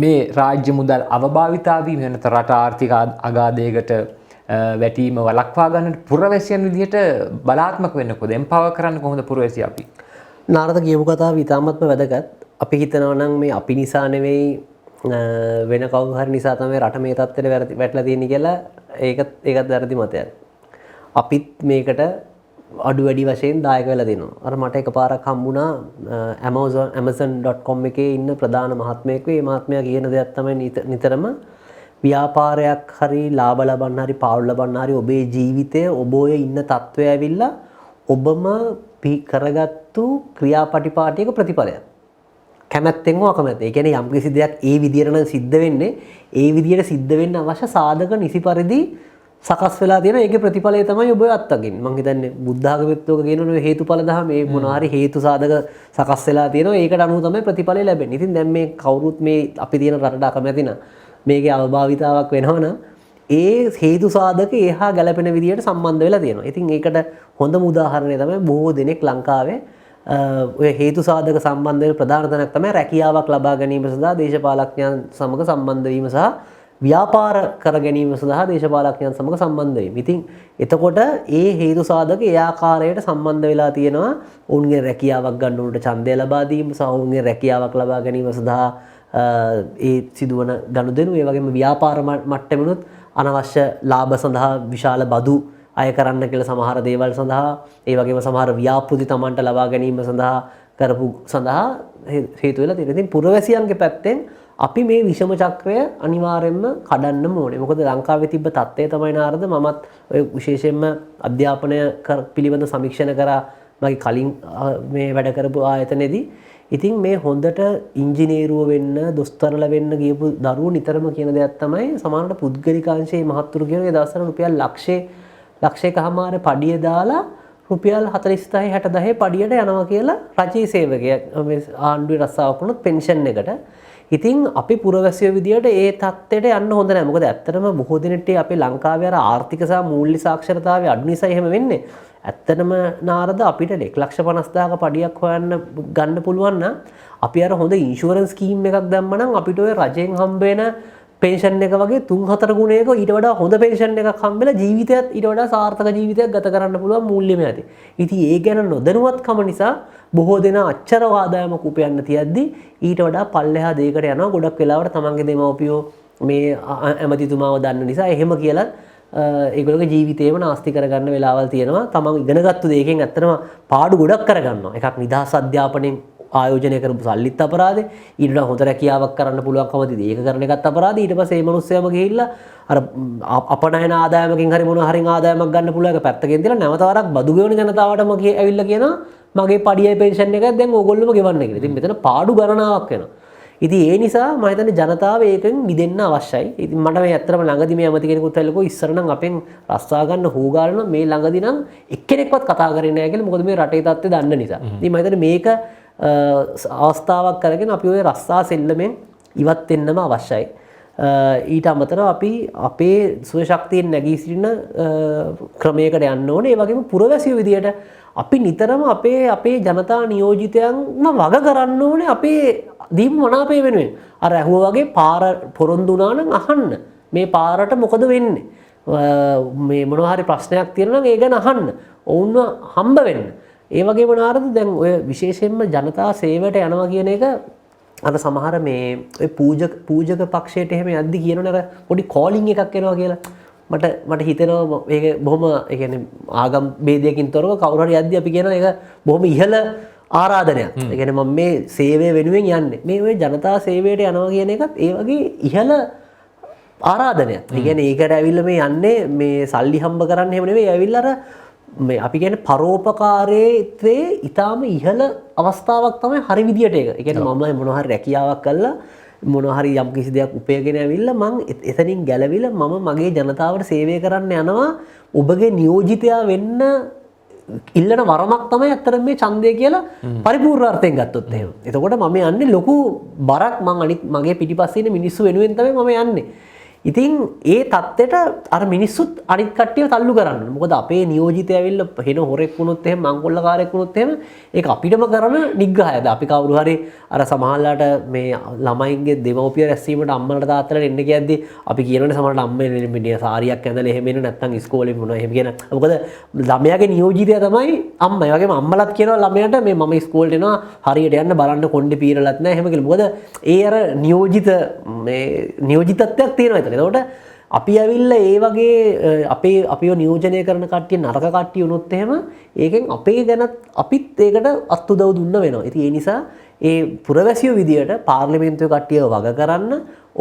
මේ රාජ්‍ය මුදල් අවභාවිතා වීම වෙනත රට ආර්ථික අගාධයකට වැටීම වළක්වා ගන්නට පුරවැසියන් විදිහට බලාත්මක වෙන්න කොහොමද එම්පවර් කරන්න කොහොමද පුරවැසියා අපි? නාරද කියපු කතාව ඉතාමත්ම වැදගත්. අපි හිතනවා නම් මේ අපි නිසා නෙවෙයි වෙන කවුරු හරි නිසා තමයි රට මේ තත්ත්වයට වැටලා තියෙන්නේ කියලා ඒකත් වැරදි මතයක්. අපිත් මේකට අඩු වැඩි වශයෙන් දායක වෙලා දෙනවා. අර මට එකපාරක් හම්බුණා amazon.com එකේ ඉන්න ප්‍රධාන මහත්මයෙක්. මේ මහත්මයා කියන දෙයක් තමයි නිතරම ව්‍යාපාරයක් හරි ලාභ ලබන්න හරි පාඩු ලබන්න හරි ඔබේ ජීවිතය ඔබ ඔය ඉන්න තත්ත්වය ඇවිල්ලා ඔබම කරගත්තු ක්‍රියාපටිපාටියක ප්‍රතිඵලයක්. කැමැත්තෙන් හෝ අකමැත්තෙන්. ඒ කියන්නේ යම්කිසි දෙයක් ඒ විදියට නම් සිද්ධ වෙන්නේ ඒ විදියට සිද්ධ වෙන්න අවශ්‍ය සාධක නිසි පරිදි සකස් වෙලා තියෙන ඒකේ ප්‍රතිඵලය තමයි ඔබ අත්දකින්නේ. මම හිතන්නේ බුද්ධ ආගමෙත් ඔක කියනවනේ හේතුඵල දහම මේ මොනවා හරි හේතු සාධක සකස් වෙලා තියෙනවා. ඒකට අනුව තමයි ප්‍රතිඵලය ලැබෙන්නේ. ඉතින් දැන් මේ කවුරුත් මේ අපි තියෙන රටට අකමැති නම් මේකේ අවභාවිතාවක් වෙනවනම් ඒ හේතු සාධක එහා ගැලපෙන විදියට සම්බන්ධ වෙලා තියෙනවා. ඉතින් ඒකට හොඳම උදාහරණය තමයි බොහෝ දෙනෙක් ලංකාවේ ඔය හේතු සාධක සම්බන්ධ වෙන ප්‍රධාන තැනක් තමයි රැකියාවක් ලබා ගැනීම සඳහා දේශපාලඥයන් සමග සම්බන්ධ වීම සහ ව්‍යාපාර කර ගැනීම සඳහා දේශපාලඥයන් සමග සම්බන්ධ වීම. ඉතින් එතකොට ඒ හේතු සාධක ඒ ආකාරයට සම්බන්ධ වෙලා තියෙනවා ඔවුන්ගේ රැකියාවක් ගන්න උන්ට ඡන්දය ලබා දීම සහ ඔවුන්ගේ රැකියාවක් ලබා ගැනීම සඳහා ඒ සිදුවන ගනුදෙනු ඒ වගේම ව්‍යාපාර මට්ටමිනුත් අනවශ්‍ය ලාභ සඳහා විශාල බදු අය කරන්න කියලා සමහර දේවල් සඳහා ඒ වගේම සමහර ව්‍යාපෘති Tamanට ලබා ගැනීම සඳහා කරපු සඳහා හේතු වෙලා තියෙනවා. ඉතින් පුරවැසියන්ගේ පැත්තෙන් අපි මේ විෂම චක්‍රය අනිවාර්යයෙන්ම කඩන්න ඕනේ. මොකද ලංකාවේ තිබ්බ තත්ත්වය තමයි නාරද මමත් ඔය විශේෂයෙන්ම අධ්‍යාපනය පිළිබඳ සමීක්ෂණ කරා මගේ කලින් මේ වැඩ කරපු ආයතනයේදී. ඉතින් මේ හොඳට ඉංජිනේරුව වෙන්න දොස්තරලා වෙන්න ගියපු දරුවෝ නිතරම කියන දෙයක් තමයි සමහරවිට පුද්ගලිකාංශයේ මහත්තුරු කියන ඒ දවස්වල රුපියල් ලක්ෂයකමාර පඩිය දාලා රුපියල් 40 60 පඩියට යනවා කියලා රජයේ සේවකයෙක් මේ ආණ්ඩුවේ රස්සාවක් වුණොත් පෙන්ෂන් එකට. ඉතින් අපි පුරවැසියෝ විදියට ඒ තත්ත්වයට යන්න හොඳ නැහැ. මොකද ඇත්තටම බොහෝ දිනෙට අපේ ලංකාවේ අර ආර්ථික සහ මූල්‍ය සාක්ෂරතාවය අඩු නිසා එහෙම වෙන්නේ. ඇත්තටම නාරද අපිට 1,50,000ක පඩියක් හොයන්න ගන්න පුළුවන් නම් අපි අර හොඳ ඉන්ෂුරන්ස් ස්කීම් එකක් දැම්ම නම් අපිට ඔය රජෙන් හම්බ වෙන පෙන්ෂන් එක වගේ 3-4 ගුණයක ඊට වඩා හොඳ පෙන්ෂන් එකක් හම්බෙලා ජීවිතයත් ඊට වඩා සාර්ථක ජීවිතයක් ගත කරන්න පුළුවන් මූල්‍යමය ඇති. ඉතින් ඒ ගැන නොදැනුවත්කම නිසා බොහෝ දෙනා අච්චර ආදායමක් උපයන්න තියද්දි ඊට වඩා පල්ලෙහා දෙයකට යනවා. ගොඩක් වෙලාවට තමන්ගේ දෙමව්පියෝ මේ ඇමතිතුමාව දන්න නිසා එහෙම කියලා ඒගොල්ලෝගේ ජීවිතේම නාස්ති කරගන්න වෙලාවල් තියෙනවා. තමන් ඉගෙනගත්තු දෙයකින් ඇත්තටම පාඩු ගොඩක් කරගන්නවා. එකක් නිදහස් අධ්‍යාපනයෙන් ආයෝජනය කරපු සල්ලිත් අපරාධේ. ඊට වඩා හොඳ රැකියාවක් කරන්න පුළුවන්කම තියෙදි ඒක කරන එකත් අපරාධේ. ඊට පස්සේ මේ මිනිස්සයම ගිහිල්ලා අර අපනයන ආදායමකින් හරි මොන හරි ආදායමක් ගන්න පුළුවන් එක පැත්තකින් තියලා නැවත වරක් බදු ගෙවන ජනතාවටම ඇවිල්ලා කියනවා මගේ පඩියයි පෙන්ෂන් එකයි දැන් ඕගොල්ලෝම ගෙවන්න කියලා. ඉතින් මෙතන පාඩු ගණනාවක් වෙනවා. ඉතින් ඒ නිසා මම හිතන්නේ ජනතාව ඒකෙන් මිදෙන්න අවශ්‍යයි. ඉතින් මට මේ ඇත්තටම ළඟදි මේ ඇමති කෙනෙකුත් ඇවිල්ලා ඉස්සර නම් අපෙන් රස්සා ගන්න හොගාලන මේ ළඟදි නම් එක්කෙනෙක්වත් කතා කරේ නැහැ කියලා. මොකද මේ රටේ තත්ත්වය දන්න නිසා. ඉතින් මම හිතන්නේ මේක අවස්ථාවක් කරගෙන අපි ඔය රස්සා සෙල්ලමෙන් ඉවත් වෙන්නම අවශ්‍යයි. ඊට අමතරව අපි අපේ සුව ශක්තියෙන් නැගී සිටින ක්‍රමයකට යන්න ඕනේ. ඒ වගේම පුරවැසියෝ විදියට අපි නිතරම අපේ ජනතා නියෝජිතයන්ව වග කරන්න ඕනේ අපේ දීපු මනාපය වෙනුවෙන්. අර ඇහුවා වගේ පාර පොරොන්දු වුණා නම් අහන්න. මේ පාරට මොකද වෙන්නේ? මේ මොනවා හරි ප්‍රශ්නයක් තියෙනවා නම් ඒ ගැන අහන්න. ඔවුන්ව හම්බ වෙන්න. ඒ වගේම නාරද දැන් ඔය විශේෂයෙන්ම ජනතා සේවයට යනවා කියන එක අර සමහර මේ ඔය පූජක පක්ෂයට එහෙම යද්දි කියනවනේ අර පොඩි කෝලින් එකක් එනවා කියලා. මට හිතෙනවා මේක බොහොම ඒ කියන්නේ ආගම් ભેදයකින් තොරව කවුරු හරි යද්දි අපි කියනවා ඒක බොහොම ඉහළ ආරාධනයක්. ඒ කියන්නේ මම මේ සේවය වෙනුවෙන් යන්නේ. මේ ඔය ජනතා සේවයට යනවා කියන එකත් ඒ වගේ ඉහළ ආරාධනයක්. ඒ කියන්නේ ඒකට ඇවිල්ලා මේ යන්නේ මේ සල්ලි හම්බ කරන්න එහෙම නෙවෙයි. ඇවිල්ලා අර මේ අපි කියන්නේ පරෝපකාරයේ ඊටාම ඉහළ අවස්ථාවක් තමයි හරි විදියට ඒක. ඒ කියන්නේ මම මොනවා හරි රැකියාවක් කළා මොනවා හරි යම් කිසි දෙයක් උපයගෙන ඇවිල්ලා මං එතනින් ගැලවිලා මම මගේ ජනතාවට සේවය කරන්න යනවා. ඔබගේ නියෝජිතයා වෙන්න ඉල්ලන වරමක් තමයි අත්‍තරම මේ ඡන්දය කියලා පරිපූර්ණ අර්ථයෙන් ගත්තොත් එහෙම. එතකොට මම යන්නේ ලොකු බරක් මං අනිත් මගේ පිටිපස්සේ ඉන්න මිනිස්සු වෙනුවෙන් තමයි මම යන්නේ. ඉතින් ඒ தත්ත්වයට අර මිනිස්සුත් අනිත් කට්ටියව තල්ලු කරන්න. මොකද අපේ නියෝජිතය ඇවිල්ලා හෙන හොරෙක් වුණොත් එහෙම මංකොල්ලකාරයෙක් වුණොත් එහෙම ඒක අපිටම කරන නිග්‍රහයද. අපි කවුරු හරි අර සමහරලාට මේ ළමයින්ගේ දෙමව්පිය රැස්වීමට අම්මලාට තාත්තලාට එන්න කියද්දි අපි කියනවනේ සමහරලාට අම්මේ මෙන්න සාරියක් ඇඳලා එහෙම එන්න නැත්නම් ඉස්කෝලේ මොනවා එහෙම කියන. මොකද ළමයාගේ නියෝජිතය තමයි අම්මා. ඒ වගේම අම්මලාත් කියනවා ළමයාට මේ මම ඉස්කෝලේට එනවා හරියට යන්න බලන්න කොණ්ඩේ පීරලත් නැහැ එහෙම කියලා. මොකද ඒ අර නියෝජිත මේ නියෝජිතත්වයක් තියෙනවා. එතකොට අපි ඇවිල්ලා ඒ වගේ අපිව නියෝජනය කරන කට්ටිය නරක කට්ටිය වුණොත් එහෙම ඒකෙන් අපේ ගැනත් අපිත් ඒකට අත්උදව් දුන්න වෙනවා. ඉතින් ඒ නිසා ඒ පුරවැසියෝ විදියට පාර්ලිමේන්තුවේ කට්ටියව වග කරන්න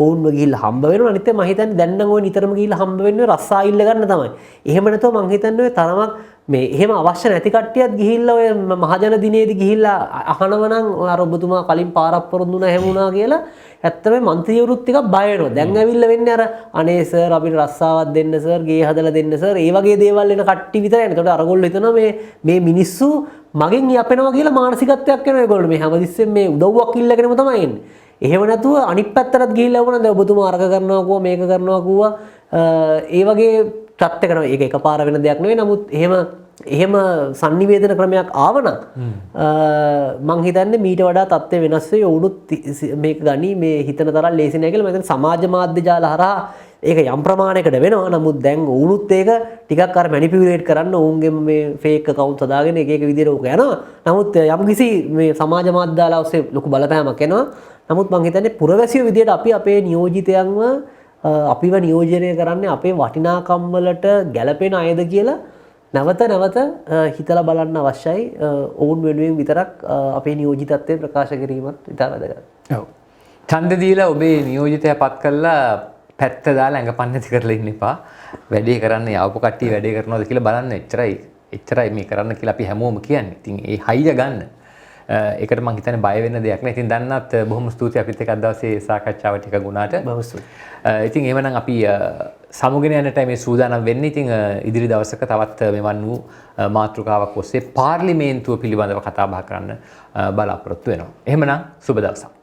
ඔවුන්ව ගිහිල්ලා හම්බ වෙනවා. අනිත් මම හිතන්නේ දැන් නම් ඔය නිතරම ගිහිල්ලා හම්බ වෙන්නේ රස්සා ඉල්ල ගන්න තමයි. එහෙම නැතුව මම හිතන්නේ ඔය තරමක් මේ එහෙම අවශ්‍ය නැති කට්ටියත් ගිහිල්ලා ඔය මහජන දිනේදී ගිහිල්ලා අහනව නම් අර ඔබතුමා කලින් පාරක් පොරොන්දුනා එහෙම වුණා කියලා ඇත්තම මන්ත්‍රීවරුත් ටිකක් බය වෙනවා. දැන් ඇවිල්ලා වෙන්නේ අර අනේ සර් අපිට රස්සාවක් දෙන්න සර්, ගේ හදලා දෙන්න සර්, ඒ වගේ දේවල් එන කට්ටිය විතරයි. ඒකට අරගොල්ලෝ හිතනවා මේ මිනිස්සු මගෙන් යපෙනවා කියලා මානසිකත්වයක් එනවා ඒගොල්ලෝ. මේ හැමතිස්සෙම මේ උදව්වක් ඉල්ලගෙනම තමයි එන්නේ. එහෙම නැතුව අනිත් පැත්තටත් ගිහිල්ලා වුණා දැන් ඔබතුමා අරක කරනවා කිව්වා මේක කරනවා කිව්වා ඒ වගේ තත්ත්වයකට ඒක එකපාර වෙන දෙයක් නෙවෙයි. නමුත් එහෙම sannivedana ක්‍රමයක් ආවනම් මං හිතන්නේ මීට වඩා තත්ත්වය වෙනස් වෙයි. වුණුත් මේක ගනි මේ හිතන තරම් ලේසි නෑ කියලා. මම හිතන්නේ සමාජ මාධ්‍ය ජාල හරහා ඒක යම් ප්‍රමාණයකට වෙනවා. නමුත් දැන් වුණුත් ඒක ටිකක් අර මැනිපියුලේට් කරන්න ඕන්ගේ මේ ෆේක් account හදාගෙන එක විදිහට ඕක යනවා. නමුත් යම්කිසි මේ සමාජ මාධ්‍ය දාලා ඔස්සේ ලොකු බලපෑමක් එනවා. නමුත් මං හිතන්නේ පුරවැසියෝ විදිහට අපි අපේ නියෝජිතයන්ව අපිව නියෝජනය කරන්නේ අපේ වටිනාකම් වලට ගැළපෙන අයද කියලා නැවත හිතලා බලන්න අවශ්‍යයි. ඔවුන් වෙනුවෙන් විතරක් අපේ නියෝජිතත්වය ප්‍රකාශ කිරීමත් ඉතා වැදගත්. ඔව්. ඡන්ද දීලා ඔබේ නියෝජිතය පත් කළා පැත්ත දාලා ඇඟපන් නැති කරලා ඉන්න එපා. වැඩේ කරන්න යවපු කට්ටිය වැඩේ කරනවද කියලා බලන්න. එච්චරයි මේ කරන්න කියලා අපි හැමෝම කියන්නේ. ඉතින් ඒ හයිය ගන්න. ඒකට මම හිතන්නේ බය වෙන්න දෙයක් නෑ. ඉතින් දැන්නත් බොහොම ස්තුතියි අපිත් එක්ක අද දවසේ සාකච්ඡාවට ටික ගුණාට. බොහොම ස්තුතියි. ඉතින් එහෙමනම් අපි සමුගෙන යන්නට මේ සූදානම් වෙන්නේ. ඉතින් ඉදිරි දවසක තවත් මෙවන් වූ මාතෘකාවක් ඔස්සේ පාර්ලිමේන්තුව පිළිබඳව කතා බහ කරන්න බලාපොරොත්තු වෙනවා. එහෙමනම් සුබ දවසක්.